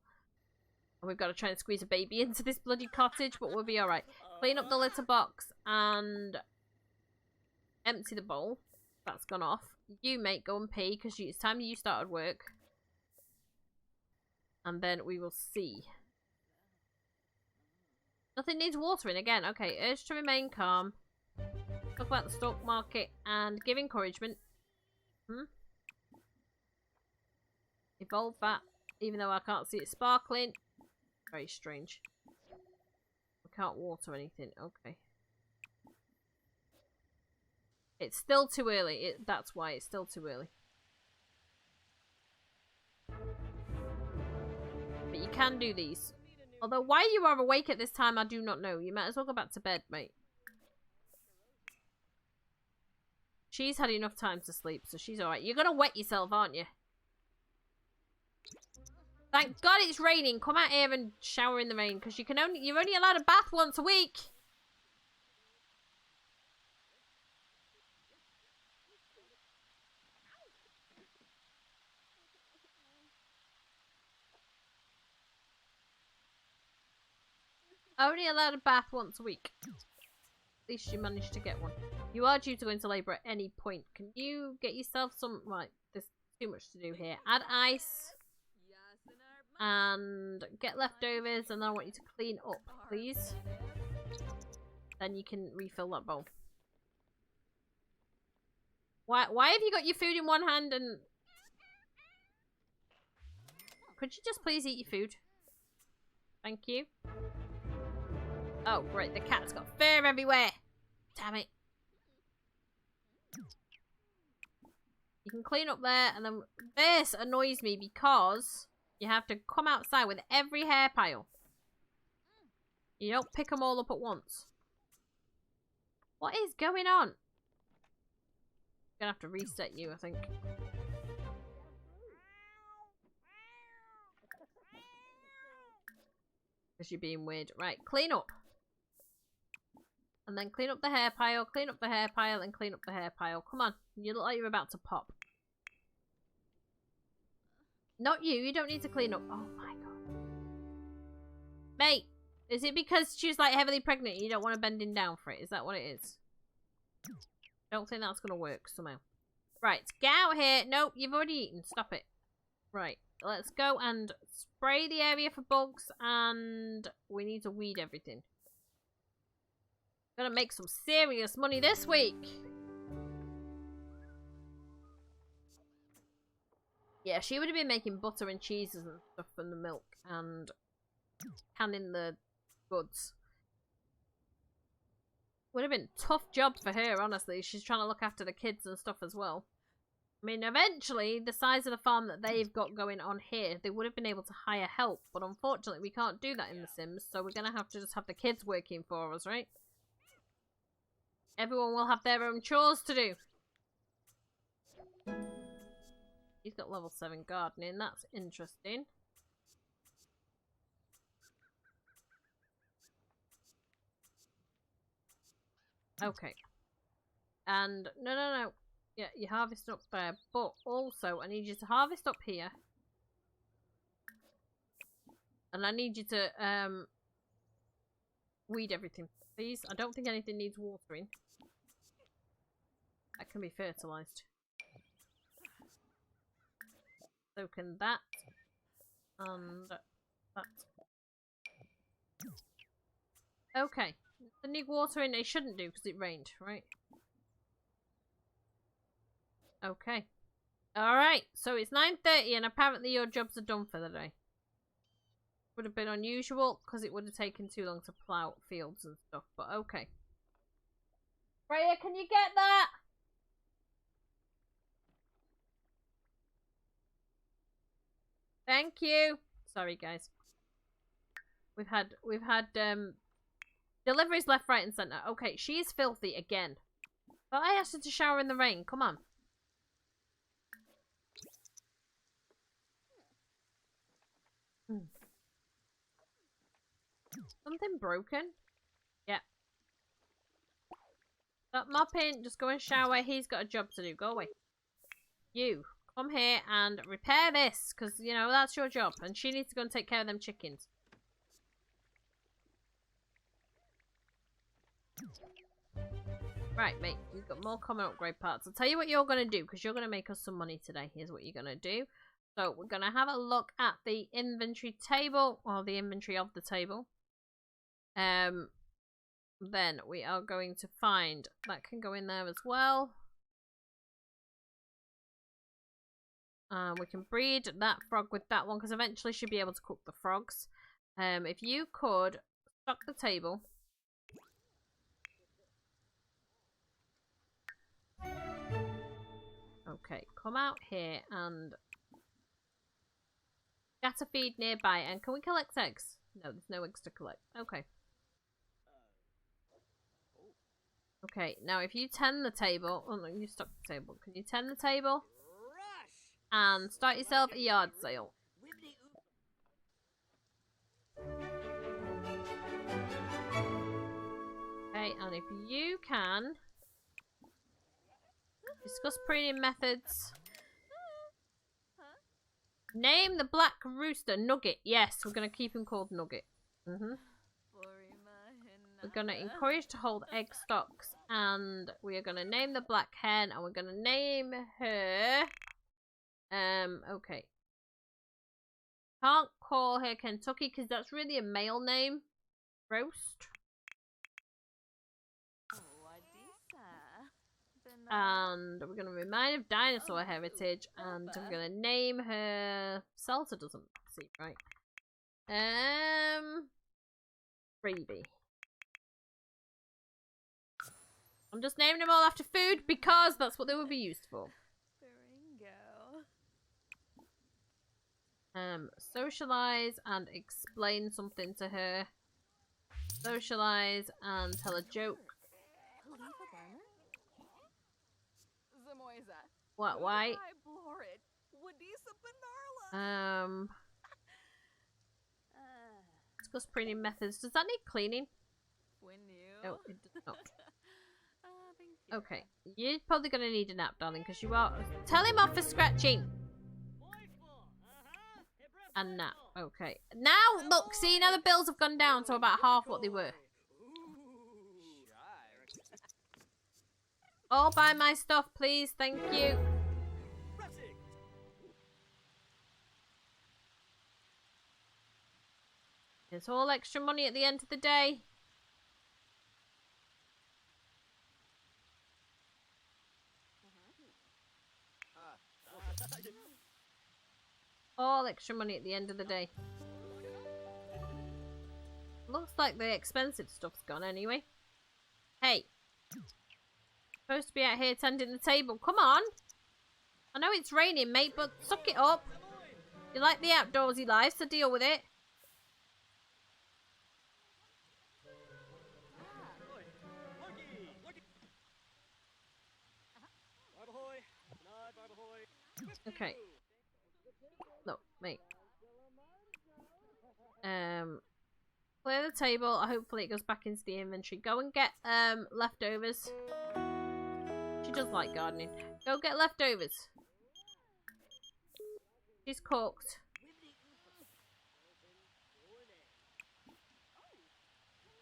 And we've got to try and squeeze a baby into this bloody cottage, but we'll be alright. Clean up the litter box and empty the bowl. That's gone off. You, mate, go and pee, because it's time you started work. And then we will see. Nothing needs watering again. Okay, urge to remain calm. Talk about the stock market and give encouragement. Evolve that, even though I can't see it sparkling. Very strange. I can't water anything. Okay. It's still too early. That's why it's still too early. But you can do these. Although why you are awake at this time, I do not know. You might as well go back to bed, mate. She's had enough time to sleep, so she's alright. You're gonna wet yourself, aren't you? Thank God it's raining. Come out here and shower in the rain, because you're only allowed a bath once a week. Only allowed a bath once a week. At least you managed to get one. You are due to go into labour at any point. Can you get yourself some... Right, there's too much to do here. Add ice. And get leftovers. And then I want you to clean up, please. Then you can refill that bowl. Why have you got your food in one hand and... Could you just please eat your food? Thank you. Oh, great. The cat's got fur everywhere. Damn it. You can clean up there, and then this annoys me because you have to come outside with every hair pile. You don't pick them all up at once. What is going on? Gonna have to reset you, I think. Because you're being weird. Right, clean up. And then clean up the hair pile, clean up the hair pile, and clean up the hair pile. Come on. You look like you're about to pop. Not you. You don't need to clean up. Oh my god. Mate, is it because she's like heavily pregnant and you don't want her bending down for it? Is that what it is? Don't think that's going to work somehow. Right, get out here. Nope, you've already eaten. Stop it. Right, let's go and spray the area for bugs, and we need to weed everything. Gonna make some serious money this week. Yeah, she would have been making butter and cheeses and stuff from the milk and canning the goods. Would have been a tough job for her, honestly. She's trying to look after the kids and stuff as well. I mean, eventually, the size of the farm that they've got going on here, they would have been able to hire help. But unfortunately, we can't do that in The Sims, so we're going to have to just have the kids working for us, right? Everyone will have their own chores to do. He's got level 7 gardening. That's interesting. Okay. And, no. Yeah, you harvest up there. But also, I need you to harvest up here. And I need you to, weed everything, please. I don't think anything needs watering. That can be fertilized. So can that. And that. Okay. The need watering, they shouldn't do because it rained, right? Okay. Alright, so it's 9:30 and apparently your jobs are done for the day. Would have been unusual because it would have taken too long to plough fields and stuff, but okay. Freya, can you get that? Thank you. Sorry, guys. We've had deliveries left, right, and centre. Okay, she's filthy again. But I asked her to shower in the rain. Come on. Something broken? Yeah. Stop mopping. Just go and shower. He's got a job to do. Go away. You. Come here and repair this. Because, you know, that's your job. And she needs to go and take care of them chickens. Right, mate. You've got more common upgrade parts. I'll tell you what you're going to do. Because you're going to make us some money today. Here's what you're going to do. So, we're going to have a look at the inventory table. Or the inventory of the table. Then we are going to find that can go in there as well. We can breed that frog with that one because eventually she'll be able to cook the frogs. If you could stock the table. Okay, come out here and scatter feed nearby. And can we collect eggs? No, there's no eggs to collect. Okay. Okay, now if you tend the table... Oh no, you stock the table. Can you tend the table? And start yourself a yard sale. Okay, and if you can... Discuss breeding methods. Name the black rooster Nugget. Yes, we're going to keep him called Nugget. We're going to encourage to hold egg stocks. And we are going to name the black hen. And we're going to name her... okay. Can't call her Kentucky because that's really a male name. Roast. And we're going to remind of dinosaur heritage. And we're going to name her... Salsa doesn't seem right. Freebie. I'm just naming them all after food because that's what they would be used for. Socialize and explain something to her. Socialize and tell a joke. What? Why? Discuss printing methods. Does that need cleaning? No, it does not. Okay, you're probably gonna need a nap, darling, because you are. Tell him off for scratching. And nap. Okay. Now, look, see, now the bills have gone down to about half what they were. All buy my stuff, please. Thank you. It's all extra money at the end of the day. All extra money at the end of the day. Looks like the expensive stuff's gone anyway. Hey. Supposed to be out here tending the table. Come on. I know it's raining, mate, but suck it up. You like the outdoorsy life, so deal with it. Okay. No, mate. Clear the table. Hopefully it goes back into the inventory. Go and get leftovers. She does like gardening. Go get leftovers. She's cooked.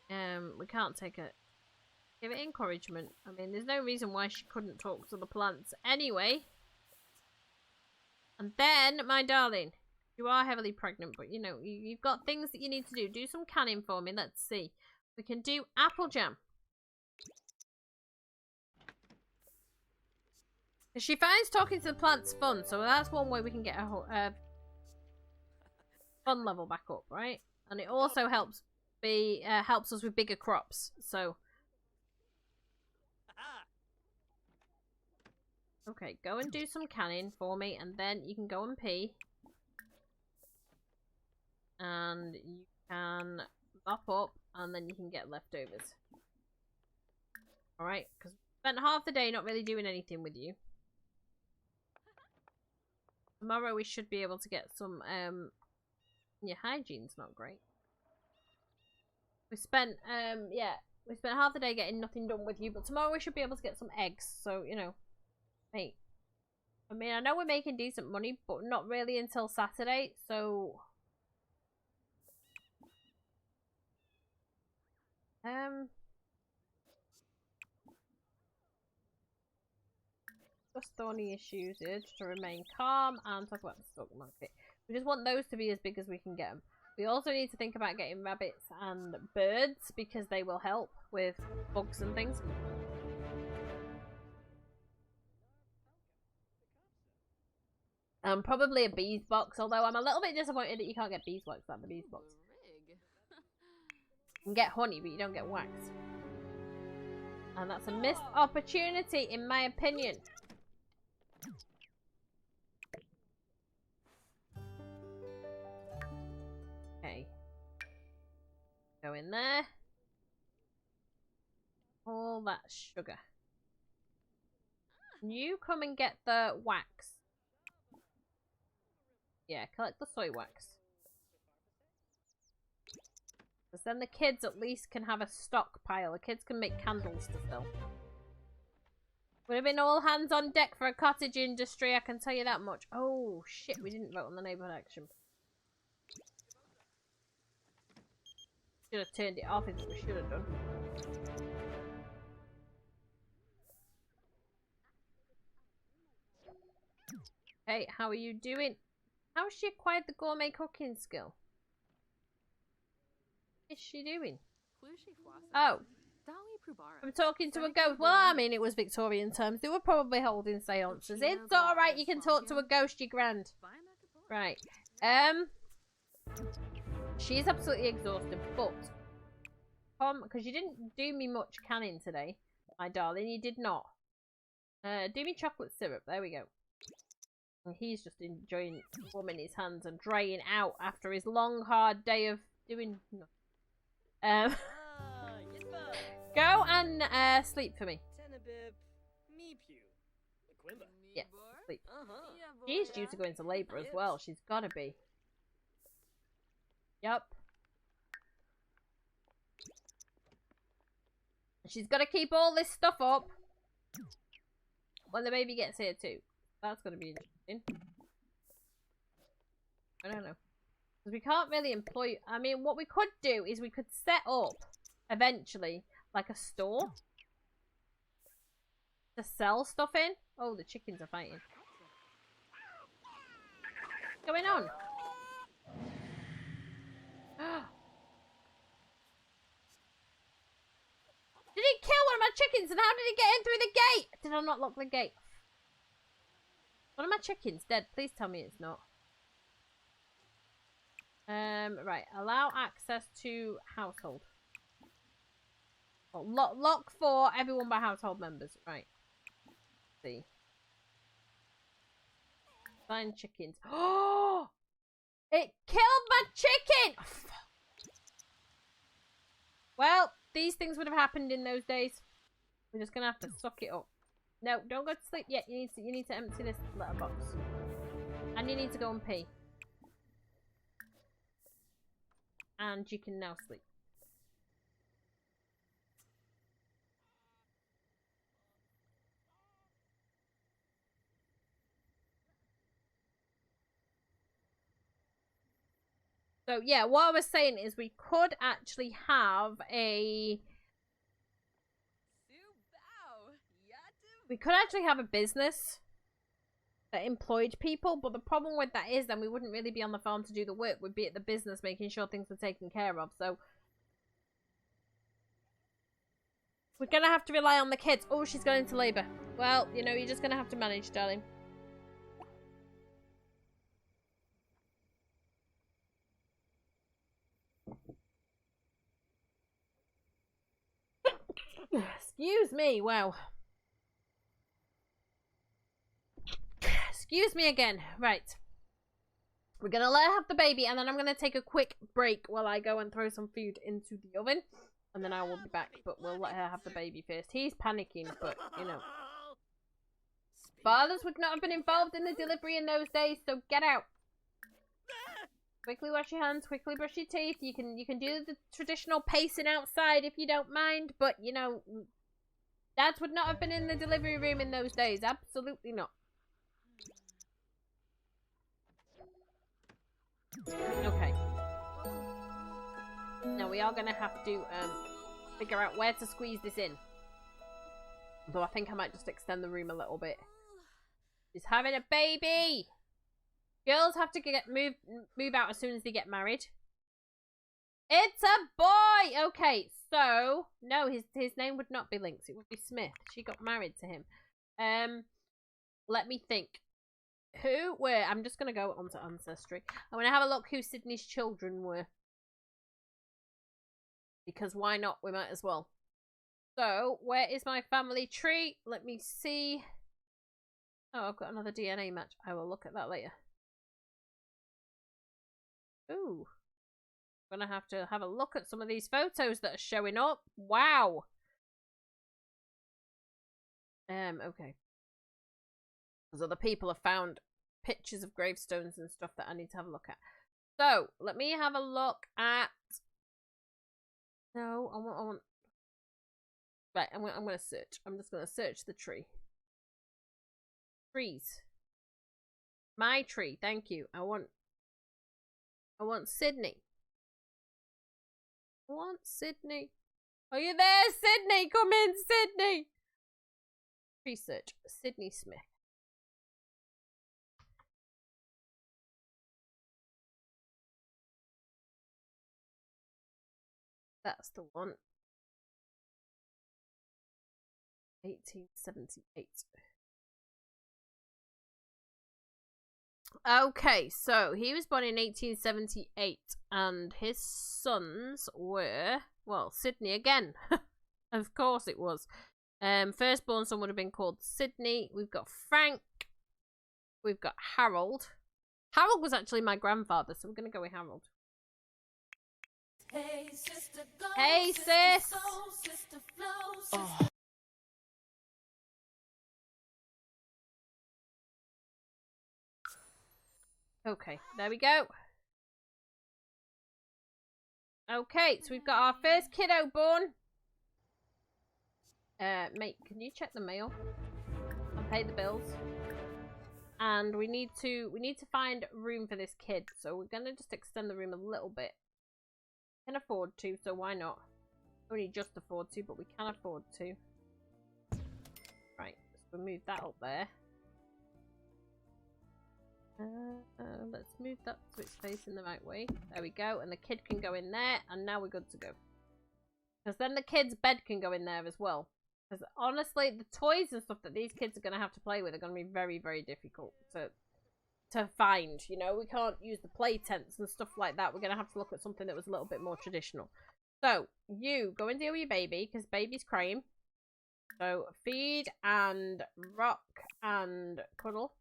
We can't take it. Give it encouragement. I mean, there's no reason why she couldn't talk to the plants anyway. And then, my darling, you are heavily pregnant, but you know, you've got things that you need to do. Do some canning for me. Let's see. We can do apple jam. She finds talking to the plants fun, so that's one way we can get a fun level back up, right? And it also helps us with bigger crops. So, okay, go and do some canning for me, and then you can go and pee, and you can mop up, and then you can get leftovers. All right, because we spent half the day not really doing anything with you. Tomorrow we should be able to get some, your hygiene's not great. We spent, we spent half the day getting nothing done with you, but tomorrow we should be able to get some eggs, so, you know, mate. I mean, I know we're making decent money, but not really until Saturday, so... Just thorny issues, urge to remain calm, and talk about the stock market. We just want those to be as big as we can get them. We also need to think about getting rabbits and birds, because they will help with bugs and things. Probably a bees box, although I'm a little bit disappointed that you can't get beeswax out of the bees box. You can get honey, but you don't get wax. And that's a missed opportunity, in my opinion. Okay. Go in there. All that sugar. You come and get the wax. Yeah, collect the soy wax. Because then the kids at least can have a stockpile. The kids can make candles to sell. Would have been all hands on deck for a cottage industry, I can tell you that much. Oh, shit, we didn't vote on the neighbourhood action. Should have turned it off, is what we should have done. Hey, how are you doing? How has she acquired the gourmet cooking skill? What is she doing? Oh. I'm talking to a ghost. Well, I mean, it was Victorian times. They were probably holding seances. It's alright, you can talk to a ghost, you grand. Right. She's absolutely exhausted, but... because you didn't do me much canning today, my darling. You did not. Do me chocolate syrup. There we go. And he's just enjoying warming his hands and drying out after his long, hard day of doing nothing. Yitba. Go and sleep for me. Tenebib. Meepew. Quimba. Yeah, sleep. Uh-huh. She's due to go into labor as well. She's gotta be. Yup. She's gotta keep all this stuff up when the baby gets here too. That's gonna be interesting. I don't know. Because we can't really employ... I mean, what we could do is we could set up, eventually, like a store to sell stuff in. Oh, the chickens are fighting. What's going on? Did he kill one of my chickens? And how did he get in through the gate? Did I not lock the gate? One of my chickens dead. Please tell me it's not. Right. Allow access to household. Well, lock for everyone by household members. Right. Let's see. Find chickens. Oh! It killed my chicken! Oh, fuck. Well, these things would have happened in those days. We're just gonna have to suck it up. No, don't go to sleep yet. You need to empty this letterbox. And you need to go and pee. And you can now sleep. So yeah, what I was saying is we could actually have a... We could actually have a business that employed people, but the problem with that is then we wouldn't really be on the farm to do the work. We'd be at the business making sure things were taken care of. So we're going to have to rely on the kids. Oh, she's going into labour. Well, you know, you're just going to have to manage, darling. Excuse me, wow. Excuse me again. Right. We're going to let her have the baby, and then I'm going to take a quick break while I go and throw some food into the oven. And then I will be back, but we'll let her have the baby first. He's panicking, but, you know. Fathers would not have been involved in the delivery in those days, so get out. Quickly wash your hands, quickly brush your teeth. You can do the traditional pacing outside if you don't mind, but, you know, dads would not have been in the delivery room in those days. Absolutely not. Okay. Now we are going to have to figure out where to squeeze this in. Though I think I might just extend the room a little bit. She's having a baby! Girls have to move out as soon as they get married. It's a boy! Okay, so... No, his name would not be Lynx. It would be Smith. She got married to him. Let me think. Who were... I'm just going to go onto Ancestry. I'm going to have a look who Sydney's children were. Because why not? We might as well. So, where is my family tree? Let me see. Oh, I've got another DNA match. I will look at that later. Ooh. I'm going to have a look at some of these photos that are showing up. Wow. Okay. Because other people have found pictures of gravestones and stuff that I need to have a look at. So, let me have a look at... No, I want... Right, I'm going to search. I'm just going to search the tree. Trees. My tree, thank you. I want Sydney. I want Sydney. Are you there, Sydney? Come in, Sydney. Tree search. Sydney Smith. That's the one. 1878. Okay, so he was born in 1878 and his sons were, well, Sydney again. Of course it was. Firstborn son would have been called Sydney. We've got Frank, We've got Harold. Harold was actually my grandfather, so we're going to go with Harold. Hey, sister, go, Hey, sister, sis. soul, sister, flow, sister. Oh. Okay, there we go. Okay, so we've got our first kiddo born. Mate, can you check the mail and pay the bills? And we need to find room for this kid, so we're gonna just extend the room a little bit. Can afford to, so why not? Only just afford to, but we can afford to. Right, so we'll move that up there. Let's move that so it's facing the right way. There we go, and the kid can go in there, and now we're good to go. Because then the kid's bed can go in there as well. Because honestly, the toys and stuff that these kids are going to have to play with are going to be very, very difficult to find. You know, we can't use the play tents and stuff like that. We're going to have to look at something that was a little bit more traditional. So, you go and deal with your baby, because baby's crying. So, feed and rock and cuddle.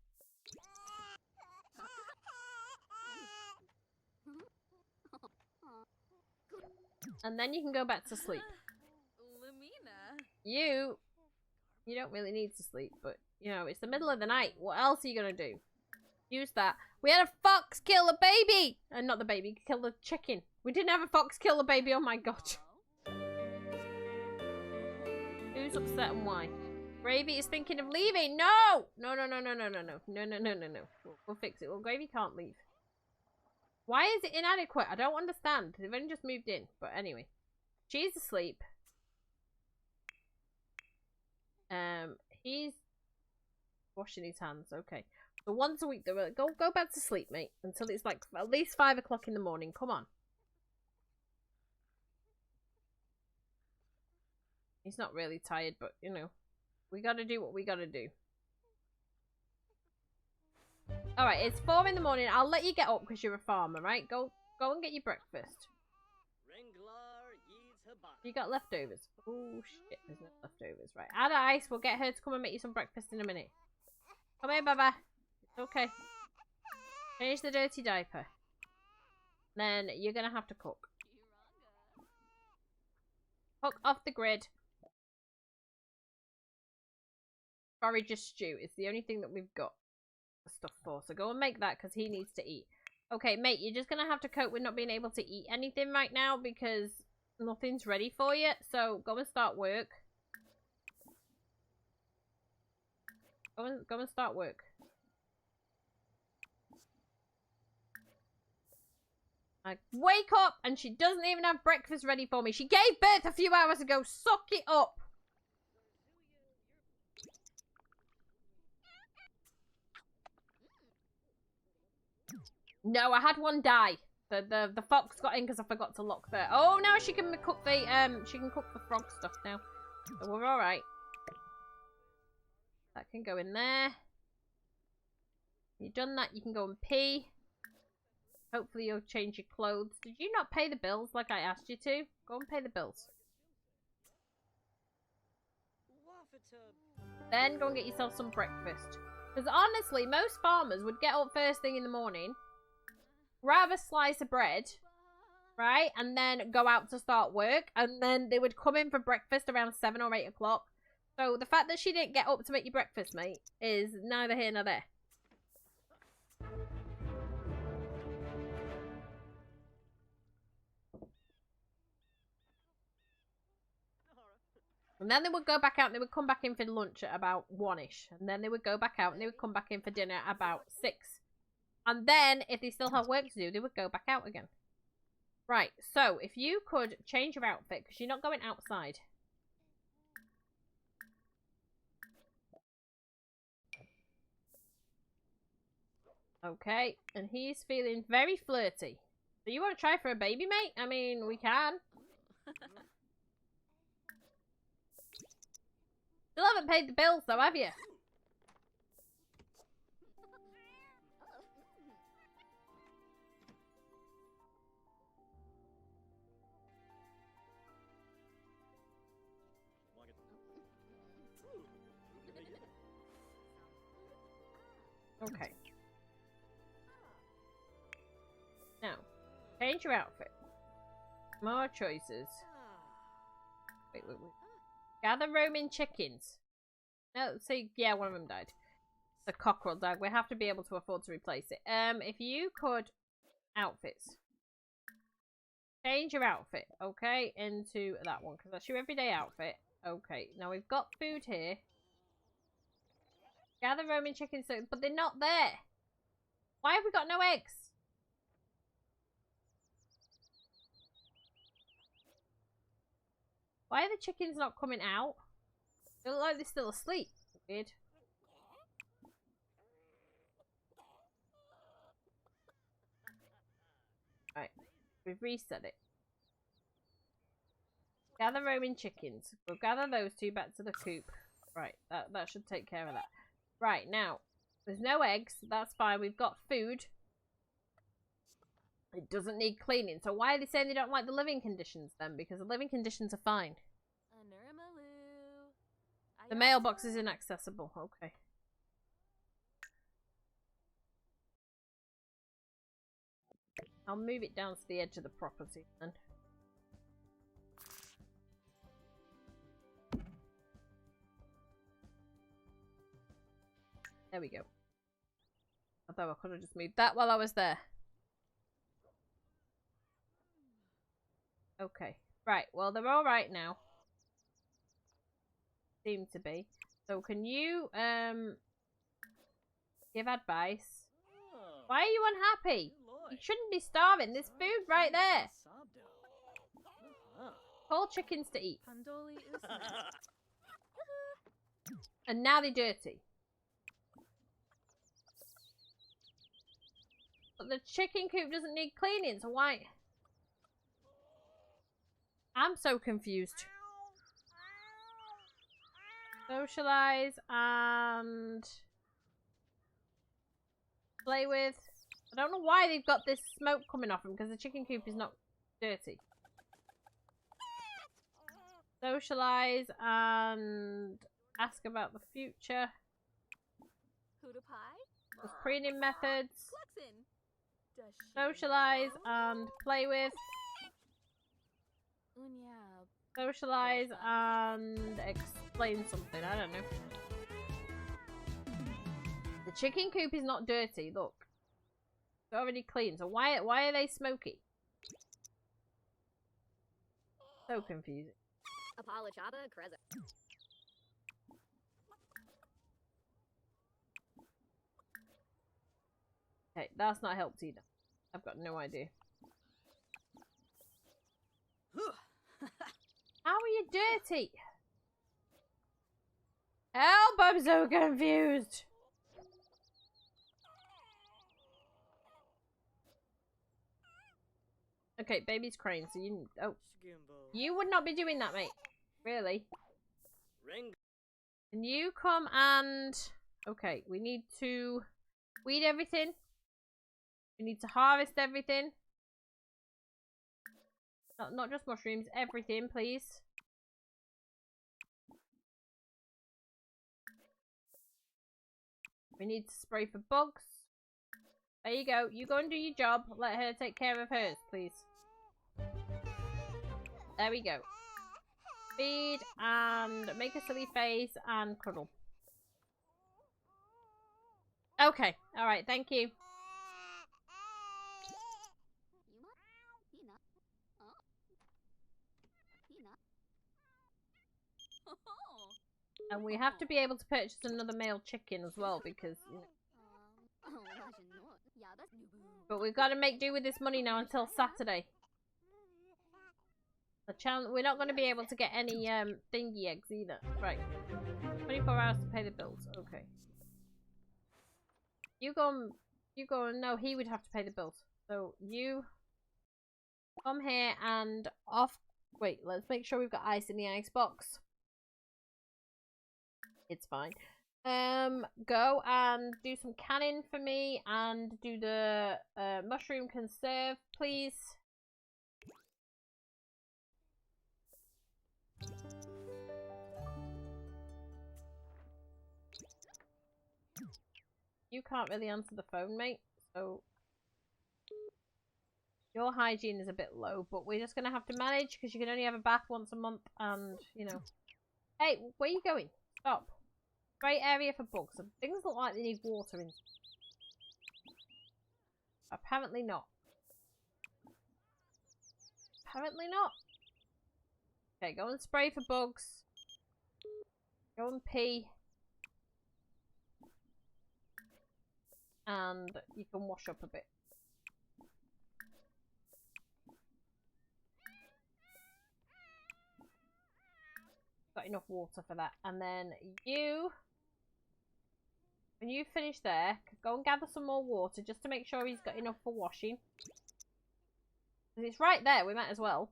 And then you can go back to sleep. You don't really need to sleep, but, you know, it's the middle of the night. What else are you going to do? Use that. We had a fox kill a baby! And not the baby, kill the chicken. We didn't have a fox kill a baby, oh my god. Who's upset and why? Gravy is thinking of leaving. No! No. We'll fix it. Well, Gravy can't leave. Why is it inadequate? I don't understand. They've only just moved in. But anyway. She's asleep. He's washing his hands. Okay. So once a week, go back to sleep, mate. Until it's like at least 5 o'clock in the morning. Come on. He's not really tired, but, you know. We gotta do what we gotta do. Alright, it's 4 in the morning. I'll let you get up because you're a farmer, right? Go and get your breakfast. You got leftovers. Oh, shit. There's no leftovers. Right. Add ice. We'll get her to come and make you some breakfast in a minute. Come here, Baba. It's okay. Change the dirty diaper. Then you're going to have to cook. Cook off the grid. Forage stew. It's the only thing that we've got stuff for. So go and make that because he needs to eat. Okay, mate. You're just going to have to cope with not being able to eat anything right now because nothing's ready for you, so go and start work. Go and start work. I wake up and she doesn't even have breakfast ready for me. She gave birth a few hours ago. Suck it up. No, I had one die. The fox got in because I forgot to lock the... Oh, now she can cook the frog stuff now. So we're alright. That can go in there. You've done that, you can go and pee. Hopefully you'll change your clothes. Did you not pay the bills like I asked you to? Go and pay the bills. Then go and get yourself some breakfast. Because honestly, most farmers would get up first thing in the morning, grab a slice of bread, right? And then go out to start work. And then they would come in for breakfast around 7 or 8 o'clock. So the fact that she didn't get up to make you breakfast, mate, is neither here nor there. And then they would go back out and they would come back in for lunch at about 1-ish. And then they would go back out and they would come back in for dinner at about 6. And then, if they still have work to do, they would go back out again. Right, so if you could change your outfit, because you're not going outside. Okay, and he's feeling very flirty. So you want to try for a baby, mate? I mean, we can. Still haven't paid the bills, though, have you? Okay. Now, change your outfit. More choices. Wait. Gather roaming chickens. No, see, yeah, one of them died. The cockerel died. We have to be able to afford to replace it. If you could... Outfits. Change your outfit, okay, into that one, because that's your everyday outfit. Okay, now we've got food here. Gather roaming chickens, but they're not there. Why have we got no eggs? Why are the chickens not coming out? They look like they're still asleep. Weird. Right, we've reset it. Gather roaming chickens. We'll gather those two back to the coop. Right, that should take care of that. Right, now, there's no eggs. That's fine. We've got food. It doesn't need cleaning. So why are they saying they don't like the living conditions then? Because the living conditions are fine. The mailbox is inaccessible. Okay. I'll move it down to the edge of the property then. There we go. Although I could have just moved that while I was there. Okay. Right. Well, they're all right now. Seem to be. So can you give advice? Why are you unhappy? You shouldn't be starving. There's food right there. Call chickens to eat. And now they're dirty. But the chicken coop doesn't need cleaning, so why? I'm so confused. Socialize and play with. I don't know why they've got this smoke coming off them because the chicken coop is not dirty. Socialize and ask about the future. Cleaning methods. Socialize and play with. Socialize and explain something. I don't know. The chicken coop is not dirty. Look, it's already clean. So why are they smoky? So confusing. Okay, that's not helped either. I've got no idea. How are you dirty? Help! I'm so confused. Okay, baby's crying, so you... Oh. You would not be doing that, mate. Really? Can you come and... Okay, we need to weed everything. We need to harvest everything. Not just mushrooms, everything, please. We need to spray for bugs. There you go. You go and do your job. Let her take care of hers, please. There we go. Feed and make a silly face and cuddle. Okay. Alright, thank you. And we have to be able to purchase another male chicken as well because... You know. But we've got to make do with this money now until Saturday. We're not going to be able to get any thingy eggs either. Right. 24 hours to pay the bills. Okay. You go and... No, he would have to pay the bills. So you come here and off... Wait, let's make sure we've got ice in the ice box. It's fine. Go and do some canning for me and do the mushroom conserve, please. you can't really answer the phone, mate. So your hygiene is a bit low, but we're just gonna have to manage because you can only have a bath once a month, and you know. Hey, where are you going? Stop. Great area for bugs. And things look like they need water in. Apparently not. Apparently not. Okay, go and spray for bugs. Go and pee. And you can wash up a bit. Got enough water for that. And then you, when you finish there, go and gather some more water just to make sure he's got enough for washing. Because it's right there, we might as well.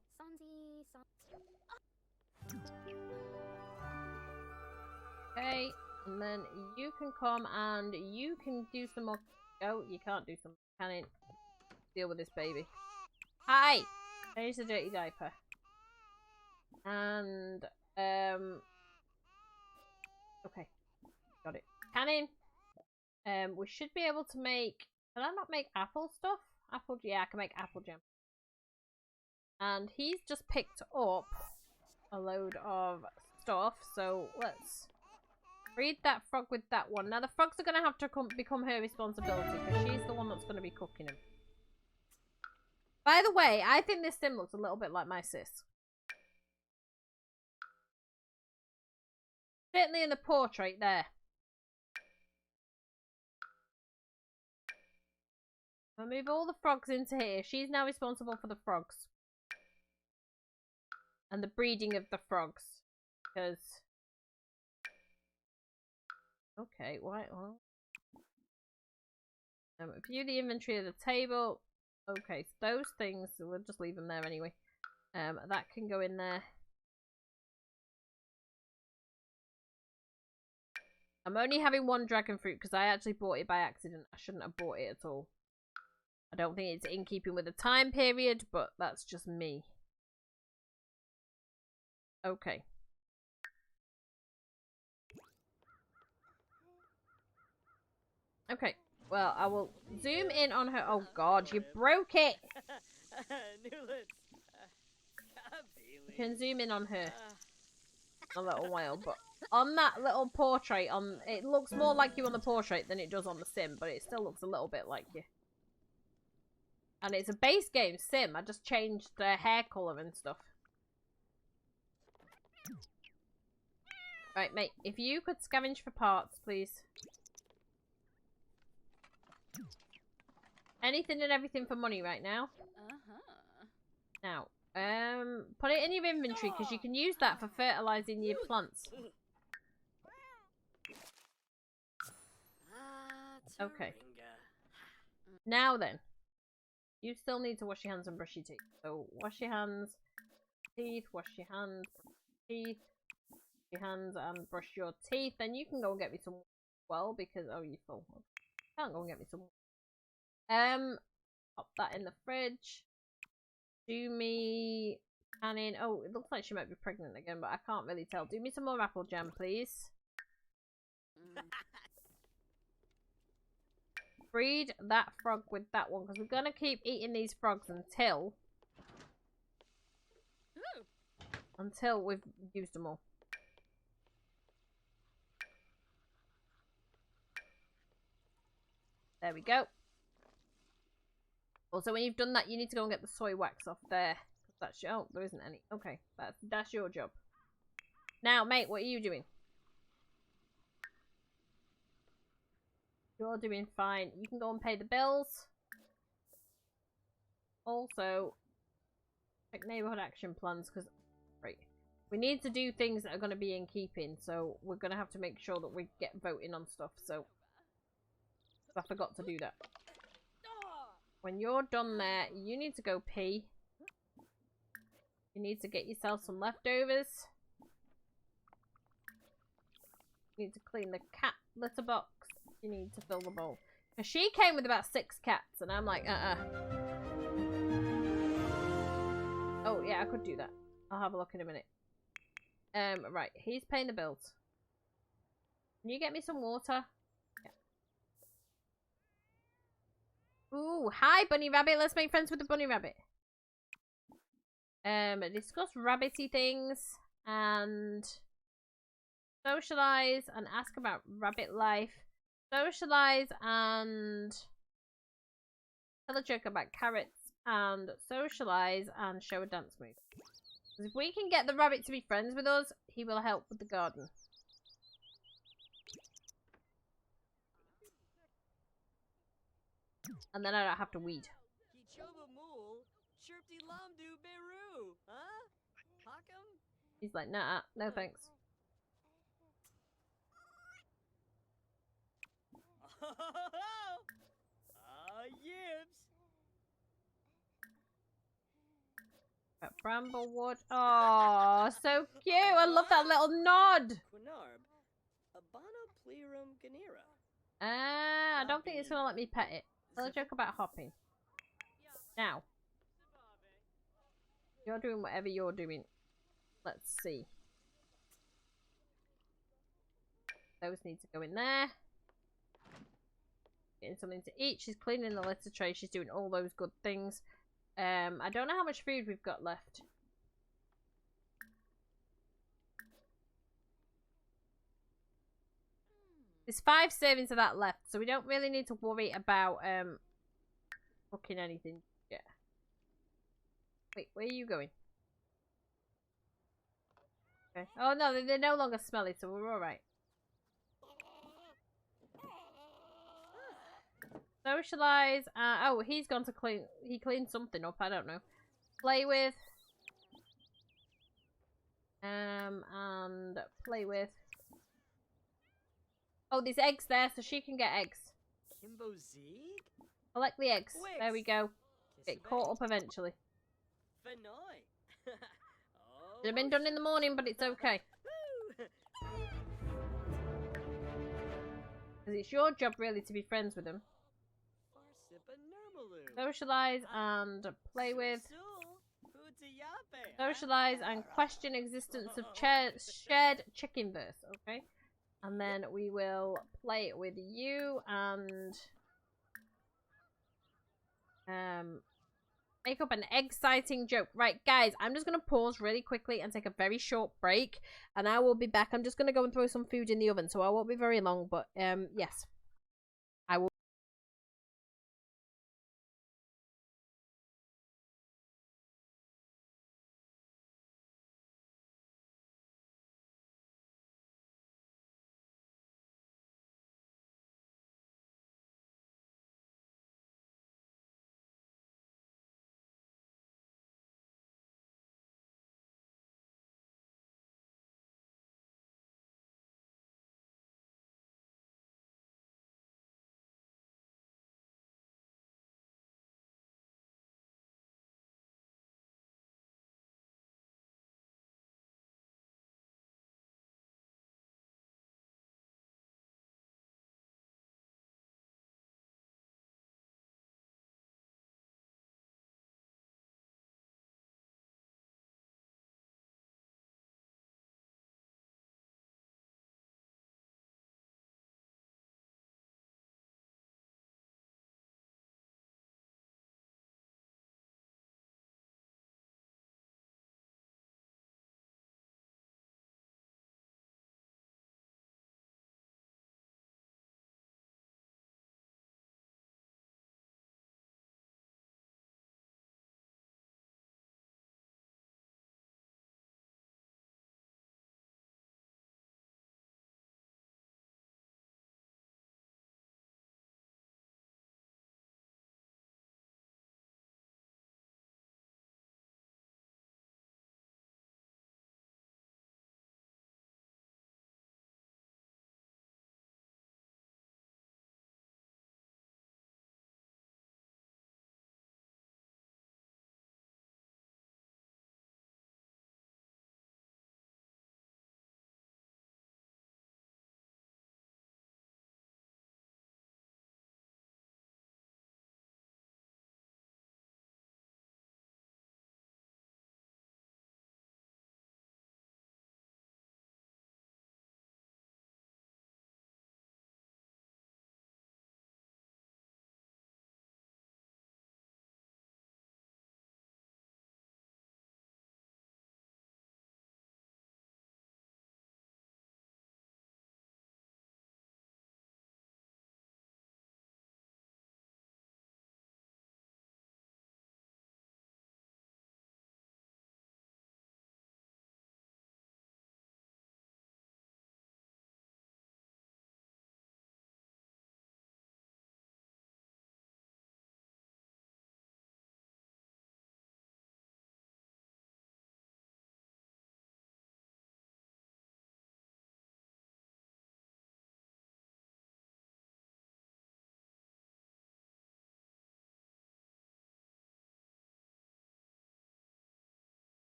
Okay, and then you can come and you can do some more. Oh, you can't do some. Can't deal with this baby. Hi! Change the dirty diaper. And, okay. Got it. Canning. We should be able to make. Can I not make apple stuff? Yeah, I can make apple jam. And he's just picked up a load of stuff, so let's breed that frog with that one. Now the frogs are going to have to become her responsibility because she's the one that's going to be cooking them. By the way, I think this sim looks a little bit like my sis. Certainly in the portrait there. I'll move all the frogs into here. She's now responsible for the frogs. And the breeding of the frogs. Because... Okay, why? Well... view the inventory of the table. Okay, so those things, we'll just leave them there anyway. That can go in there. I'm only having one dragon fruit because I actually bought it by accident. I shouldn't have bought it at all. I don't think it's in keeping with the time period, but that's just me. Okay. Okay. Well, I will zoom in on her. Oh god, you broke it! You can zoom in on her a little while, but on that little portrait, it looks more like you on the portrait than it does on the sim, but it still looks a little bit like you. And it's a base game sim. I just changed the hair colour and stuff. Right, mate, if you could scavenge for parts, please. Anything and everything for money right now. Now, put it in your inventory because you can use that for fertilizing your plants. Okay. Now then, you still need to wash your hands and brush your teeth. So wash your hands, teeth, wash your hands, teeth, your hands, and brush your teeth. Then you can go and get me some. Well, because oh, you're full. Can't go and get me some. Pop that in the fridge. Do me canning. Oh, it looks like she might be pregnant again, but I can't really tell. Do me some more apple jam, please. Breed that frog with that one, because we're gonna keep eating these frogs until we've used them all. There we go. Also, when you've done that, you need to go and get the soy wax off there. That's your, oh, there isn't any. Okay, that's your job. Now, mate, what are you doing? You're doing fine. You can go and pay the bills. Also, check neighborhood action plans because, right, we need to do things that are going to be in keeping. So we're going to have to make sure that we get voting on stuff. So I forgot to do that. When you're done there, you need to go pee. You need to get yourself some leftovers. You need to clean the cat litter box. You need to fill the bowl. Because she came with about 6 cats, and I'm like, Oh, yeah, I could do that. I'll have a look in a minute. Right, he's paying the bills. Can you get me some water? Yeah. Ooh, hi, bunny rabbit. Let's make friends with the bunny rabbit. Discuss rabbity things and socialize and ask about rabbit life. Socialize and tell a joke about carrots and socialize and show a dance move. If we can get the rabbit to be friends with us, he will help with the garden. And then I don't have to weed. He's like, nah, no thanks. Bramblewood. Oh, so cute. I love that little nod. I don't think it's going to let me pet it. Tell a joke about hopping. Now. You're doing whatever you're doing. Let's see. Those need to go in there. Getting something to eat. She's cleaning the litter tray. She's doing all those good things. I don't know how much food we've got left. There's 5 servings of that left, so we don't really need to worry about cooking anything yet. Wait, where are you going? Okay. Oh no, they're no longer smelly, so we're alright. Socialize. Oh, he's gone to clean. He cleaned something up. I don't know. Play with. And play with. Oh, there's eggs there, so she can get eggs. Collect the eggs. There we go. Get caught up eventually. Should have been done in the morning, but it's okay. Because it's your job, really, to be friends with them. Socialize and play with. Socialize and question existence of shared chicken verse. Okay. And then we will play it with you and make up an exciting joke. Right, guys, I'm just going to pause really quickly and take a very short break. And I will be back. I'm just going to go and throw some food in the oven, so I won't be very long. But, yes. I will.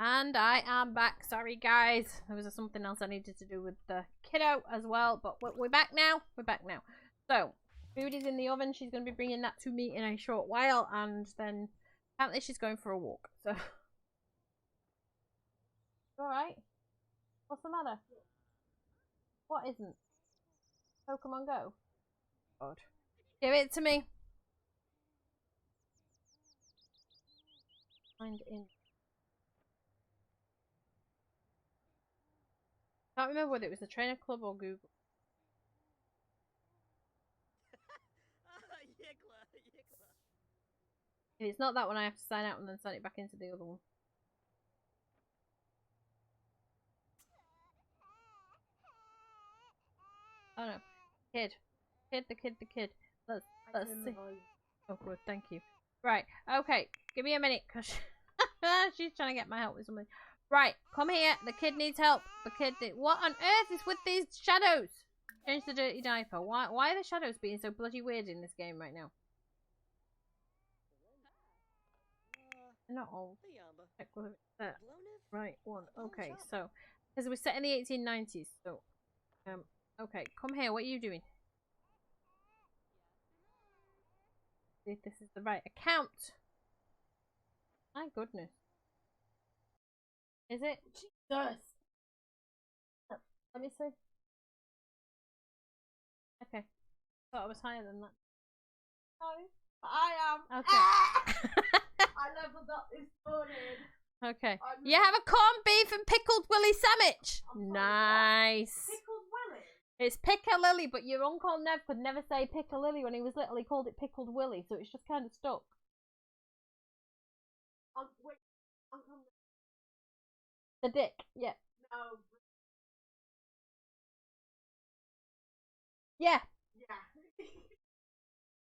And I am back. Sorry, guys. There was something else I needed to do with the kiddo as well. But we're back now. We're back now. So, food is in the oven. She's going to be bringing that to me in a short while. And then, apparently, she's going for a walk. So, alright. What's the matter? What isn't? Pokemon Go? God. Give it to me. Find in. Can't remember whether it was the trainer club or Google. If it's not that one, I have to sign out and then sign it back into the other one. Oh no. Kid. The kid. Let's see. Oh good, thank you. Right, okay. Give me a minute, because she's trying to get my help with something. Right, come here. The kid needs help. The kid what on earth is with these shadows? Change the dirty diaper. Why are the shadows being so bloody weird in this game right now? They're not old. Right, one. Okay, so because we're set in the 1890s, so okay, come here. What are you doing? See if this is the right account. My goodness. Is it? Jesus. Let me see. Okay. Thought I was higher than that. No, I am. Okay. I leveled up this morning. Okay. You have a corned beef and pickled willy sandwich. Nice. Pickled willy? It's Piccalilli, but your Uncle Nev could never say Piccalilli when he was little. He called it Pickled Willy, so it's just kind of stuck. Wait, Uncle The dick, yeah. No. Yeah. Yeah.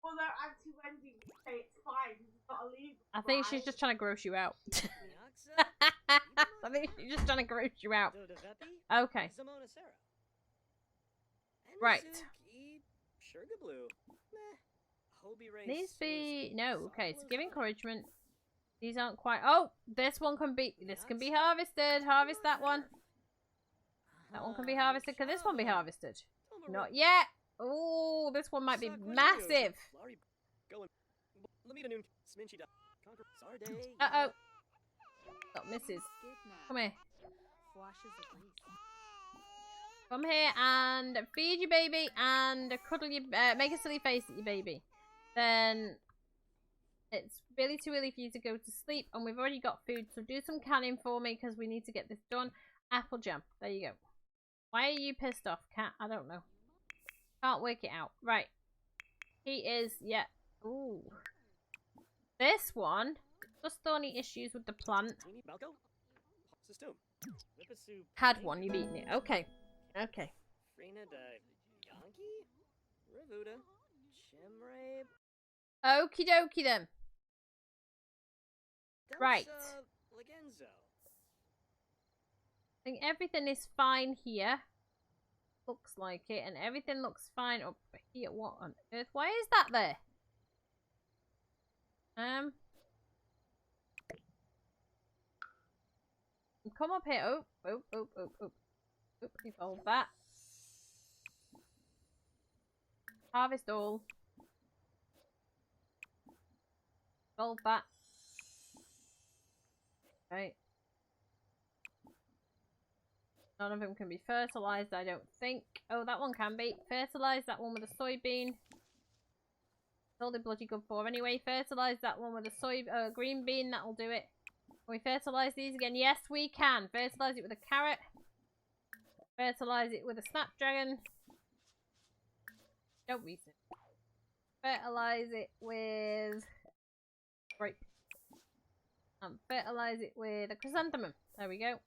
Although Auntie Wendy would say it's fine, it's not illegal. I think she's just trying to gross you out. I think she's just trying to gross you out. Okay. Right. These be no, okay, to give encouragement. These aren't quite oh, this can be harvested. Harvest that one. That one can be harvested. Can this one be harvested? Not yet. Oh, this one might be massive. Uh-oh. Got misses. Come here. Come here and feed your baby and cuddle your make a silly face at your baby. Then it's really too early for you to go to sleep, and we've already got food, so do some canning for me because we need to get this done. Apple jam. There you go. Why are you pissed off, cat? I don't know. Can't work it out. Right. He is, yeah. Ooh. This one, just thorny issues with the plant. Had one, you've eaten it. Okay. Okay. Okie dokie then. Right. I think everything is fine here. Looks like it. And everything looks fine up here. What on earth? Why is that there? Come up here. Oh. Evolve that. Harvest all. Evolve that. Okay. None of them can be fertilized, I don't think. Oh, that one can be. Fertilize that one with a soybean. It's all they're bloody good for anyway. Fertilize that one with a green bean, that'll do it. Can we fertilize these again? Yes, we can. Fertilize it with a carrot. Fertilize it with a snapdragon. Don't read it. Fertilize it with grape. And fertilize it with a chrysanthemum. There we go.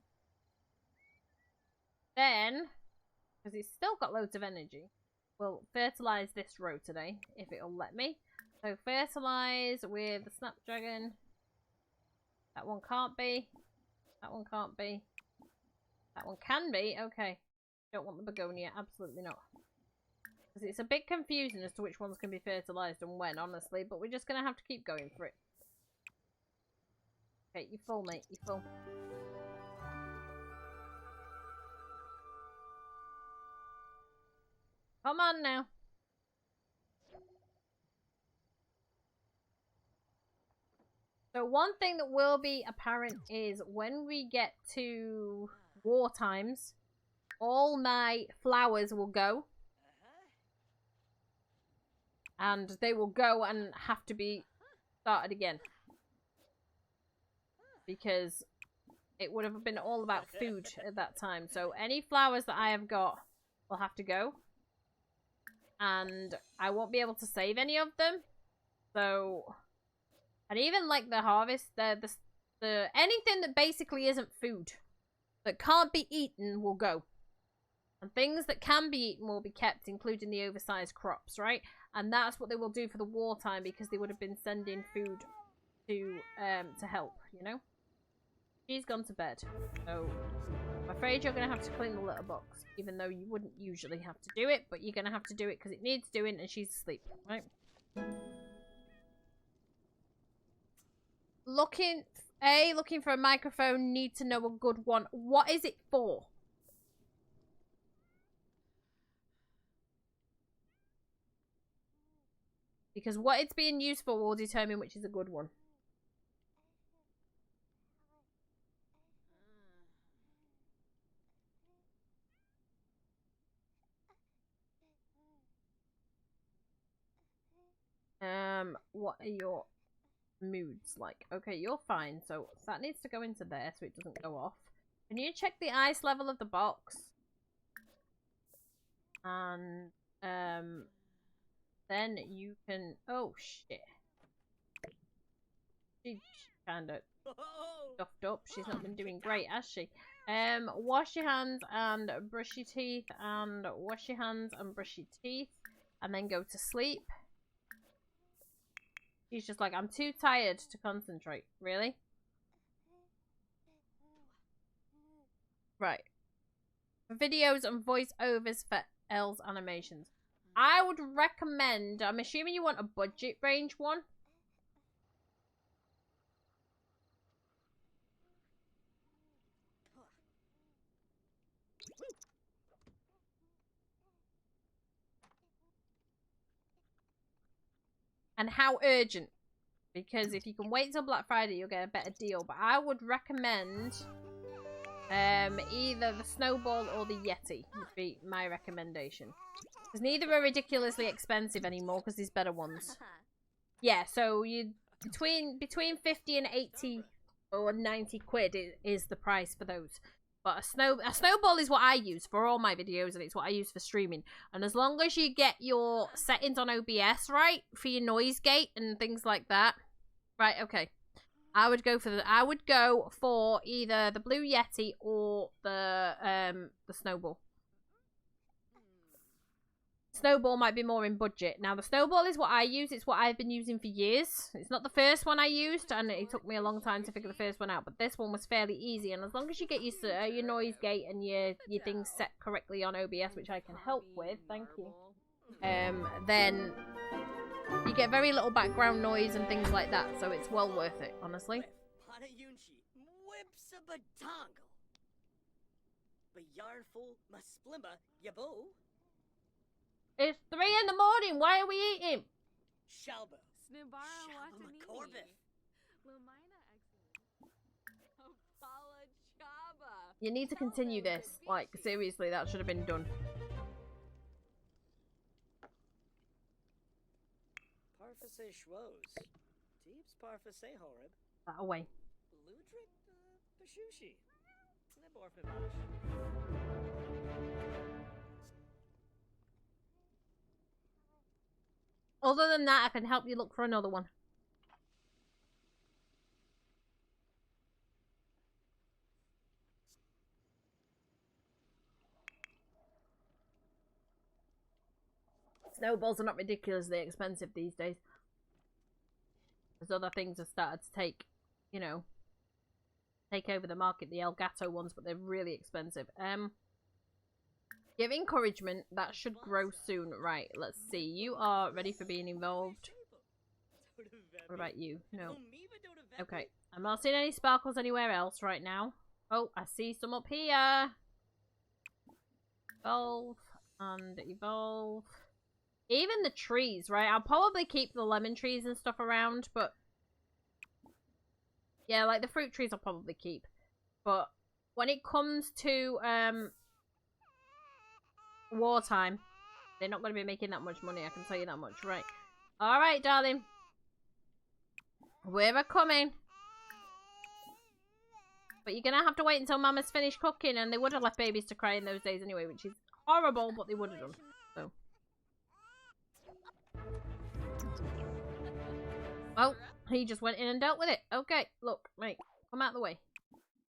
Then, because it's still got loads of energy, we'll fertilize this row today, if it'll let me. So fertilize with the snapdragon. That one can't be. That one can't be. That one can be. Okay. Don't want the begonia. Absolutely not. Because it's a bit confusing as to which ones can be fertilized and when, honestly. But we're just going to have to keep going for it. Okay, you're full, mate. You're full. Come on now. So one thing that will be apparent is when we get to war times, all my flowers will go. And they will go and have to be started again. Because it would have been all about food at that time. So any flowers that I have got will have to go. And I won't be able to save any of them. So... And even like the harvest, the anything that basically isn't food, that can't be eaten, will go. And things that can be eaten will be kept, including the oversized crops, right? And that's what they will do for the wartime, because they would have been sending food to help, you know? She's gone to bed. So I'm afraid you're going to have to clean the litter box, even though you wouldn't usually have to do it, but you're going to have to do it because it needs doing and she's asleep, right? Looking for a microphone, need to know a good one. What is it for? Because what it's being used for will determine which is a good one. What are your moods like? Okay, you're fine. So that needs to go into there so it doesn't go off. Can you check the ice level of the box? And then you can... Oh shit. She's kind of stuffed up. She's not been doing great, has she? Wash your hands and brush your teeth, and wash your hands and brush your teeth, and then go to sleep. She's just like, I'm too tired to concentrate. Really? Right. Videos and voiceovers for Elle's animations. I would recommend, I'm assuming you want a budget range one. And how urgent. Because if you can wait till Black Friday, you'll get a better deal. But I would recommend either the Snowball or the Yeti would be my recommendation. Because neither are ridiculously expensive anymore, because there's better ones. Yeah, so you between 50 and 80 or 90 quid is the price for those. But a snowball is what I use for all my videos, and it's what I use for streaming. And as long as you get your settings on OBS right for your noise gate and things like that, right? Okay, I would go for either the Blue Yeti or the Snowball. Snowball might be more in budget. Now, the Snowball is what I use. It's what I've been using for years. It's not the first one I used, and it took me a long time to figure the first one out. But this one was fairly easy, and as long as you get your noise gate and your things set correctly on OBS, which I can help with, thank you, then you get very little background noise and things like that. So it's well worth it, honestly. It's 3 in the morning. Why are we eating? Shalba. You need to continue this. Like, seriously, that should have been done. That away. Other than that, I can help you look for another one. Snowballs are not ridiculously expensive these days. As other things have started to take, you know, take over the market, the Elgato ones, but they're really expensive. Give encouragement. That should grow soon. Right, let's see. You are ready for being involved. What about you? No. Okay. I'm not seeing any sparkles anywhere else right now. Oh, I see some up here. 12. And evolve. Even the trees, right? I'll probably keep the lemon trees and stuff around, but... Yeah, like the fruit trees I'll probably keep. But when it comes to wartime, they're not going to be making that much money, I can tell you that much. Right. Alright, darling. We're coming. But you're going to have to wait until Mama's finished cooking, and they would have left babies to cry in those days anyway, which is horrible, but they would have done. So. Oh, he just went in and dealt with it. Okay, look, mate, come out the way.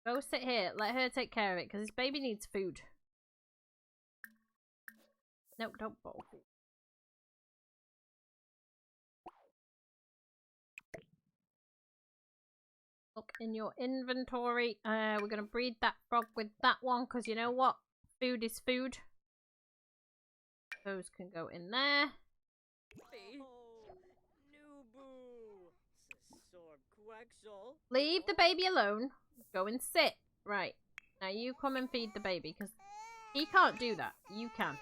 Go sit here. Let her take care of it, because this baby needs food. Nope, don't bottle feed. Look in your inventory. We're going to breed that frog with that one, because you know what? Food is food. Those can go in there. Leave the baby alone. Go and sit. Right. Now you come and feed the baby, because he can't do that. You can.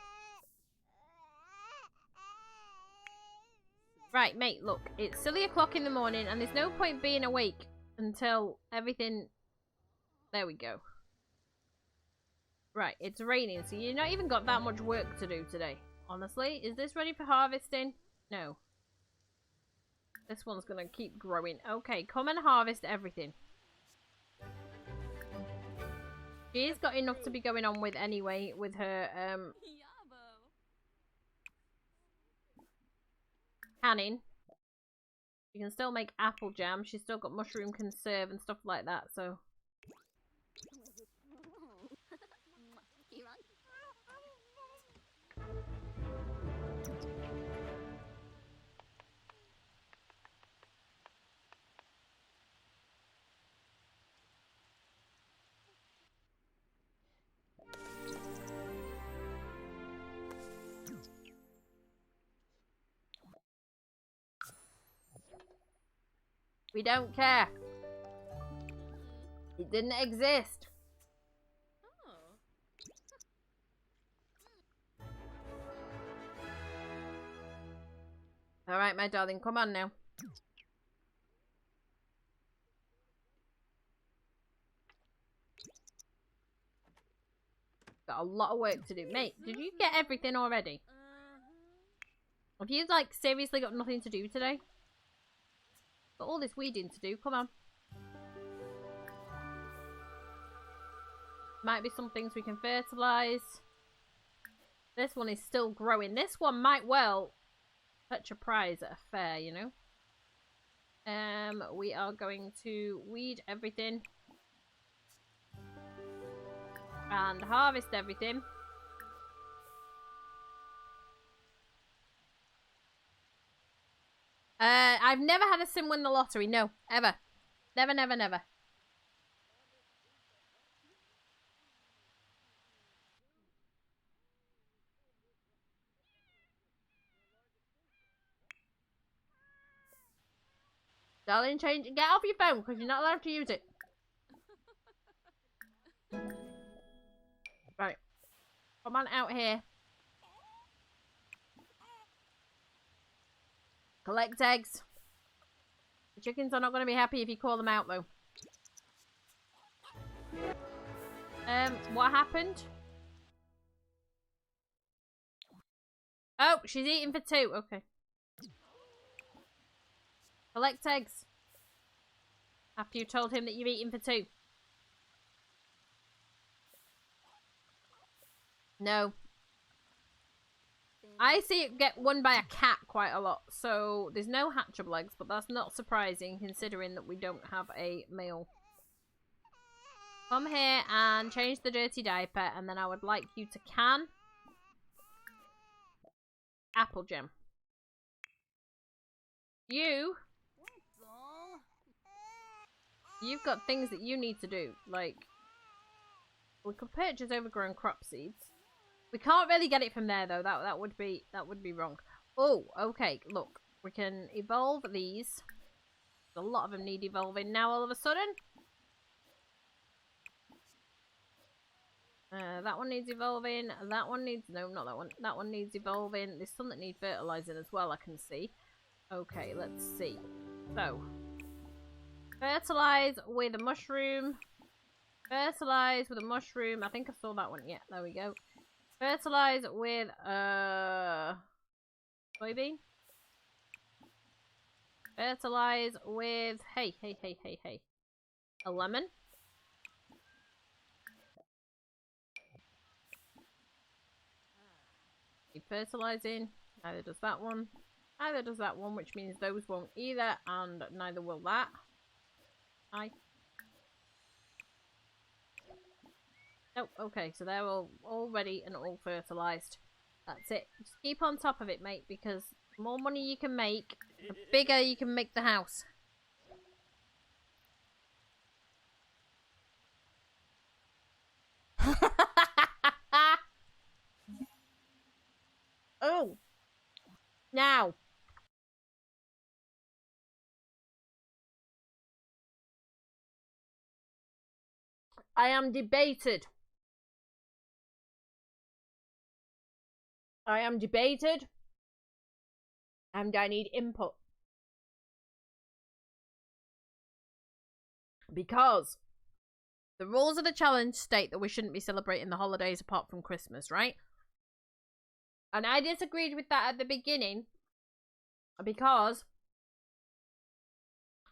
Right, mate, look. It's silly o'clock in the morning, and there's no point being awake until everything... There we go. Right, it's raining, so you've not even got that much work to do today. Honestly, is this ready for harvesting? No. This one's gonna keep growing. Okay, come and harvest everything. She's got enough to be going on with anyway, with her, canning. You can still make apple jam. She's still got mushroom conserve and stuff like that, so... We don't care. It didn't exist. Alright, my darling, come on now. Got a lot of work to do. Mate, did you get everything already? Have you, like, seriously got nothing to do today? Got all this weeding to do, come on. Might be some things we can fertilise. This one is still growing. This one might well fetch a prize at a fair, you know. We are going to weed everything. And harvest everything. I've never had a sim win the lottery. No, ever. Never, never, never. Darling, change. Get off your phone because you're not allowed to use it. Right. Come on out here. Collect eggs. The chickens are not going to be happy if you call them out, though. What happened? Oh, she's eating for two. Okay. Collect eggs. After you told him that you're eating for two. No. I see it get won by a cat quite a lot, so there's no hatchable eggs, but that's not surprising considering that we don't have a male. Come here and change the dirty diaper, and then I would like you to can apple jam. You've got things that you need to do, like we could purchase overgrown crop seeds. We can't really get it from there though. That would be wrong. Oh, okay. Look, we can evolve these. A lot of them need evolving now. All of a sudden, That one needs evolving. That one needs... No, not that one. That one needs evolving. There's some that need fertilising as well, I can see. Okay, let's see. So, fertilise with a mushroom. Fertilise with a mushroom. I think I saw that one. Yeah, there we go. Fertilise with soybean. Fertilise with... Hey. A lemon. Keep fertilizing. Neither does that one. Neither does that one, which means those won't either, and neither will that. Hi. Nope, okay, so they're all ready and all fertilized. That's it. Just keep on top of it, mate, because the more money you can make, the bigger you can make the house. Oh! Now! I am debated. And I need input. Because the rules of the challenge state that we shouldn't be celebrating the holidays apart from Christmas, right? And I disagreed with that at the beginning because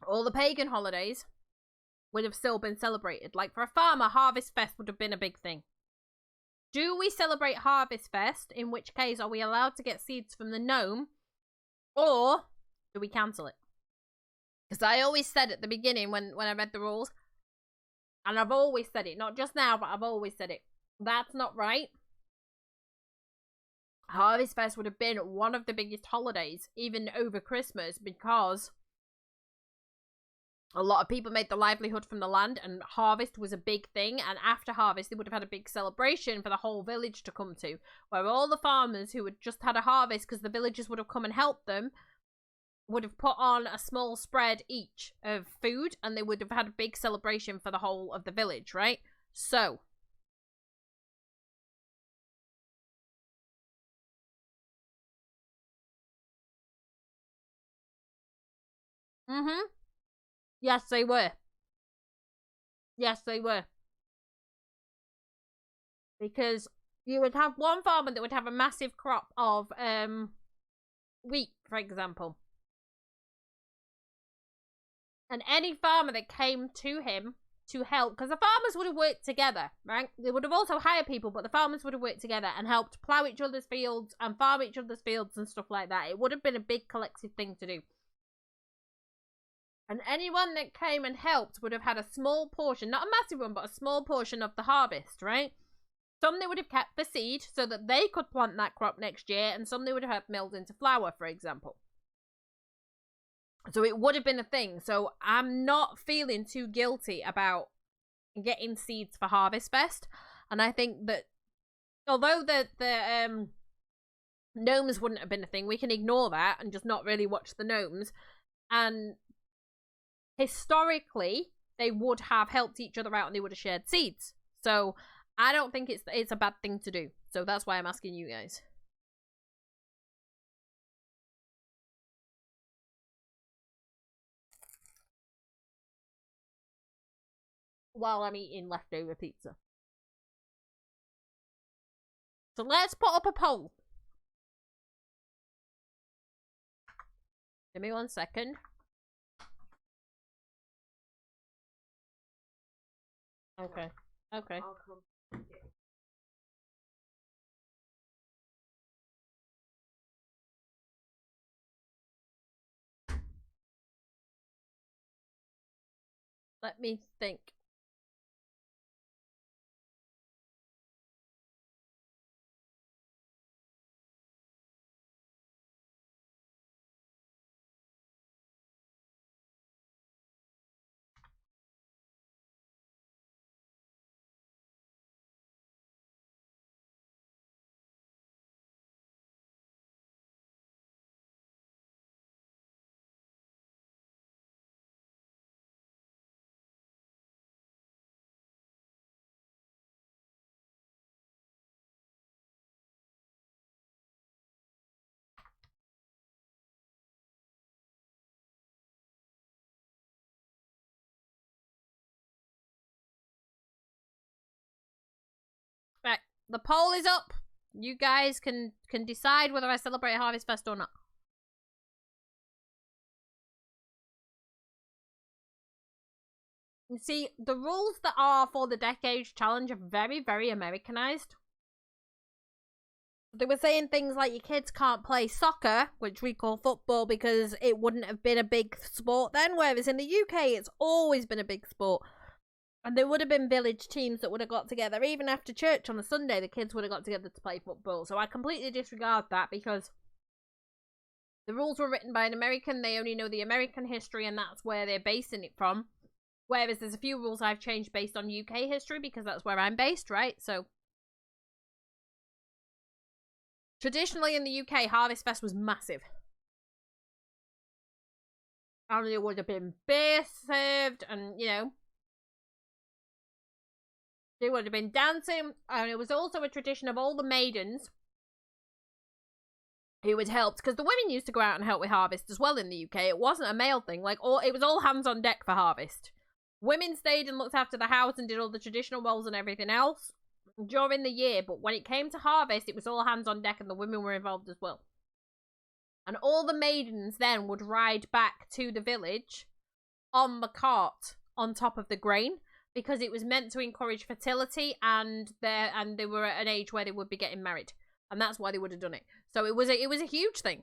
all the pagan holidays would have still been celebrated. Like for a farmer, Harvest Fest would have been a big thing. Do we celebrate Harvest Fest? In which case, are we allowed to get seeds from the gnome? Or do we cancel it? Because I always said at the beginning when I read the rules, and I've always said it, not just now, but I've always said it. That's not right. Harvest Fest would have been one of the biggest holidays, even over Christmas, because a lot of people made their livelihood from the land, and harvest was a big thing. And after harvest, they would have had a big celebration for the whole village to come to, where all the farmers who had just had a harvest, because the villagers would have come and helped them, would have put on a small spread each of food, and they would have had a big celebration for the whole of the village, right? So, yes, they were. Yes, they were. Because you would have one farmer that would have a massive crop of wheat, for example. And any farmer that came to him to help, because the farmers would have worked together, right? They would have also hired people, but the farmers would have worked together and helped plough each other's fields and farm each other's fields and stuff like that. It would have been a big collective thing to do. And anyone that came and helped would have had a small portion, not a massive one, but a small portion of the harvest, right? Some they would have kept for seed so that they could plant that crop next year, and some they would have milled into flour, for example. So it would have been a thing. So I'm not feeling too guilty about getting seeds for Harvest Fest. And I think that although the gnomes wouldn't have been a thing, we can ignore that and just not really watch the gnomes. And historically, they would have helped each other out and they would have shared seeds. So I don't think it's a bad thing to do. So that's why I'm asking you guys. While I'm eating leftover pizza. So let's put up a poll. Give me 1 second. Okay. Okay. I'll come. Let me think. the poll is up. You guys can decide whether I celebrate Harvest Fest or not. You see, the rules that are for the Decades Challenge are very, very Americanized. They were saying things like your kids can't play soccer, which we call football, because it wouldn't have been a big sport then, whereas in the UK it's always been a big sport. And there would have been village teams that would have got together. Even after church on a Sunday, the kids would have got together to play football. So I completely disregard that because the rules were written by an American. They only know the American history and that's where they're basing it from. Whereas there's a few rules I've changed based on UK history because that's where I'm based, right? So traditionally in the UK, Harvest Fest was massive. And there would have been beer served and, you know, there would have been dancing. And it was also a tradition of all the maidens who had helped. Because the women used to go out and help with harvest as well in the UK. It wasn't a male thing. Like, it was all hands on deck for harvest. Women stayed and looked after the house and did all the traditional roles and everything else during the year, but when it came to harvest, it was all hands on deck and the women were involved as well. And all the maidens then would ride back to the village on the cart on top of the grain because it was meant to encourage fertility and they were at an age where they would be getting married. And that's why they would have done it. So it was a huge thing.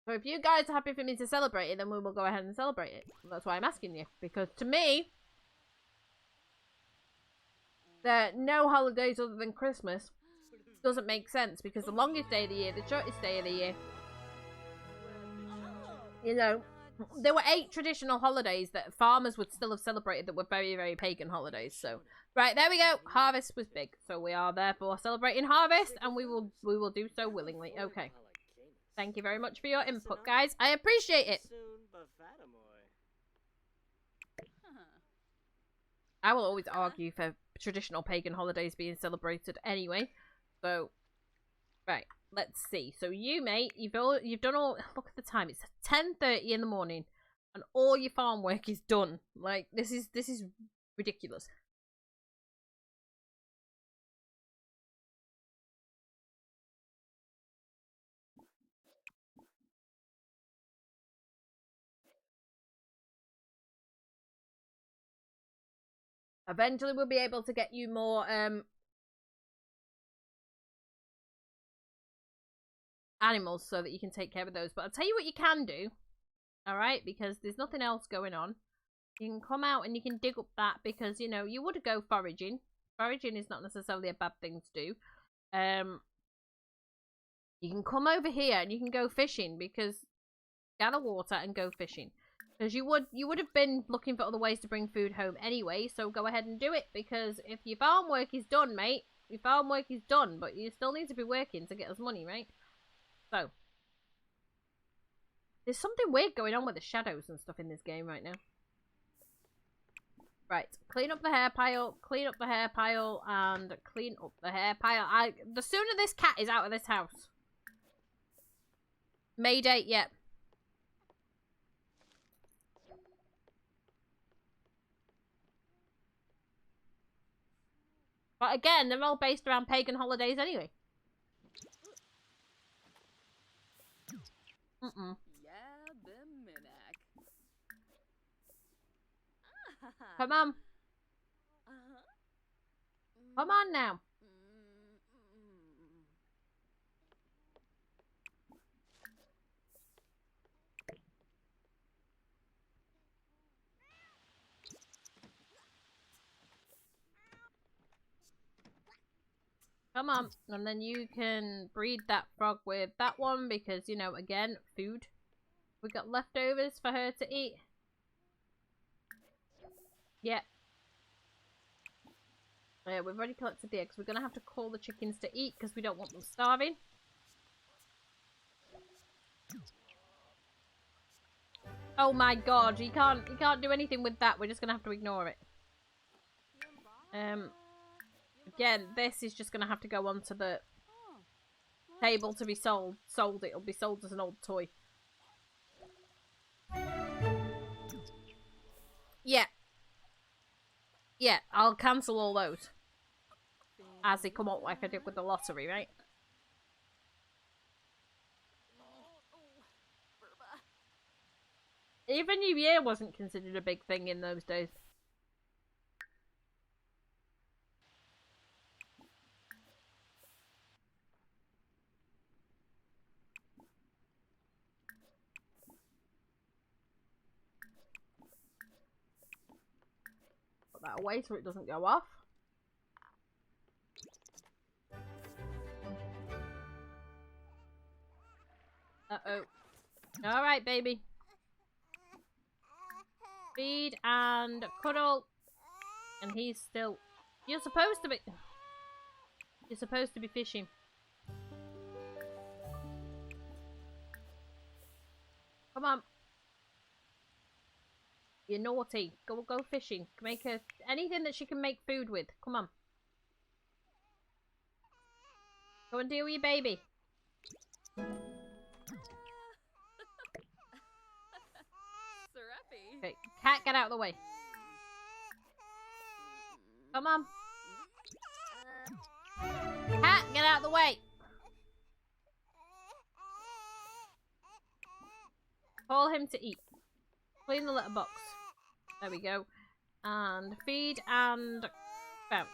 So if you guys are happy for me to celebrate it, then we will go ahead and celebrate it. That's why I'm asking you. Because to me, there are no holidays other than Christmas. Doesn't make sense because the longest day of the year, the shortest day of the year. You know, there were 8 traditional holidays that farmers would still have celebrated that were very, very pagan holidays. So, right, there we go. Harvest was big. So we are therefore celebrating harvest and we will do so willingly. Okay. Thank you very much for your input, guys. I appreciate it. I will always argue for traditional pagan holidays being celebrated anyway. So, right, let's see. So you, mate, you've done all. Look at the time. It's 10:30 in the morning, and all your farm work is done. Like this is ridiculous. Eventually, we'll be able to get you more animals so that you can take care of those. But I'll tell you what you can do, all right? Because there's nothing else going on. You can come out and you can dig up that because, you know, you would go foraging. Foraging is not necessarily a bad thing to do. You can come over here and you can go fishing because gather water and go fishing. Because you would have been looking for other ways to bring food home anyway, so go ahead and do it. Because if your farm work is done, mate, your farm work is done, but you still need to be working to get us money, right? So, there's something weird going on with the shadows and stuff in this game right now. Right, clean up the hair pile, clean up the hair pile, and clean up the hair pile. The sooner this cat is out of this house. May date, yep. But again, they're all based around pagan holidays anyway. Come on. Come on now. Come on. And then you can breed that frog with that one because, you know, again, food. We got leftovers for her to eat. Yep. Yeah, we've already collected the eggs. We're going to have to call the chickens to eat because we don't want them starving. Oh my god, you can't do anything with that. We're just going to have to ignore it. Again, this is just going to have to go on to the table to be sold, it'll be sold as an old toy. Yeah. Yeah, I'll cancel all those. As they come out like I did with the lottery, right? Even New Year wasn't considered a big thing in those days. Put that away so it doesn't go off. Uh-oh. Alright, baby. Feed and cuddle. And he's still... You're supposed to be... You're supposed to be fishing. Come on. You're naughty. Go fishing. Make her anything that she can make food with. Come on. Go and deal with your baby. Okay, cat, get out of the way. Come on. Cat, get out of the way. Call him to eat. Clean the litter box. There we go. And feed and bounce.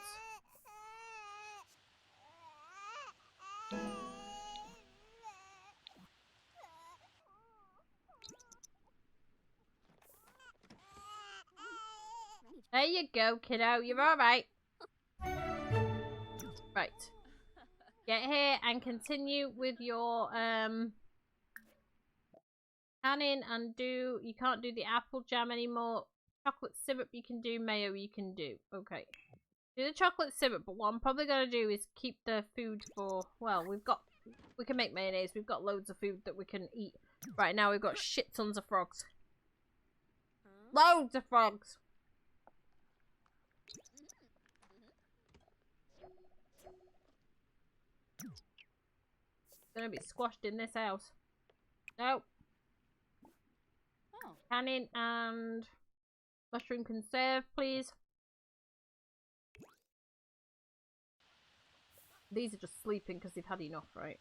There you go, kiddo. You're alright. Right. Get here and continue with your canning and do... You can't do the apple jam anymore. Chocolate syrup you can do. Mayo you can do. Okay. Do the chocolate syrup, but what I'm probably going to do is keep the food for... Well, we can make mayonnaise. We've got loads of food that we can eat. Right now we've got shit tons of frogs. Loads of frogs. Gonna be squashed in this house. No. Oh. Canning and mushroom conserve, please. These are just sleeping because they've had enough, right?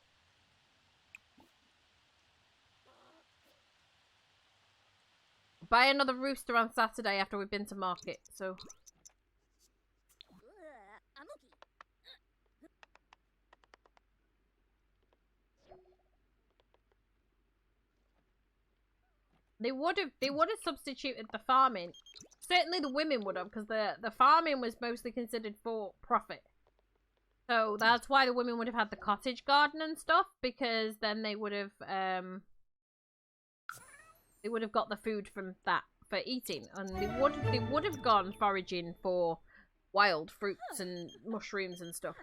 Buy another rooster on Saturday after we've been to market, so... They would have substituted the farming. Certainly the women would have, because the farming was mostly considered for profit. So that's why the women would have had the cottage garden and stuff, because then they would have got the food from that for eating, and they would have gone foraging for wild fruits and mushrooms and stuff.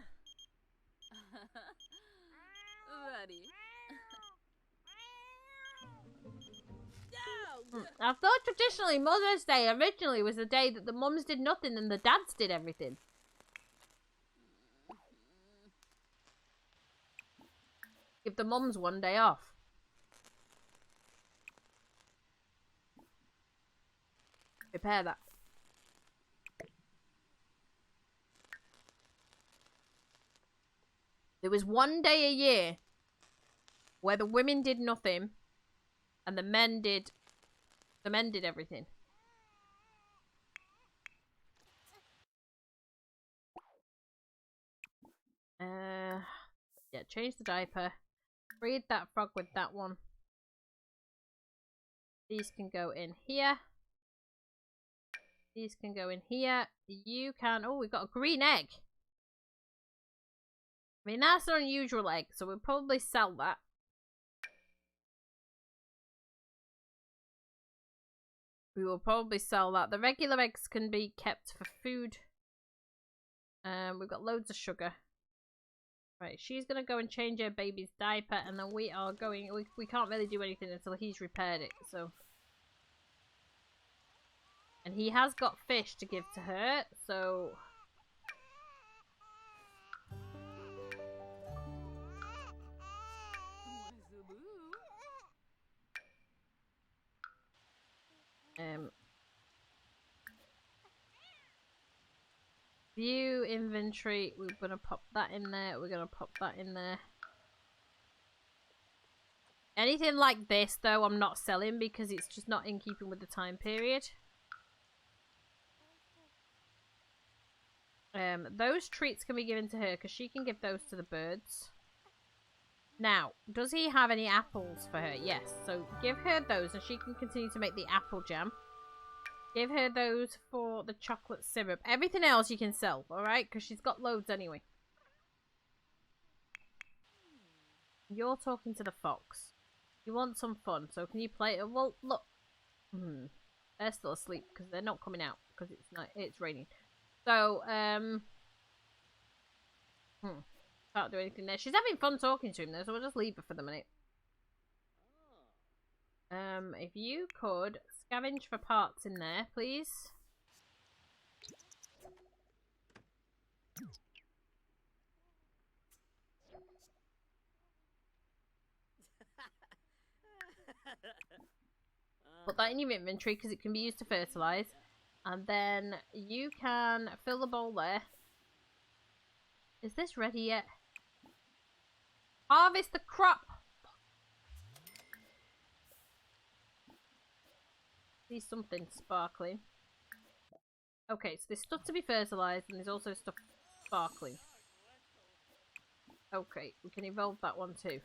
I thought traditionally Mother's Day originally was the day that the mums did nothing and the dads did everything. Give the mums one day off. Prepare that. There was one day a year where the women did nothing and the men did everything. Yeah, change the diaper. Breed that frog with that one. These can go in here. These can go in here. You can... Oh, we've got a green egg. I mean, that's an unusual egg, so we'll probably sell that. We will probably sell that. The regular eggs can be kept for food. We've got loads of sugar. Right, she's going to go and change her baby's diaper, and then we are going... We can't really do anything until he's repaired it, so... And he has got fish to give to her, so... View inventory. We're gonna pop that in there. We're gonna pop that in there. Anything like this, though, I'm not selling because it's just not in keeping with the time period. Those treats can be given to her because she can give those to the birds. Now, does he have any apples for her? Yes. So give her those and she can continue to make the apple jam. Give her those for the chocolate syrup. Everything else you can sell, alright? Because she's got loads anyway. You're talking to the fox. You want some fun, so can you play it? Well, look. They're still asleep because they're not coming out because it's raining. So, can't do anything there. She's having fun talking to him though, so we'll just leave her for the minute. If you could scavenge for parts in there, please. Put that in your inventory because it can be used to fertilise. And then you can fill the bowl there. Is this ready yet? Harvest the crop! See something sparkling. Okay, so there's stuff to be fertilised and there's also stuff sparkling. Okay, we can evolve that one too.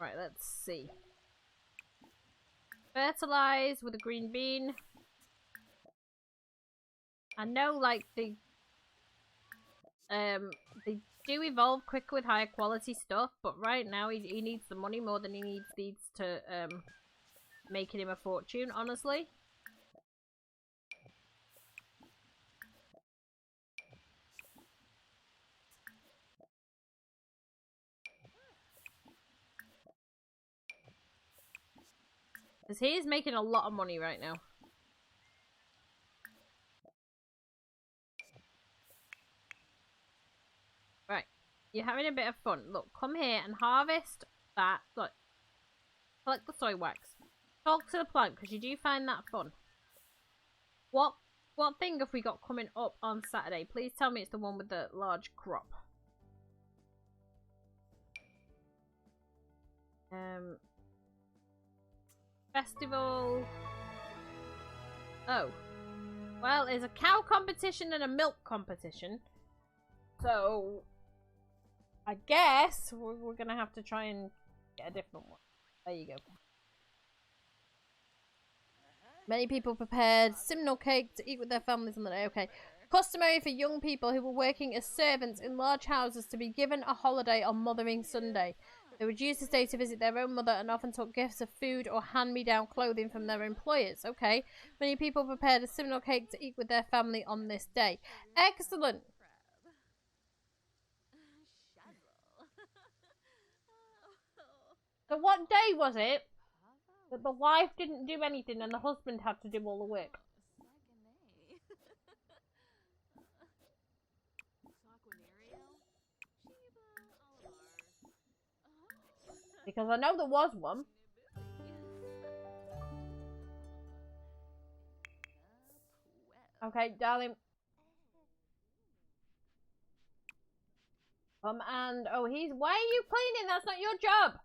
Right, let's see. Fertilise with a green bean. I know, like, they do evolve quicker with higher quality stuff, but right now he needs the money more than he needs these to making him a fortune, honestly. Because he is making a lot of money right now. Right. You're having a bit of fun. Look, come here and harvest that. Look. Collect the soy wax. Talk to the plant, because you do find that fun. What thing have we got coming up on Saturday? Please tell me it's the one with the large crop. Festival. Oh. Well, there's a cow competition and a milk competition. So, I guess we're going to have to try and get a different one. There you go. Many people prepared simnel cake to eat with their families on the day. Okay. Customary for young people who were working as servants in large houses to be given a holiday on Mothering Sunday. They would use this day to visit their own mother and often took gifts of food or hand-me-down clothing from their employers. Okay. Many people prepared a simnel cake to eat with their family on this day. Excellent. So what day was it that the wife didn't do anything and the husband had to do all the work? Because I know there was one. Okay, darling. And oh, why are you cleaning? That's not your job.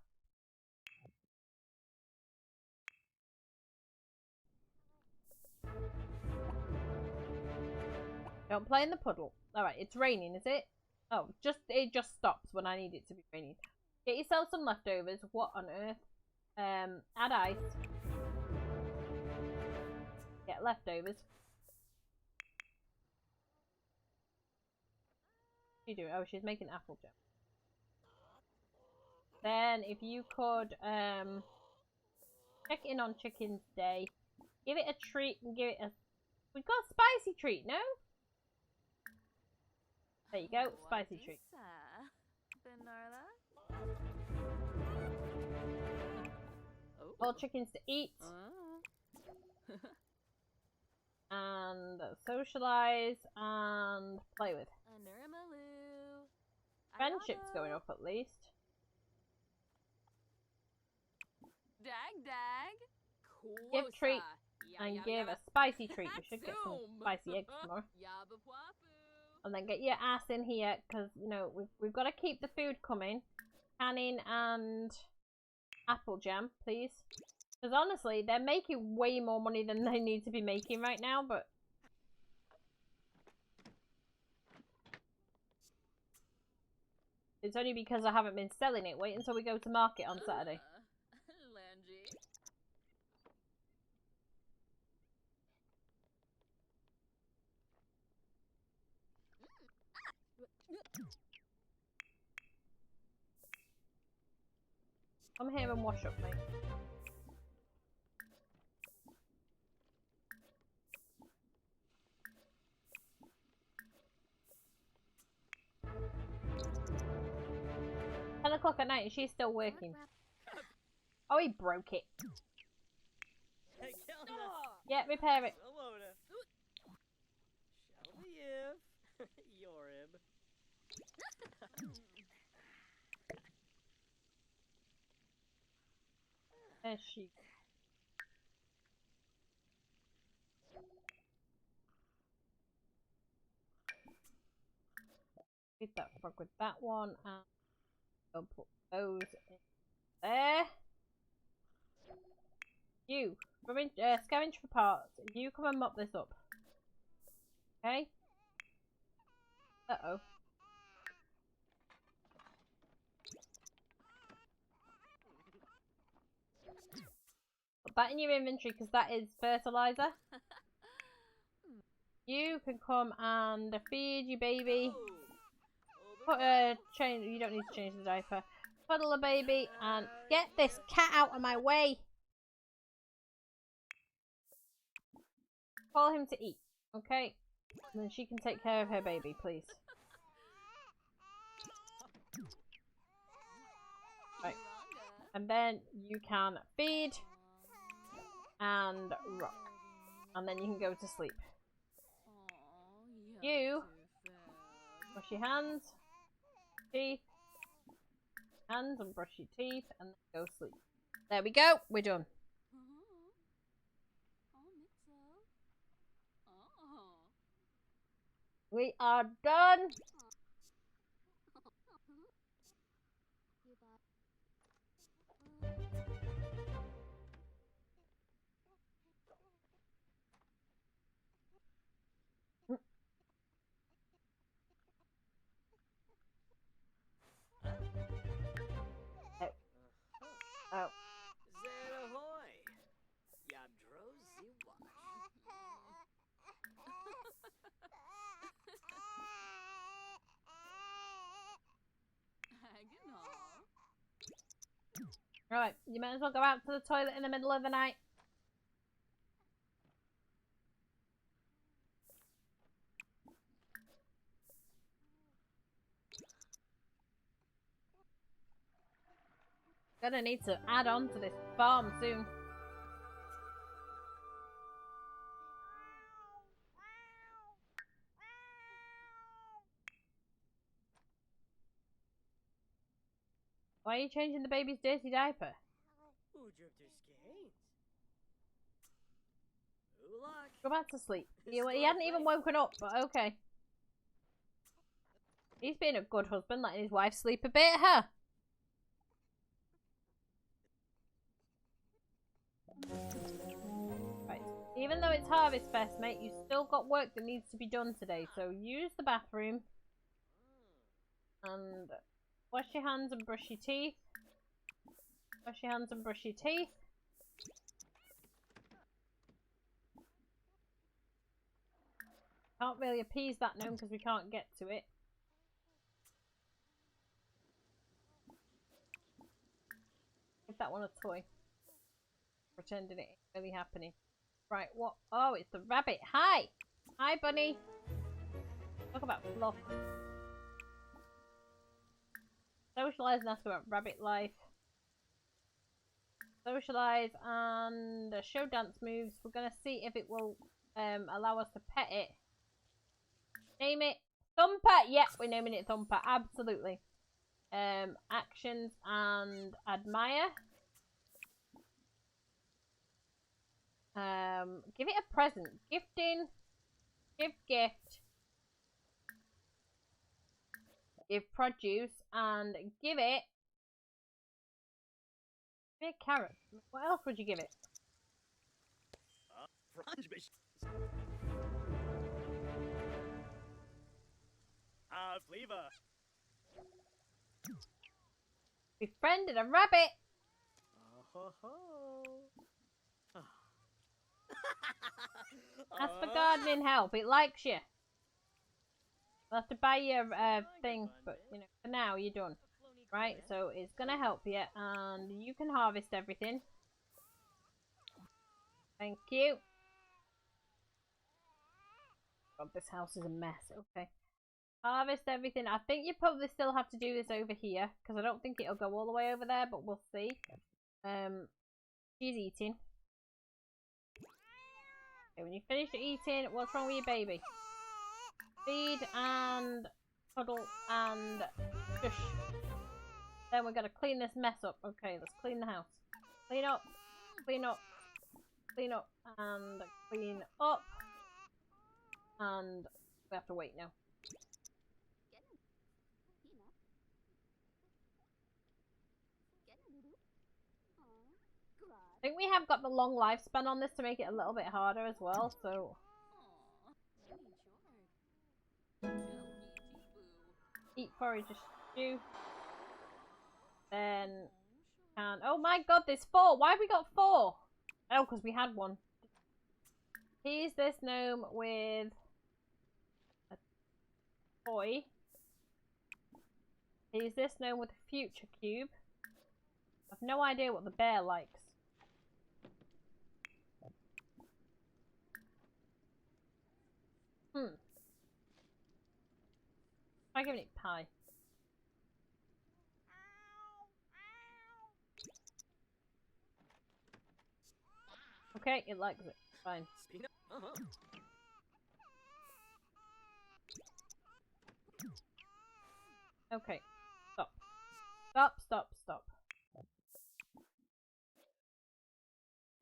Don't play in the puddle. Alright, it's raining, is it? Oh, it just stops when I need it to be raining. Get yourself some leftovers. What on earth? Add ice. Get leftovers. What's she doing? Oh, she's making apple jam. Then, if you could, check in on Chicken's Day. Give it a treat and give it a... We've got a spicy treat, no? There you go, spicy treat. All chickens to eat. And socialise and play with. Friendship's going up at least. Dag dag. Give treat and give a spicy treat. We should get some spicy eggs tomorrow. And then get your ass in here, because, you know, we've got to keep the food coming. Canning and apple jam, please. Because honestly, they're making way more money than they need to be making right now, but... It's only because I haven't been selling it. Wait until we go to market on Saturday. Come here and wash up, mate. $10 at night and she's still working. Oh, he broke it. Yeah, repair it. There she. Feed that frog with that one, and go put those in there. You, scavenge for parts. You come and mop this up. Okay? Uh-oh. Put that in your inventory because that is fertilizer. You can come and feed your baby. Put a change. You don't need to change the diaper. Cuddle the baby and get this cat out of my way. Call him to eat, okay? And then she can take care of her baby, please. Right. And then you can feed and rock. And then you can go to sleep. You wash your hands, teeth, hands and brush your teeth and then go sleep. There we go, we're done. We are done. Oh. Right, you might as well go out to the toilet in the middle of the night. Gonna need to add on to this farm soon. Why are you changing the baby's dirty diaper? Go back to sleep. He hadn't even woken up, but okay. He's being a good husband, letting his wife sleep a bit, huh? Right. Even though it's Harvest Fest, mate, you've still got work that needs to be done today. So use the bathroom. And wash your hands and brush your teeth. Wash your hands and brush your teeth. Can't really appease that gnome because we can't get to it. Give that one a toy. Pretending it ain't really happening. Right, what? Oh, it's the rabbit. Hi! Hi, bunny. Talk about fluff. Socialise and ask about rabbit life. Socialise and show dance moves. We're going to see if it will allow us to pet it. Name it Thumper. Yep, we're naming it Thumper. Absolutely. Actions and admire. Give it a present. Gifting. Give gift. Give produce and give it carrot. What else would you give it? Flavor. Befriended a rabbit. Ask for gardening help. It likes you. We'll have to buy you a thing, but you know, for now you're done. Right, so it's gonna help you, and you can harvest everything. Thank you. God, this house is a mess. Okay. Harvest everything. I think you probably still have to do this over here, because I don't think it'll go all the way over there, but we'll see. She's eating. Okay, when you finish eating, what's wrong with your baby? Feed and cuddle and shush. Then we're gonna clean this mess up. Okay, let's clean the house. Clean up, clean up, clean up, and clean up. And we have to wait now. I think we have got the long lifespan on this to make it a little bit harder as well, so... Eat forage stew. Then... can... oh my god, there's 4! Why have we got 4? Oh, because we had one. Here's this gnome with... a toy. Here's this gnome with a future cube. I have no idea what the bear likes. I'm giving it pie. Okay, it likes it. Fine. Okay. Stop. Stop, stop, stop.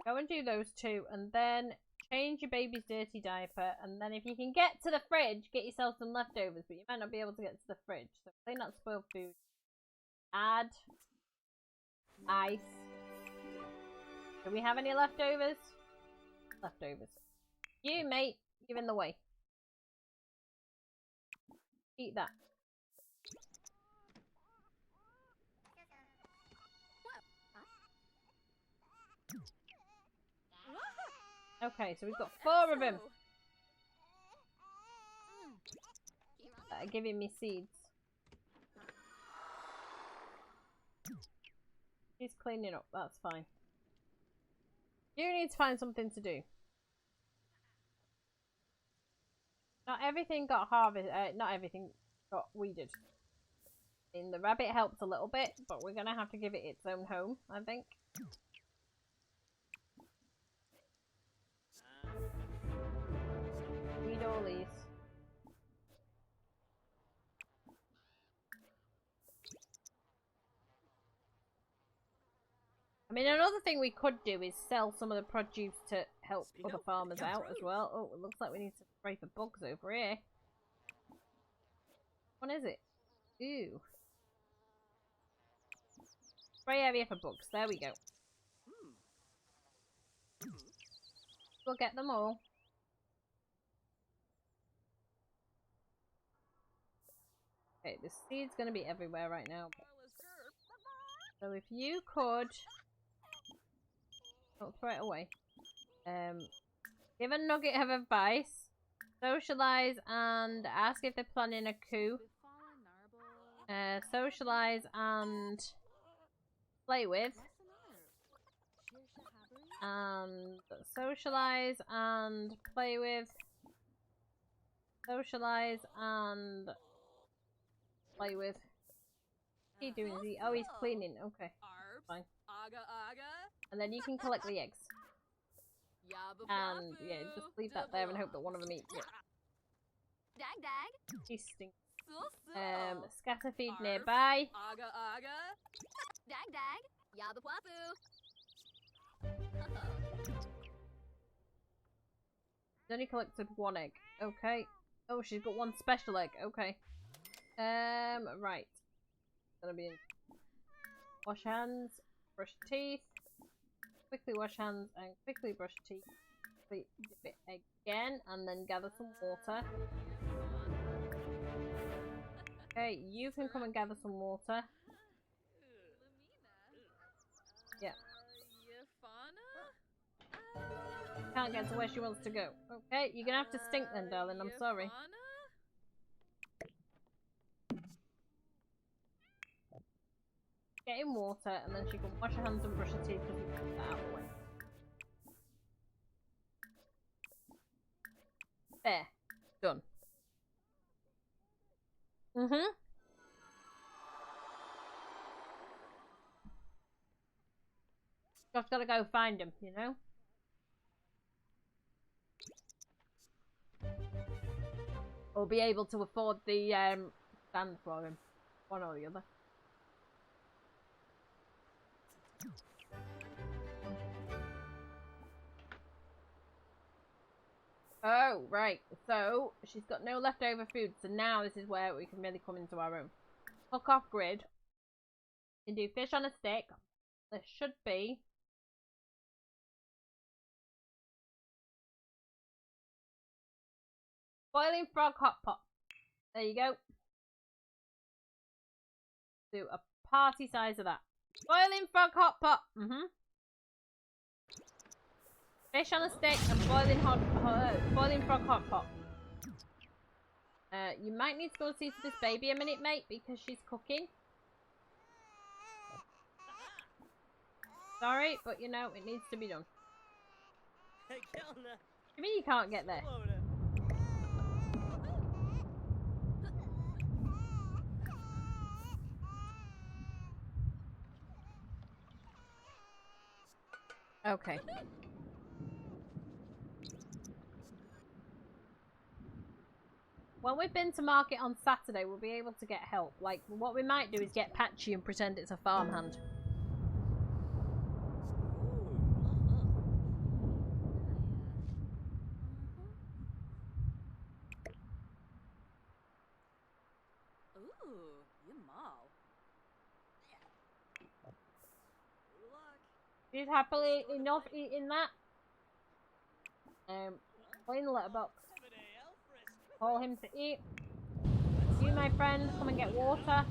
Go and do those 2, and then change your baby's dirty diaper, and then if you can get to the fridge, get yourself some leftovers, but you might not be able to get to the fridge. So clean that spoiled food. Add ice. Do we have any leftovers? Leftovers. You, mate, you're in the way. Eat that. Okay, so we've got 4 of them. That are giving me seeds. He's cleaning up, that's fine. You need to find something to do. Not everything got harvested, not everything got weeded. I mean, the rabbit helps a little bit, but we're gonna have to give it its own home, I think. Weed all these. I mean, another thing we could do is sell some of the produce to help other farmers out as well. Oh, it looks like we need to spray for bugs over here. What is it? Ooh. Spray area for bugs. There we go. We'll get them all. Okay, the seed's going to be everywhere right now. So if you could... don't throw it away. Give a nugget of advice. Socialise and ask if they're planning a coup. Socialise and play with. And socialise and play with. Socialise and play with. What's he doing? Is he... oh, he's cleaning. Okay. Fine. And then you can collect the eggs. And yeah, just leave that there and hope that one of them eats it. Dag dag. He stinks. Scatter feed nearby. Dag dag. Yabaplapu. only collected 1 egg. Okay. Oh, she's got 1 special egg. Okay. Right. Gonna be in. Wash hands, brush teeth, quickly wash hands, and quickly brush teeth. Quickly dip it again, and then gather some water. Okay, you can come and gather some water. Yeah. Can't get to where she wants to go. Okay, you're gonna have to stink then, darling. I'm sorry. Get in water, and then she can wash her hands and brush her teeth because we put that out of the way. There. Done. Just gotta go find him, you know? Or be able to afford the stand for him. One or the other. Oh, right. So, she's got no leftover food, so now this is where we can really come into our own. Hook off grid. You can do fish on a stick. There should be. Boiling frog hot pot. There you go. Do a party size of that. Boiling frog hot pot. Fish on a stick and boiling frog hot pot. You might need to go and see to this baby a minute, mate, because she's cooking. Sorry, but you know, it needs to be done. What do you mean you can't get there? Okay. When we've been to market on Saturday, we'll be able to get help. Like, what we might do is get Patchy and pretend it's a farmhand. She's happily enough eating that. Put in the letterbox. Call him to eat. You, my friend, come and get water.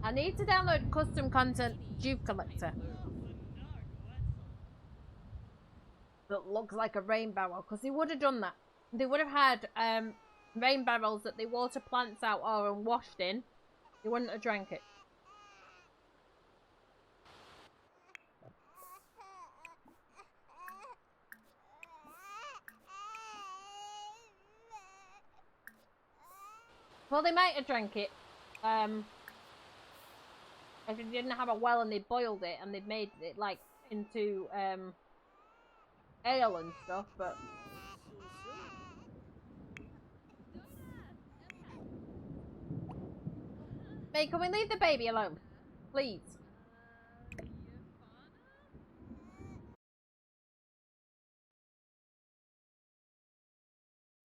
I need to download custom content Duke Collector that looks like a rain barrel, because they would have done that. They would have had rain barrels that they water plants out or washed in. They wouldn't have drank it. Well, they might have drank it. If they didn't have a well and they boiled it and they'd made it like into ale and stuff, but May, can we leave the baby alone? Please.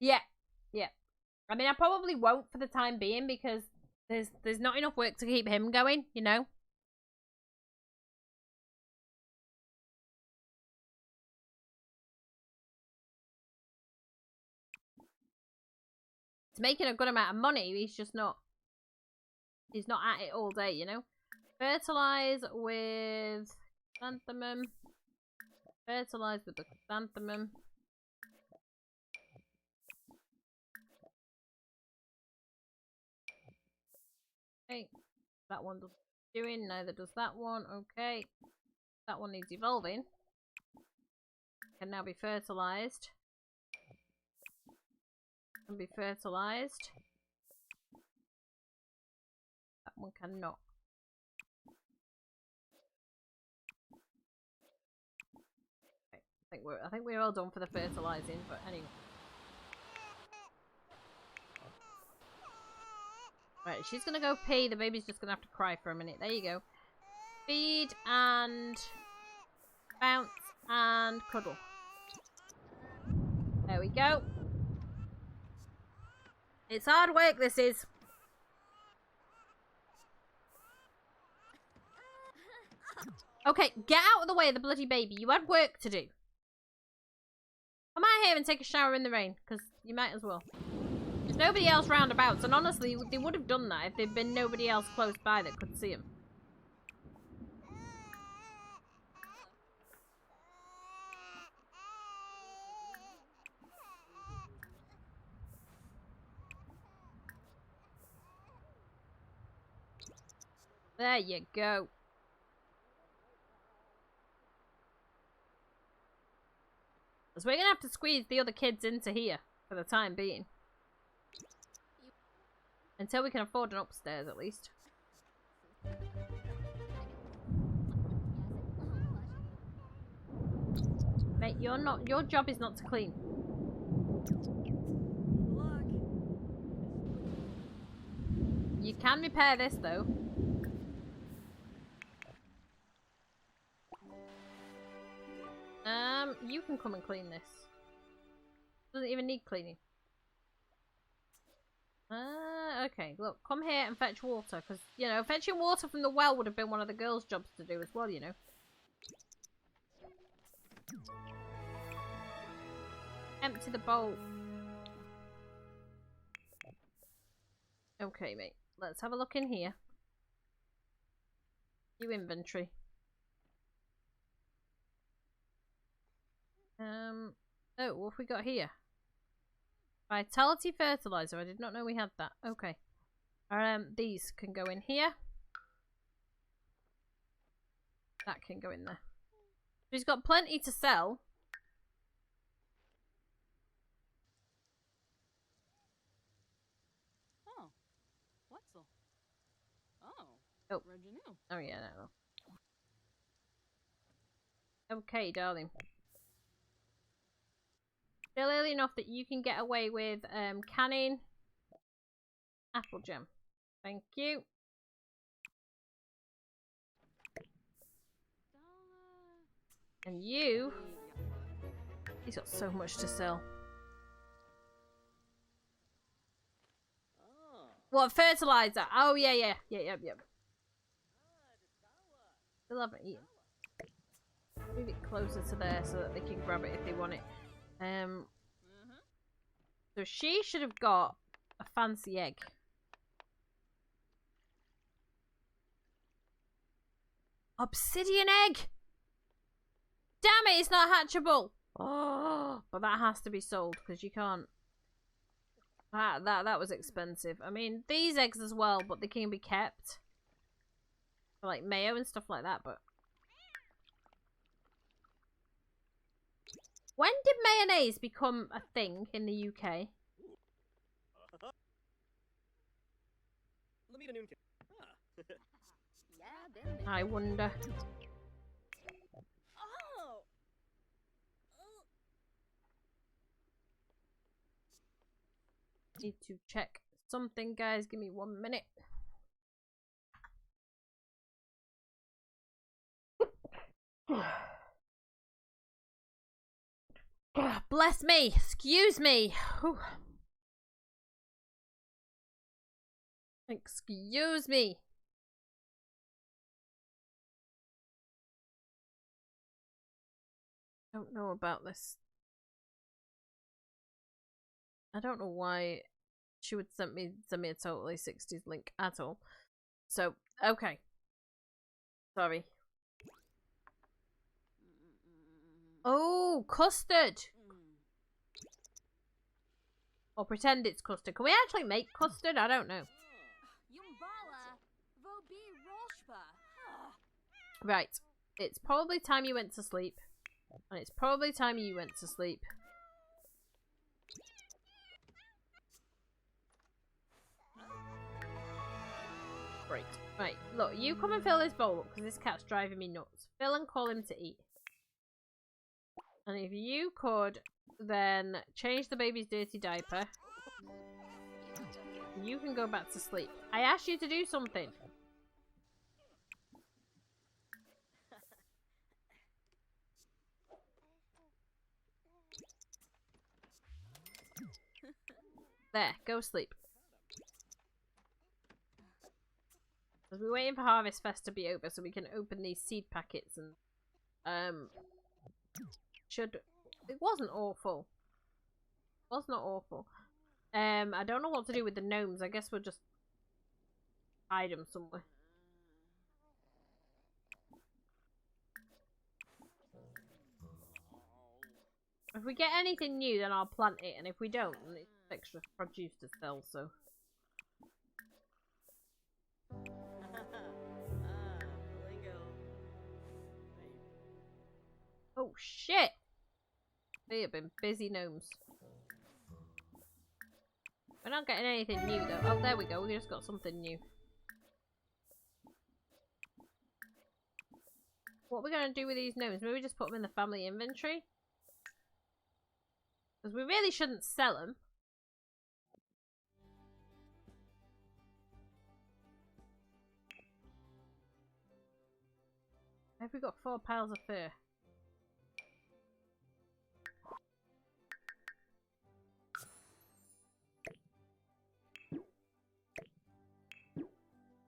Yeah. Yeah. I mean, I probably won't for the time being because there's not enough work to keep him going, you know? He's making a good amount of money, he's not at it all day, you know? Fertilize with chrysanthemum. Fertilize with the chrysanthemum. Okay, that one doesn't doing, neither does that one. Okay, that one needs evolving. Can now be fertilized. Can be fertilized. That one cannot. Okay, I think we're all done for the fertilizing, but anyway. Right, she's gonna go pee. The baby's just gonna have to cry for a minute. There you go. Feed and bounce and cuddle. There we go. It's hard work, this is. Okay, get out of the way of the bloody baby. You had work to do. Come out here and take a shower in the rain, because you might as well. There's nobody else roundabouts, and honestly, they would have done that if there'd been nobody else close by that could see him. There you go. So we're gonna have to squeeze the other kids into here for the time being. Until we can afford an upstairs, at least. Mate, your job is not to clean. You can repair this, though. You can come and clean this. Doesn't even need cleaning. Okay, look, come here and fetch water, because, you know, fetching water from the well would have been one of the girls' jobs to do as well, you know. Empty the bowl. Okay, mate, let's have a look in here. New inventory. Oh, what have we got here? Vitality fertilizer. I did not know we had that. Okay. These can go in here. That can go in there. He's got plenty to sell. Oh. Wetzel. Oh. Oh. Reginu. Oh yeah, no. Okay, darling. Still early enough that you can get away with canning apple jam. Thank you. And you... He's got so much to sell. What, fertilizer? Oh, yeah. Yep. Still haven't eaten. Move it closer to there so that they can grab it if they want it. So she should have got a fancy egg. Obsidian egg! Damn it, it's not hatchable! Oh, but that has to be sold because you can't. That was expensive. I mean, these eggs as well, but they can be kept for like mayo and stuff like that. But when did mayonnaise become a thing in the UK? I wonder. Need to check something, guys. Give me 1 minute. Bless me. Excuse me. Whew. Excuse me. Don't know about this. I don't know why she would send me a totally 60s link at all. So, okay. Sorry. Oh, custard! Or pretend it's custard. Can we actually make custard? I don't know. Right. It's probably time you went to sleep. And it's probably time you went to sleep. Right, look, you come and fill this bowl up because this cat's driving me nuts. Fill and call him to eat. And if you could then change the baby's dirty diaper, you can go back to sleep. I asked you to do something. There, go sleep. Because we're waiting for Harvest Fest to be over so we can open these seed packets and it wasn't awful. It was not awful. I don't know what to do with the gnomes. I guess we'll just hide them somewhere. If we get anything new, then I'll plant it, and if we don't, then it's extra produce to sell, so. Oh shit! They have been busy gnomes. We're not getting anything new though. Oh, there we go. We just got something new. What are we going to do with these gnomes? Maybe just put them in the family inventory? Because we really shouldn't sell them. Have we got 4 piles of fur?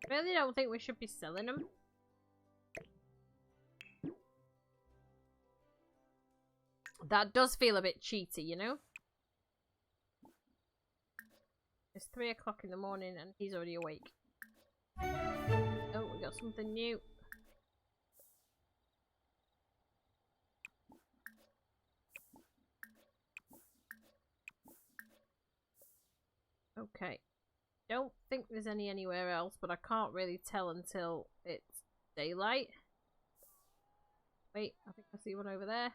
Really don't think we should be selling them. That does feel a bit cheaty, you know? It's 3 o'clock in the morning and he's already awake. Oh, we got something new. Okay. Don't think there's any anywhere else, but I can't really tell until it's daylight. Wait, I think I see one over there.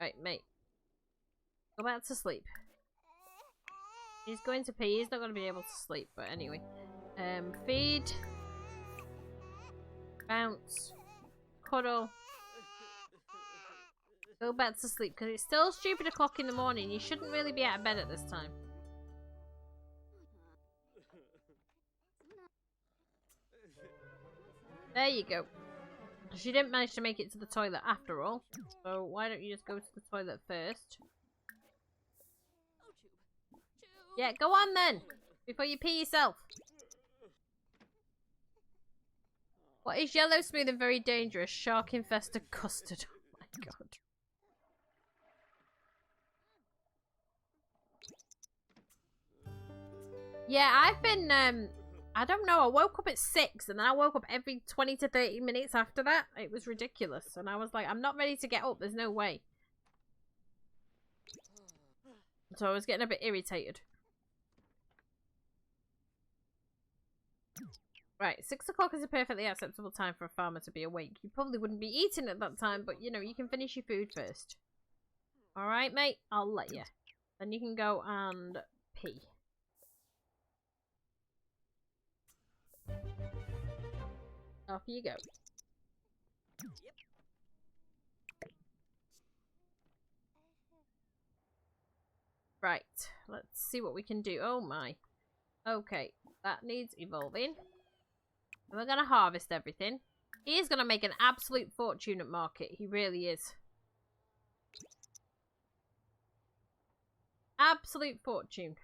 Right, mate. Go back to sleep. He's going to pee. He's not going to be able to sleep, but anyway. Feed. Bounce. Cuddle. Go back to sleep, because it's still stupid o'clock in the morning. You shouldn't really be out of bed at this time. There you go. She didn't manage to make it to the toilet after all. So why don't you just go to the toilet first? Yeah, go on then! Before you pee yourself. What is yellow, smooth and very dangerous? Shark infested custard. Oh my god. Yeah, I've been, I don't know, I woke up at 6 and then I woke up every 20 to 30 minutes after that. It was ridiculous. And I was like, I'm not ready to get up. There's no way. So I was getting a bit irritated. Right, 6 o'clock is a perfectly acceptable time for a farmer to be awake. You probably wouldn't be eating at that time, but you know, you can finish your food first. Alright, mate, I'll let you. Then you can go and pee. Off you go. Right, let's see what we can do. Oh my. Okay, that needs evolving. And we're gonna harvest everything. He is gonna make an absolute fortune at market. He really is. Absolute fortune.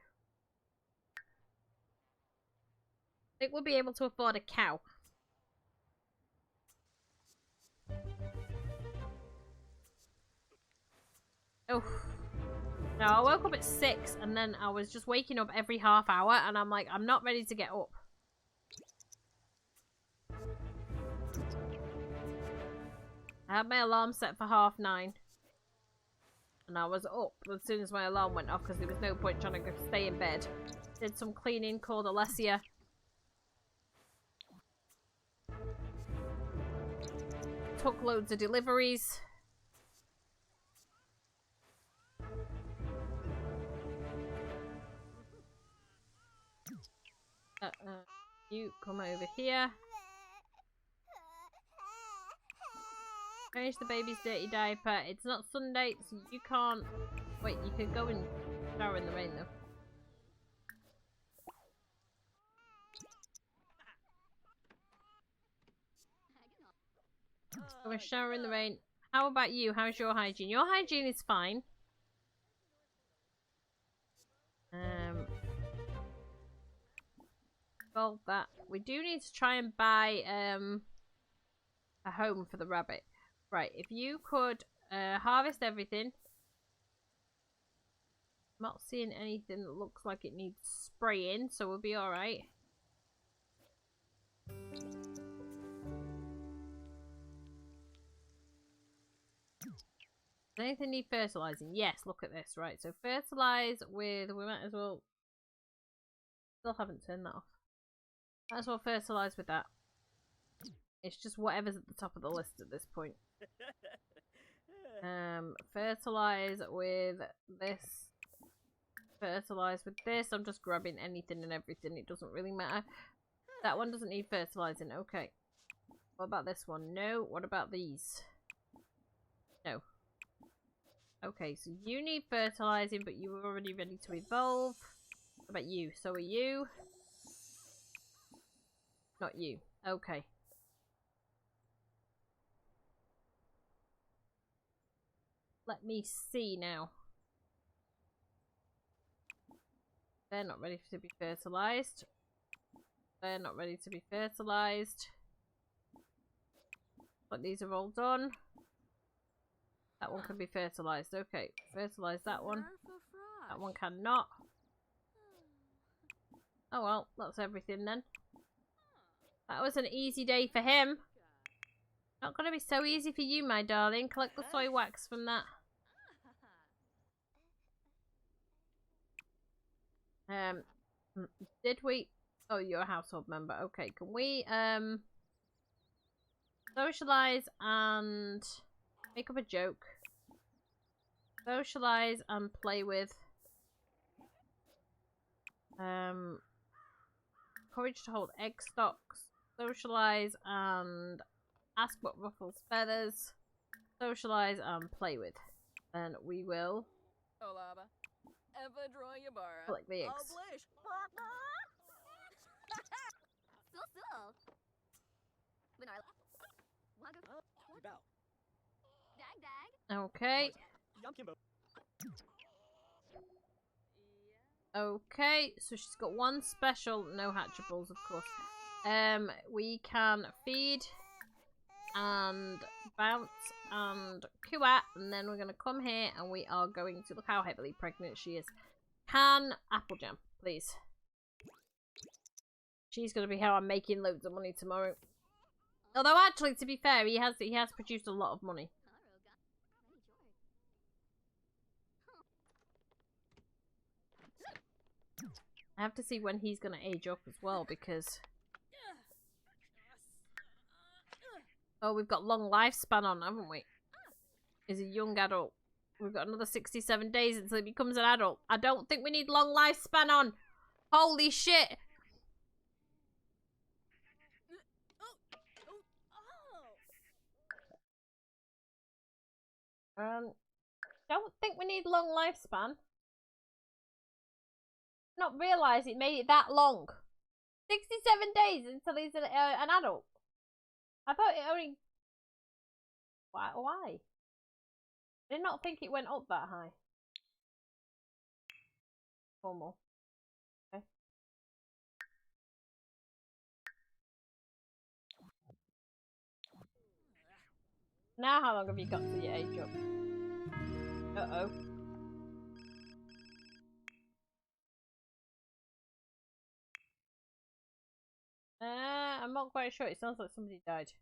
I think we'll be able to afford a cow. Oh. No, I woke up at 6 and then I was just waking up every half hour and I'm like, I'm not ready to get up. I had my alarm set for 9:30. And I was up as soon as my alarm went off because there was no point trying to stay in bed. Did some cleaning, called Alessia. Took loads of deliveries. You come over here. Finish the baby's dirty diaper. It's not Sunday, so you can't... Wait, you could go and shower in the rain, though. Go and shower in the rain. How about you? How's your hygiene? Your hygiene is fine. evolve that. We do need to try and buy a home for the rabbit. Right, if you could harvest everything. I'm not seeing anything that looks like it needs spraying, so we'll be alright. Does anything need fertilizing? Yes, look at this. Right, so fertilize with... We might as well... Still haven't turned that off. Might as well fertilize with that. It's just whatever's at the top of the list at this point. Fertilize with this. Fertilize with this. I'm just grabbing anything and everything. It doesn't really matter. That one doesn't need fertilizing. Okay. What about this one? No. What about these? No. Okay, so you need fertilizing, but you were already ready to evolve. What about you? So are you? Not you. Okay. Let me see now. They're not ready to be fertilized. They're not ready to be fertilized. But these are all done. That one can be fertilized. Okay, fertilize that one. That one cannot. Oh well, that's everything then. That was an easy day for him. Not gonna be so easy for you, my darling. Collect the soy wax from that. Did we... Oh, you're a household member. Okay, can we, socialize and make up a joke. Socialize and play with. Courage to hold egg stocks. Socialize and ask what ruffles feathers. Socialize and play with. Then we will collect the eggs. Okay. Okay, so she's got one special, no hatchables, of course. We can feed and bounce and coo at, and then we're going to come here and we are going to look how heavily pregnant she is. Can apple jam, please. She's going to be how I'm making loads of money tomorrow. Although actually, to be fair, he has produced a lot of money. I have to see when he's going to age up as well, because... Oh, we've got long lifespan on, haven't we? He's a young adult. We've got another 67 days until he becomes an adult. I don't think we need long lifespan on. Holy shit! Don't think we need long lifespan. Not realise it made it that long. 67 days until he's an adult. I thought it only... Why? I did not think it went up that high. Four more. Okay. Now how long have you got till your age up? Uh-oh. I'm not quite sure. It sounds like somebody died.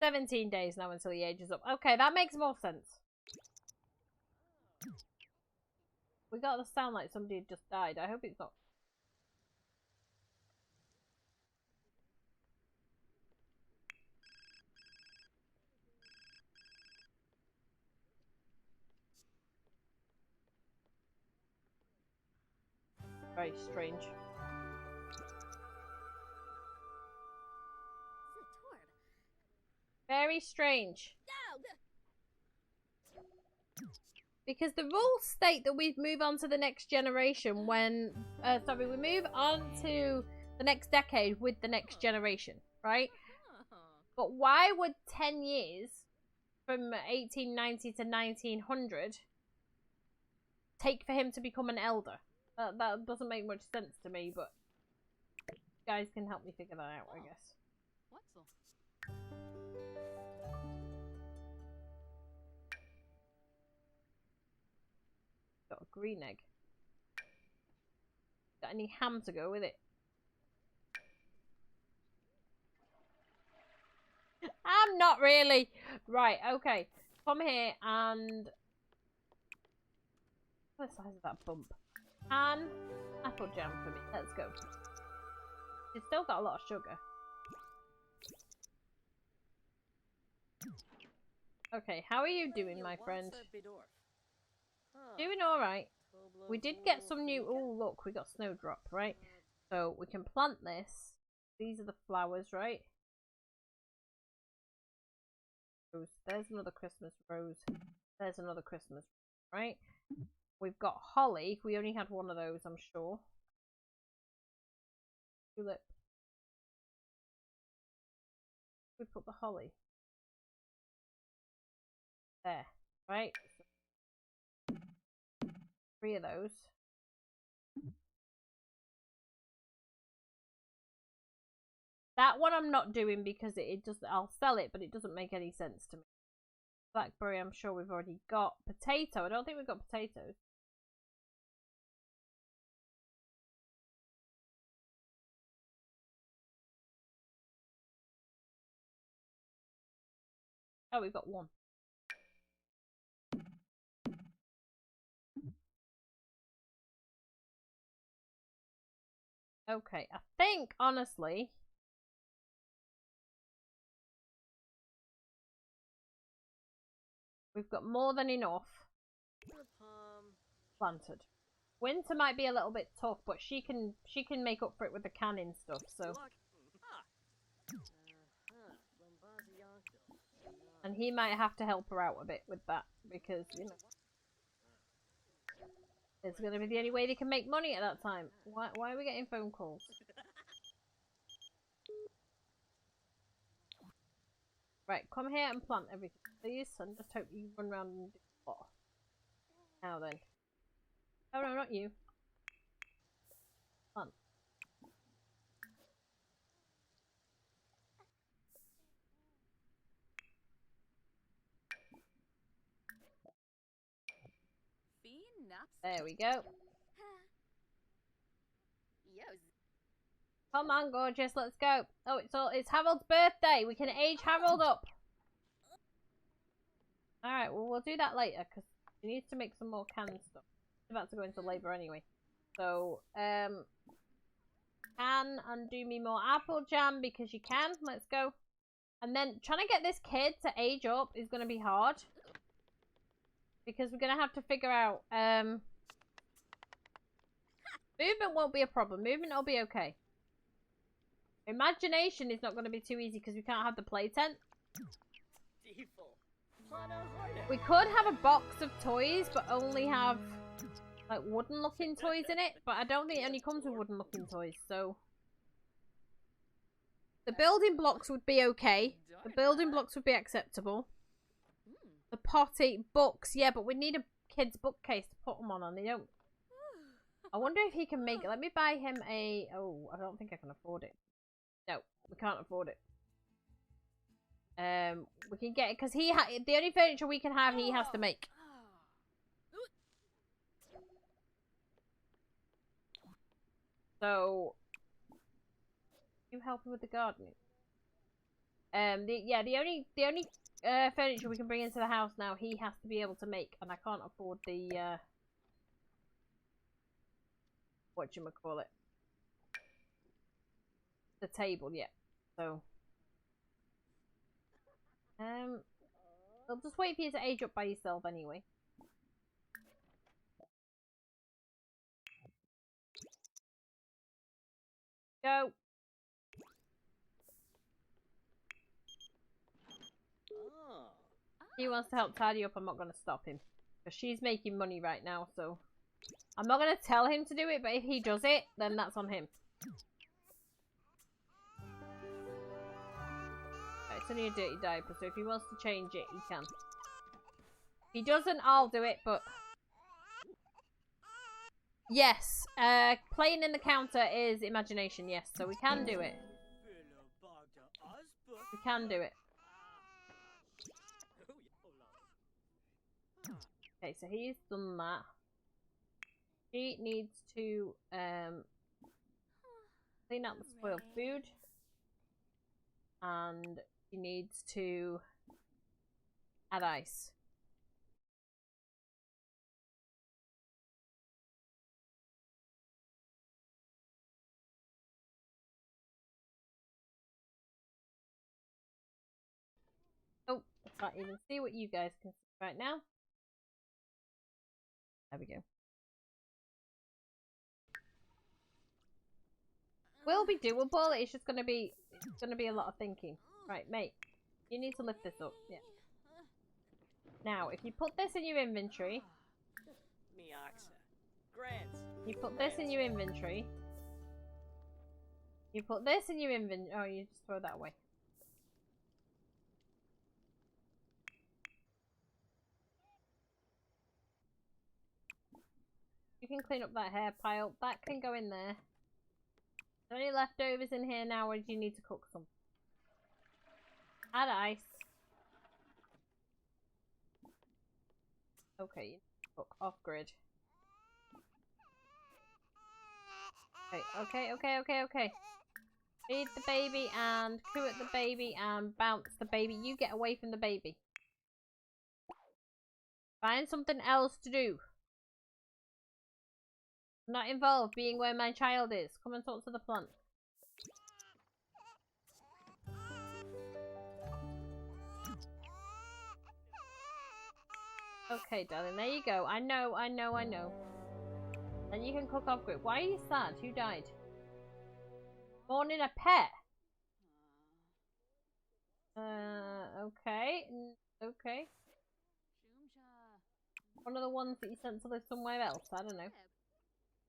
17 days now until the age is up. Okay, that makes more sense. We got to sound like somebody had just died. I hope it's not. Very strange. Very strange. Because the rules state that we move on to the next generation when... sorry, we move on to the next decade with the next generation, right? But why would 10 years from 1890 to 1900 take for him to become an elder? That doesn't make much sense to me, but you guys can help me figure that out, I guess. What's'll? Got a green egg. Got any ham to go with it? I'm not really. Right, okay. Come here and... What's the size of that bump? And apple jam for me. Let's go. It's still got a lot of sugar. Okay, how are you doing, my friend? Doing alright. We did get some new... Oh, look, we got snowdrop, right? So, we can plant this. These are the flowers, right? Rose. There's another Christmas rose. There's another Christmas, right? We've got holly. We only had one of those, I'm sure. Tulip. We put the holly. There, right? 3 of those. That one I'm not doing because it just, I'll sell it, but it doesn't make any sense to me. Blackberry, I'm sure we've already got. Potato, I don't think we've got potatoes. Oh, we've got one. Okay, I think, honestly... We've got more than enough planted. Winter might be a little bit tough, but she can make up for it with the canning stuff, so... And he might have to help her out a bit with that, because, you know... It's going to be the only way they can make money at that time. Why are we getting phone calls? Right, come here and plant everything, please, and just hope you run around and do what? Now then. Oh no, not you. Plant. There we go. Come on, gorgeous, let's go. Oh, it's Harold's birthday. We can age Harold up. Alright, well, we'll do that later, because he needs to make some more canned stuff. He's about to go into labour anyway. So, can and do me more apple jam, because you can. Let's go. And then, trying to get this kid to age up is going to be hard. Because we're going to have to figure out, movement won't be a problem. Movement will be okay. Imagination is not going to be too easy because we can't have the play tent. We could have a box of toys, but only have like wooden looking toys in it. But I don't think it only comes with wooden looking toys, so the building blocks would be okay. The building blocks would be acceptable. The potty books, yeah, but we need a kid's bookcase to put them on, and they don't. I wonder if he can make it. Let me buy him a... Oh, I don't think I can afford it. No, we can't afford it. We can get it because the only furniture we can have, he has to make. So, you helping with the gardening? The only furniture we can bring into the house now, he has to be able to make, and I can't afford the whatchamacallit, the table yet. So, I'll just wait for you to age up by yourself anyway. Go. He wants to help tidy up. I'm not going to stop him because she's making money right now, so I'm not going to tell him to do it, but if he does it, then that's on him. It's only a dirty diaper, so if he wants to change it, he can. If he doesn't, I'll do it, but Yes. Playing in the counter is imagination. Yes, so we can do it. We can do it. Okay, so he's done that. She needs to clean out the spoiled food. And she needs to add ice. Oh, I can't even see what you guys can see right now. There we go. Will be doable. It's just gonna be a lot of thinking. Right, mate. You need to lift this up. Yeah. Now, if you put this in your inventory, you put this in your inventory. You put this in your inventory. Oh, you just throw that away. You can clean up that hair pile. That can go in there. Are there any leftovers in here now, or do you need to cook some? Add ice. Okay, cook off grid. Okay. Feed the baby and coo at the baby and bounce the baby. You get away from the baby. Find something else to do. I'm not involved being where my child is. Come and talk to the plant. Okay, darling, there you go. I know. And you can cook off grid. Why are you sad? Who died? Born in a pet. Okay. Okay. One of the ones that you sent to live somewhere else. I don't know.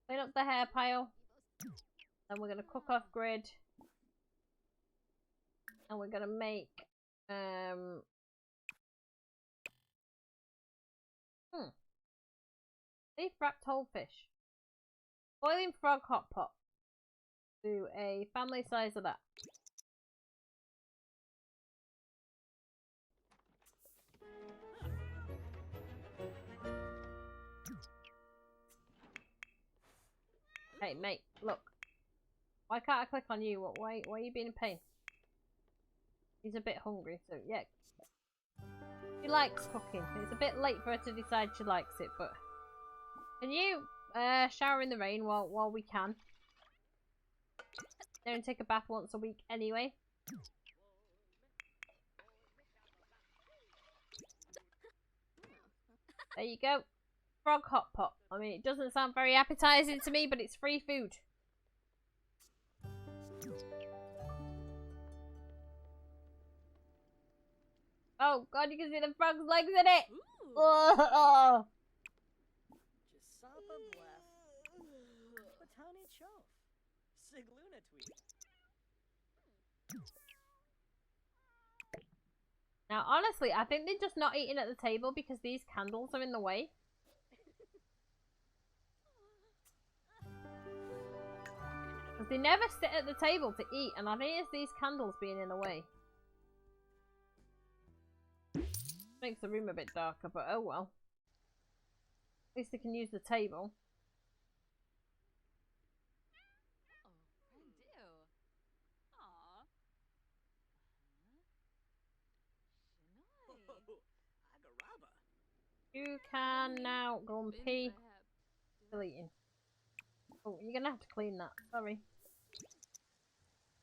Clean up the hair pile. Then we're gonna cook off grid. And we're gonna make leaf wrapped whole fish. Boiling frog hot pot. Do a family size of that. Hey mate, look. Why can't I click on you? Why are you being in pain? He's a bit hungry, so yeah. She likes cooking. It's a bit late for her to decide she likes it, but can you shower in the rain while we can? Don't take a bath once a week anyway. There you go. Frog hot pot. I mean, it doesn't sound very appetizing to me, but it's free food. Oh god, you can see the frog's legs in it! Oh. Now, honestly, I think they're just not eating at the table because these candles are in the way. Because they never sit at the table to eat, and I think it's these candles being in the way. Makes the room a bit darker, but oh well. At least they can use the table. You can now go and pee. Still eating. Oh, you're gonna have to clean that. Sorry.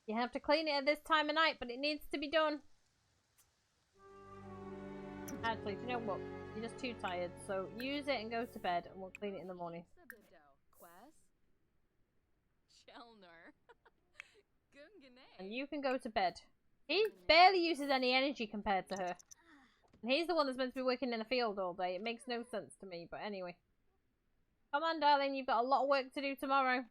You have to clean it at this time of night, but it needs to be done. Actually, do you know what? You're just too tired, so use it and go to bed, and we'll clean it in the morning. And you can go to bed. He barely uses any energy compared to her. And he's the one that's meant to be working in the field all day. It makes no sense to me, but anyway. Come on, darling, you've got a lot of work to do tomorrow.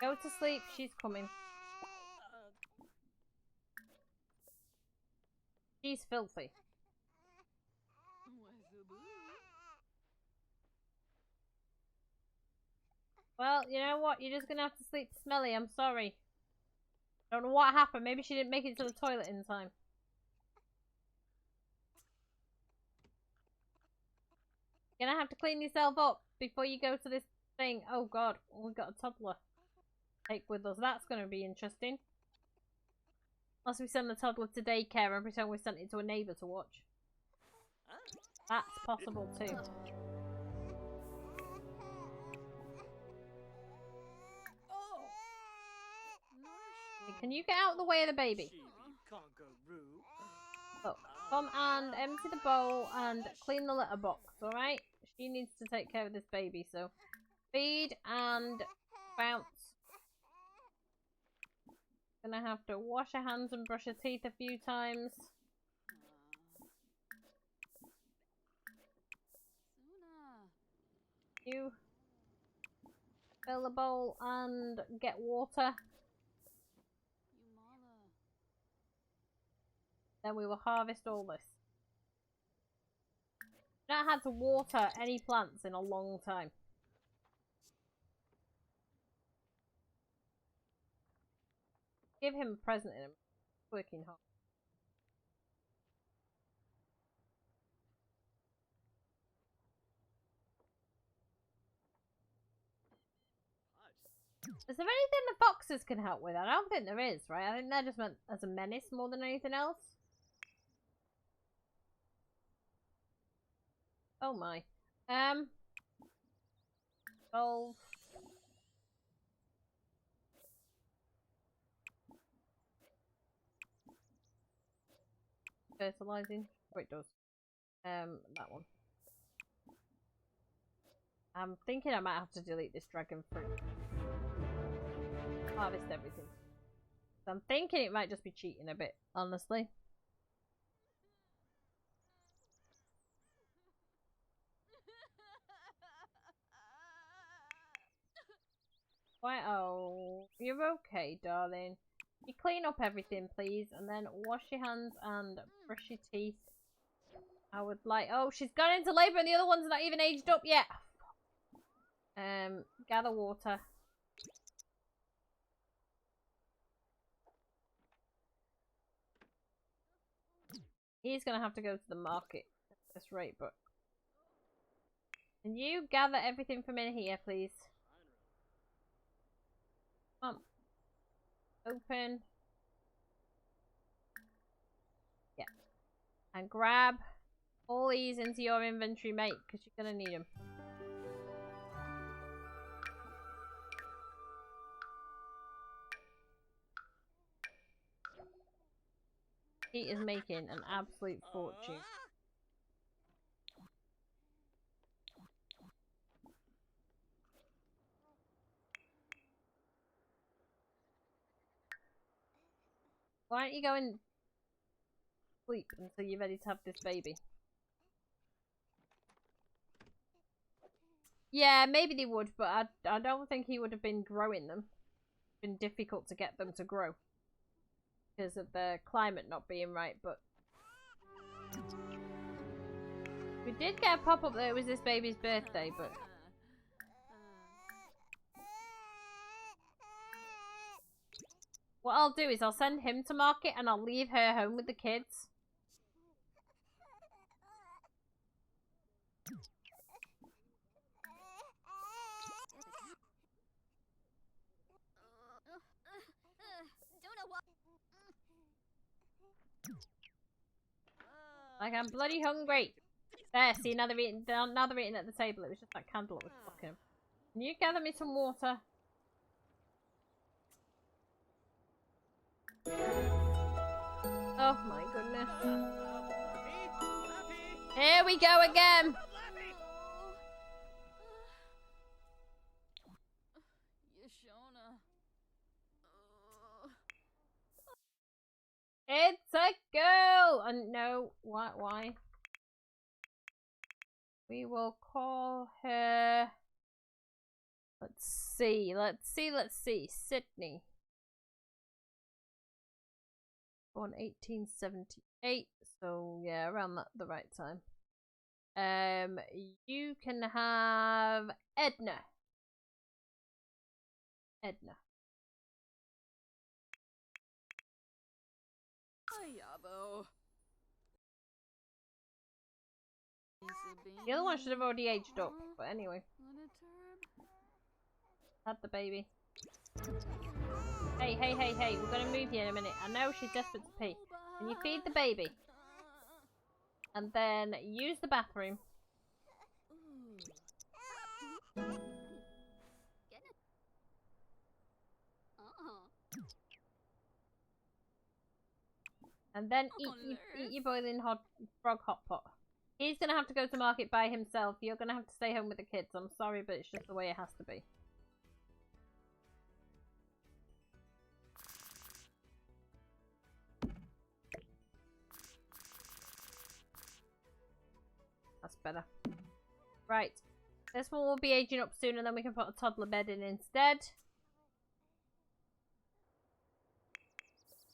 Go to sleep, she's coming. She's filthy. Well, you know what? You're just gonna have to sleep smelly. I'm sorry. Don't know what happened. Maybe she didn't make it to the toilet in time. You're gonna have to clean yourself up before you go to this thing. Oh god, we've got a toddler to take with us. That's gonna be interesting. Unless we send the toddler to daycare and pretend we sent it to a neighbour to watch. That's possible too. Can you get out of the way of the baby? Oh, come and empty the bowl and clean the litter box, alright? She needs to take care of this baby, so feed and bounce. Gonna have to wash her hands and brush her teeth a few times. You fill the bowl and get water. Then we will harvest all this. I've not had to water any plants in a long time. Give him a present in him. Working hard. Is there anything the foxes can help with? I don't think there is, right? I think they're just meant as a menace more than anything else. Oh my. Solve. Fertilizing. Oh, it does. That one. I'm thinking I might have to delete this dragon fruit. Harvest everything. So I'm thinking it might just be cheating a bit, honestly. Why? Oh, you're okay, darling. You clean up everything, please, and then wash your hands and brush your teeth. I would like. Oh, she's gone into labour, and the other one's not even aged up yet. Gather water. He's gonna have to go to the market at this rate, but can you gather everything from in here, please? Come on. Open. Yeah. And grab all these into your inventory, mate, because you're gonna need them. He is making an absolute fortune. Why don't you go and sleep until you're ready to have this baby? Yeah, maybe they would, but I don't think he would have been growing them. It's been difficult to get them to grow because of the climate not being right, but we did get a pop-up that it was this baby's birthday, but what I'll do is I'll send him to market and I'll leave her home with the kids. Like, I'm bloody hungry. There, see, now they're eating at the table. It was just that candle that was blocking them. Can you gather me some water? Oh my goodness. Here we go again. It's a girl! And no, why? We will call her... Let's see. Sydney. Born 1878, so yeah, around the right time. You can have Edna. Edna. Ayabo. The other one should have already aged up, but anyway. Had the baby. Hey, hey, hey, hey, we're gonna move you in a minute. I know she's desperate to pee. Can you feed the baby? And then use the bathroom. And then eat your boiling hot frog hot pot. He's gonna have to go to market by himself. You're gonna have to stay home with the kids. I'm sorry, but it's just the way it has to be. That's better. Right. This one will be aging up soon, and then we can put a toddler bed in instead.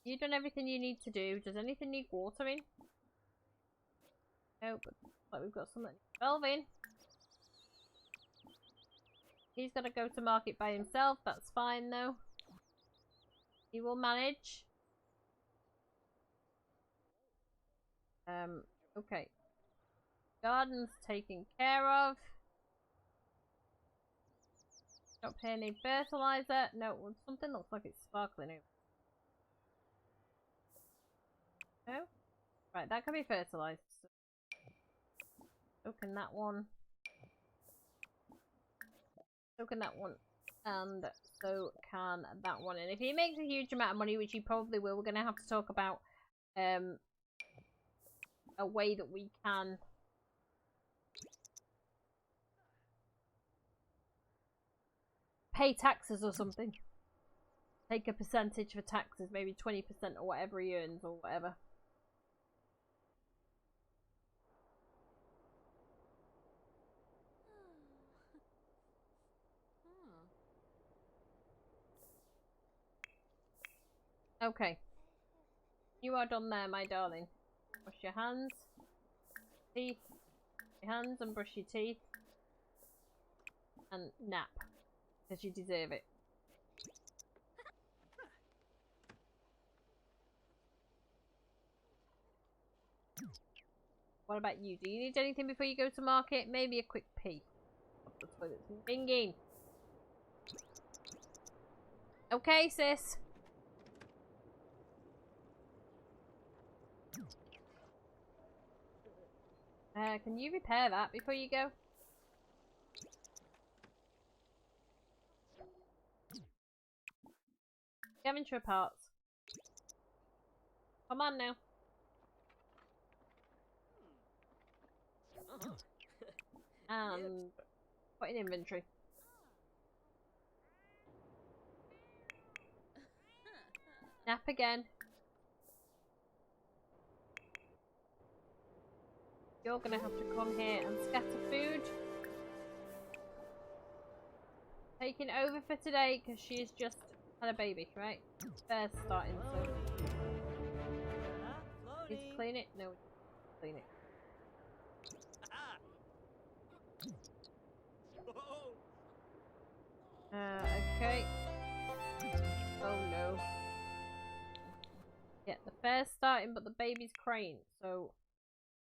You've done everything you need to do. Does anything need watering? No, but like we've got something. 12 in. He's got to go to market by himself. That's fine, though. He will manage. Okay. Garden's taken care of. Not paying any fertilizer. No, something looks like it's sparkling. No? Right, that can be fertilized. So can that one. So can that one. And so can that one. And if he makes a huge amount of money, which he probably will, we're going to have to talk about a way that we can pay taxes or something. Take a percentage for taxes, maybe 20% or whatever he earns or whatever. Okay. You are done there, my darling. Wash your hands. Teeth. Your hands and brush your teeth. And nap. Because you deserve it. What about you? Do you need anything before you go to market? Maybe a quick pee. The toilet's ringing. Okay, sis. Can you repair that before you go? Devonshire parts. Come on now. And put in inventory. Nap again. You're gonna have to come here and scatter food. Taking over for today because she's just had a baby, right? They're starting, so. Need to clean it? No, clean it. Okay. Oh no. Yeah, the fair's starting, but the baby's crying, so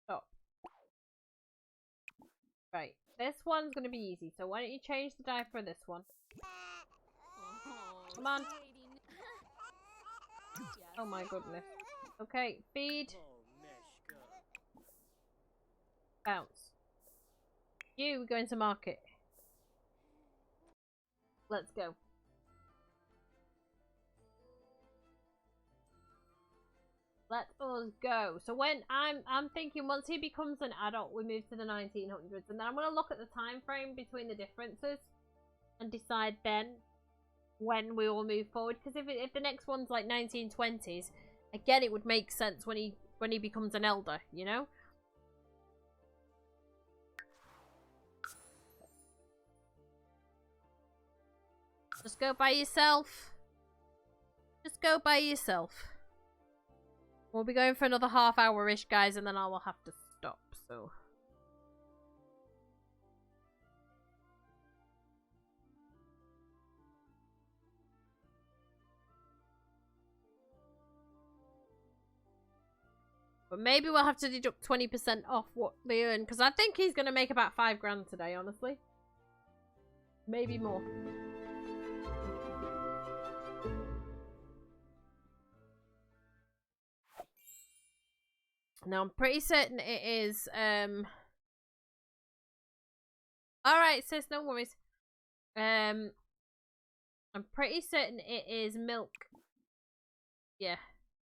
stop. Right, this one's gonna be easy, so why don't you change the diaper of this one? Come on. Oh my goodness. Okay, feed. Bounce. You, we're going to market. Let's go. Let us go. So when I'm thinking once he becomes an adult, we move to the 1900s, and then I'm gonna look at the time frame between the differences and decide then when we will move forward. Because if the next one's like 1920s, again it would make sense when he becomes an elder, you know. Just go by yourself. Just go by yourself. We'll be going for another half hour-ish, guys, and then I will have to stop, so... But maybe we'll have to deduct 20% off what they earn, because I think he's going to make about 5 grand today, honestly. Maybe more. Now, I'm pretty certain it is, Alright, sis, no worries. I'm pretty certain it is milk. Yeah.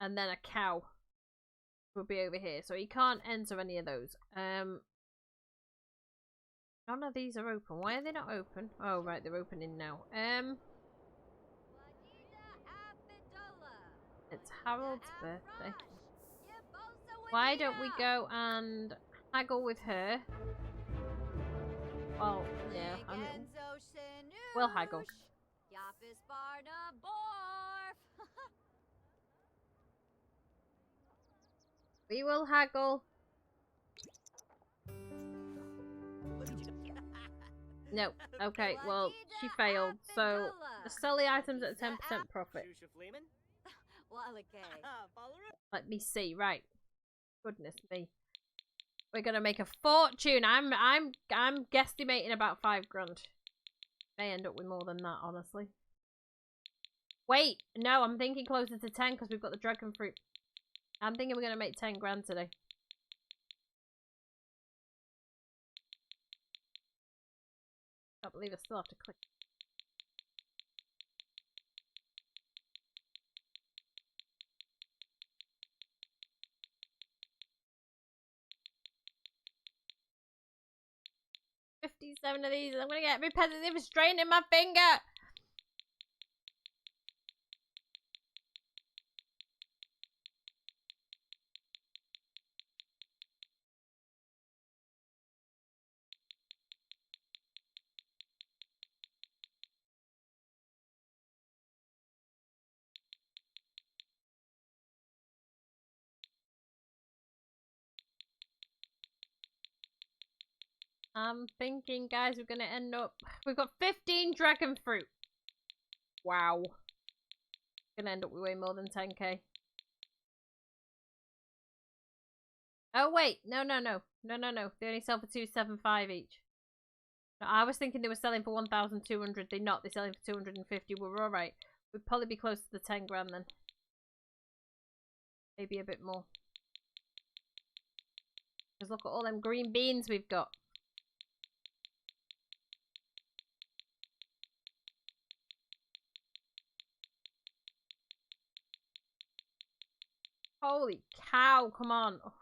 And then a cow will be over here. So he can't enter any of those. None of these are open. Why are they not open? Oh, right, they're opening now. It's Harold's birthday. Why don't we go and haggle with her? Oh, yeah. We'll haggle. We will haggle. No. Okay, well, she failed. So, sell the items at 10% profit. Let me see. Right. Goodness me. We're gonna make a fortune. I'm guesstimating about 5 grand. May end up with more than that, honestly. Wait, no, I'm thinking closer to 10 because we've got the dragon fruit. I'm thinking we're gonna make 10 grand today. Can't believe I still have to click. $57 of these, and I'm gonna get repetitive strain in my finger. I'm thinking, guys, we're gonna end up... We've got 15 dragon fruit. Wow. Gonna end up with way more than 10k. Oh, wait. No. They only sell for 275 each. No, I was thinking they were selling for 1,200. They're not. They're selling for 250. We're alright. We'd probably be close to the 10 grand then. Maybe a bit more. Because look at all them green beans we've got. Holy cow, come on. Oh.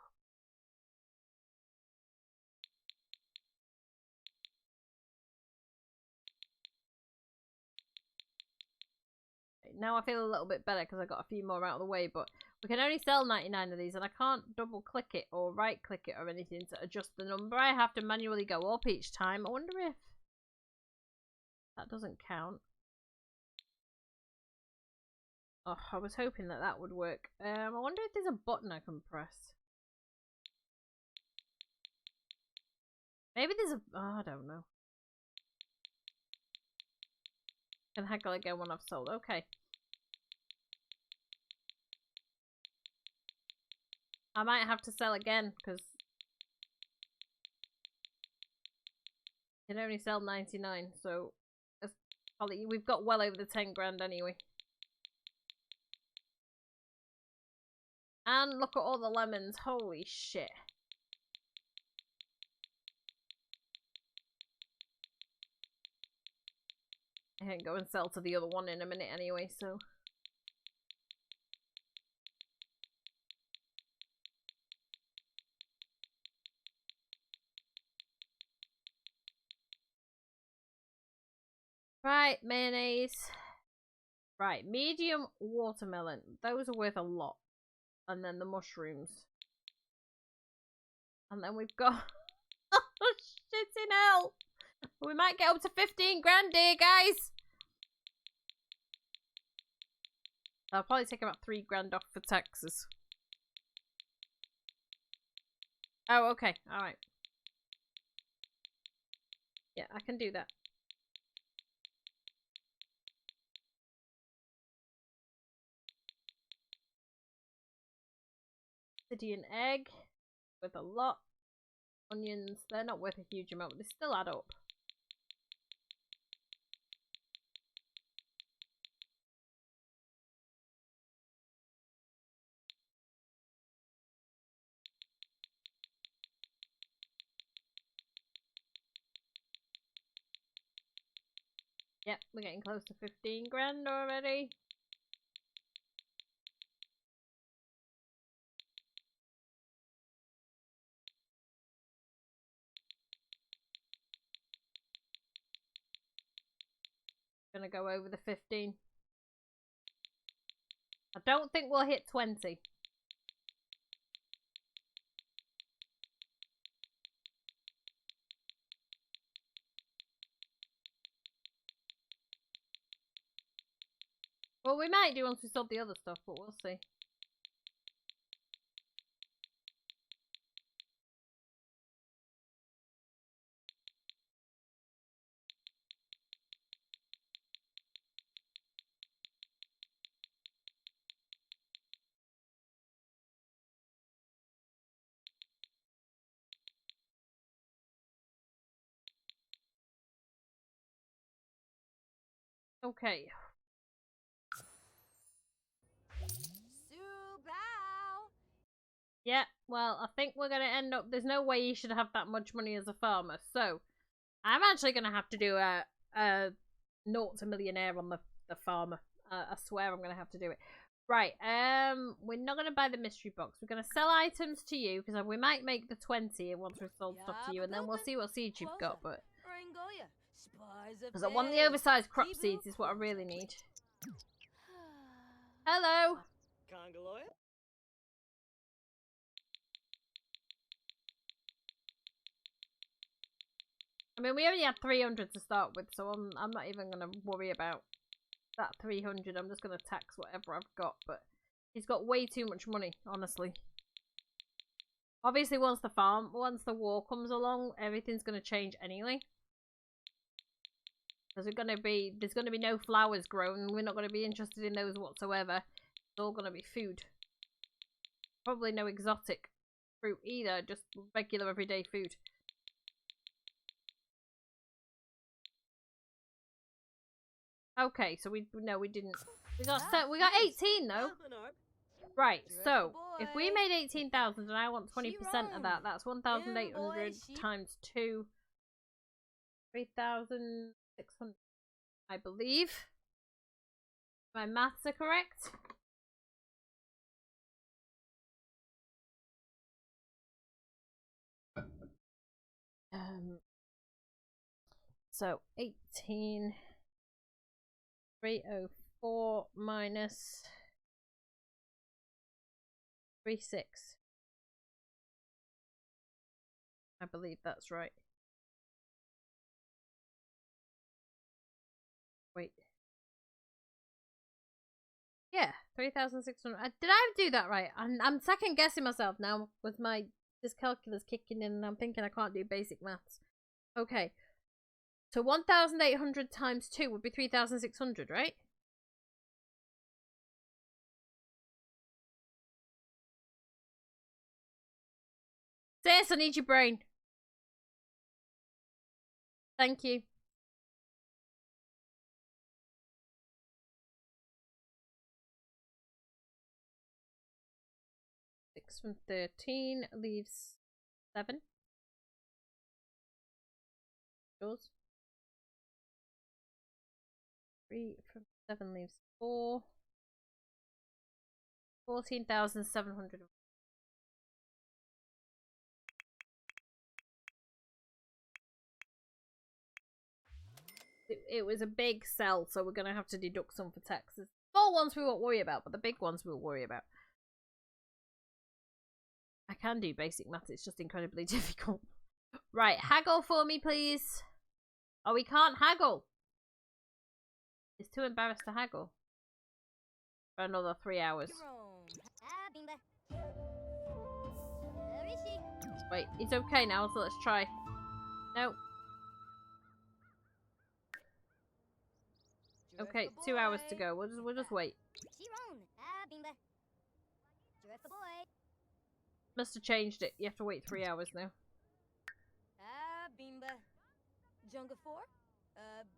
Now I feel a little bit better because I got a few more out of the way, but we can only sell 99 of these and I can't double click it or right click it or anything to adjust the number. I have to manually go up each time. I wonder if that doesn't count. Oh, I was hoping that that would work. I wonder if there's a button I can press. Maybe there's a... Oh, I don't know. Can haggle again when I've sold. Okay. I might have to sell again because you can only sell 99, so probably we've got well over the 10 grand anyway. And look at all the lemons. Holy shit. I can go and sell to the other one in a minute anyway, so. Right, mayonnaise. Right, medium watermelon. Those are worth a lot. And then the mushrooms. And then we've got... Oh, shit in hell! We might get up to 15 grand here, guys! I'll probably take about 3 grand off for taxes. Oh, okay. Alright. Yeah, I can do that. Obsidian egg. With a lot. Onions. They're not worth a huge amount, but they still add up. Yep, we're getting close to 15 grand already. Gonna go over the 15. I don't think we'll hit 20. Well, we might do once we solve the other stuff, but we'll see. Okay. Subao. Yeah, well, I think we're gonna end up... There's no way you should have that much money as a farmer, so... I'm actually gonna have to do a 0 to millionaire on the farmer. I swear I'm gonna have to do it. Right, we're not gonna buy the mystery box. We're gonna sell items to you, because we might make the 20 once we've sold stuff to you, and then we'll see what seeds you've got, but... Because I want the oversized crop seeds is what I really need. Hello! Congoloya? I mean, we only had 300 to start with, so I'm not even going to worry about that 300. I'm just going to tax whatever I've got, but he's got way too much money, honestly. Obviously, once the war comes along, everything's going to change anyway. Because there's going to be no flowers grown, we're not going to be interested in those whatsoever. It's all going to be food. Probably no exotic fruit either, just regular everyday food. Okay, so we didn't. We got 18 though. Right, so if we made 18,000 and I want 20% of that, that's 1,800 times 2, 3,600, I believe. My maths are correct. So 18. 304 minus 36. I believe that's right. Wait. Yeah, 3,600. Did I do that right? I'm second guessing myself now with this calculus kicking in and I'm thinking I can't do basic maths. Okay. So 1,800 times 2 would be 3,600, right? Sis, I need your brain. Thank you. Six from 13 leaves 7. Yours. 3 from 7 leaves 4. 14,700. It was a big sell, so we're going to have to deduct some for taxes. Small ones we won't worry about, but the big ones we'll worry about. I can do basic maths, it's just incredibly difficult. Right, haggle for me, please. Oh, we can't haggle. It's too embarrassed to haggle. For another 3 hours. Wait, he's okay now, so let's try. No. Okay, 2 hours to go. We'll just wait. Must have changed it. You have to wait 3 hours now. Bimba. Jungle 4?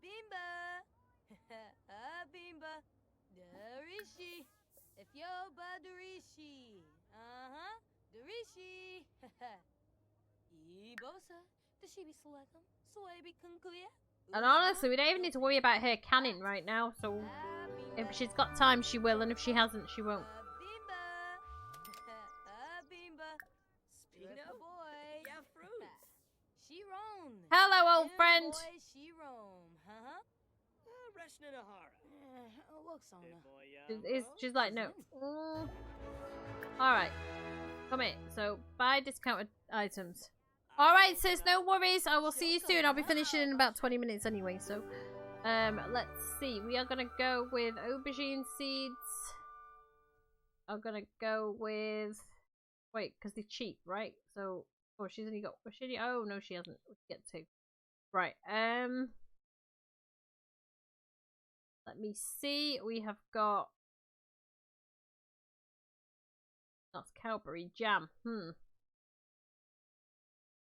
Bimba. Bimba. Darishi. If yo Darishi. Darishi. Ibosa. Dashibi Selekam. Swabi Kunkuya. And honestly, we don't even need to worry about her canning right now, so if she's got time, she will, and if she hasn't, she won't. Hello, old friend. She's like, no. Alright. Come here. So, buy discounted items. Alright, sis, no worries. I will see you soon. I'll be finishing in about 20 minutes anyway, so. Let's see. We are gonna go with aubergine seeds. I'm gonna go with... Wait, because they're cheap, right? So... Oh, she's only got... Oh, no, she hasn't. Let's get two. Right, let me see. We have got... That's cowberry jam.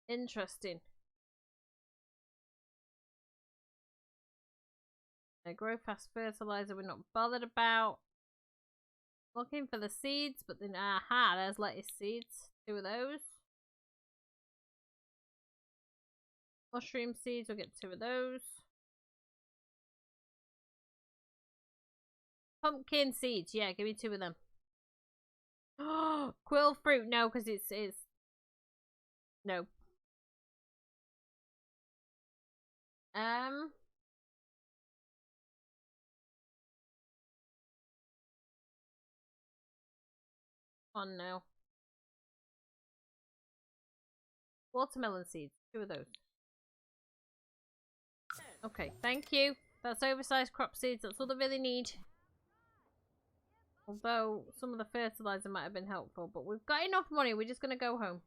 Interesting. Grow fast fertilizer we're not bothered about. Looking for the seeds, but then... Aha, there's lettuce seeds. 2 of those. Mushroom seeds, we'll get 2 of those. Pumpkin seeds, yeah, give me 2 of them. Quill fruit, no, because it's no. On now. Watermelon seeds, 2 of those. Okay, thank you. That's oversized crop seeds. That's all they really need. Although, some of the fertilizer might have been helpful. But we've got enough money. We're just going to go home.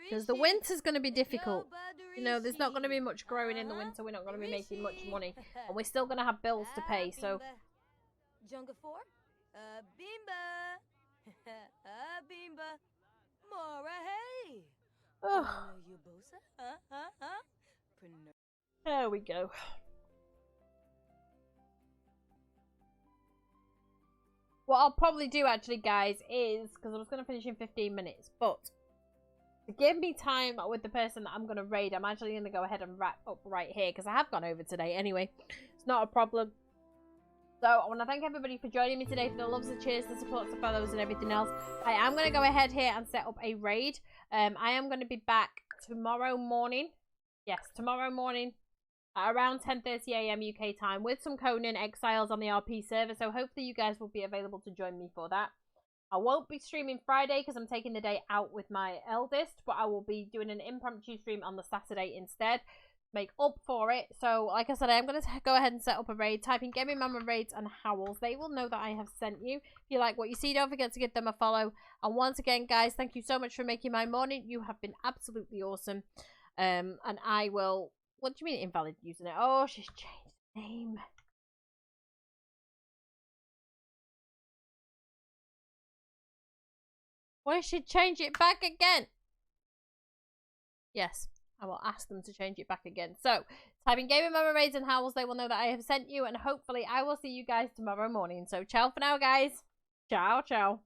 Because the winter's going to be difficult. You know, there's not going to be much growing in the winter. We're not going to be making much money. And we're still going to have bills to pay, so... Jungle 4? Bimba. Bimba. Mora, hey. There we go. What I'll probably do actually, guys, is because I was going to finish in 15 minutes, but to give me time with the person that I'm going to raid, I'm actually going to go ahead and wrap up right here because I have gone over today anyway. It's not a problem. So I want to thank everybody for joining me today, for the loves, the cheers, the supports, the follows, and everything else. I am going to go ahead here and set up a raid. I am going to be back tomorrow morning. Yes, tomorrow morning at around 10:30 AM UK time with some Conan Exiles on the RP server. So hopefully you guys will be available to join me for that. I won't be streaming Friday because I'm taking the day out with my eldest, but I will be doing an impromptu stream on the Saturday instead. Make up for it. So like I said, I'm going to go ahead and set up a raid. Type in Gaming Mama Raids and Howls. They will know that I have sent you. If you like what you see, don't forget to give them a follow. And once again, guys, thank you so much for making my morning. You have been absolutely awesome. And I will... What do you mean invalid username? Oh, she's changed the name. Why should change it back again? Yes. I will ask them to change it back again. So, type in Gaming Mama Raids and Howls. They will know that I have sent you. And hopefully I will see you guys tomorrow morning. So, ciao for now, guys. Ciao, ciao.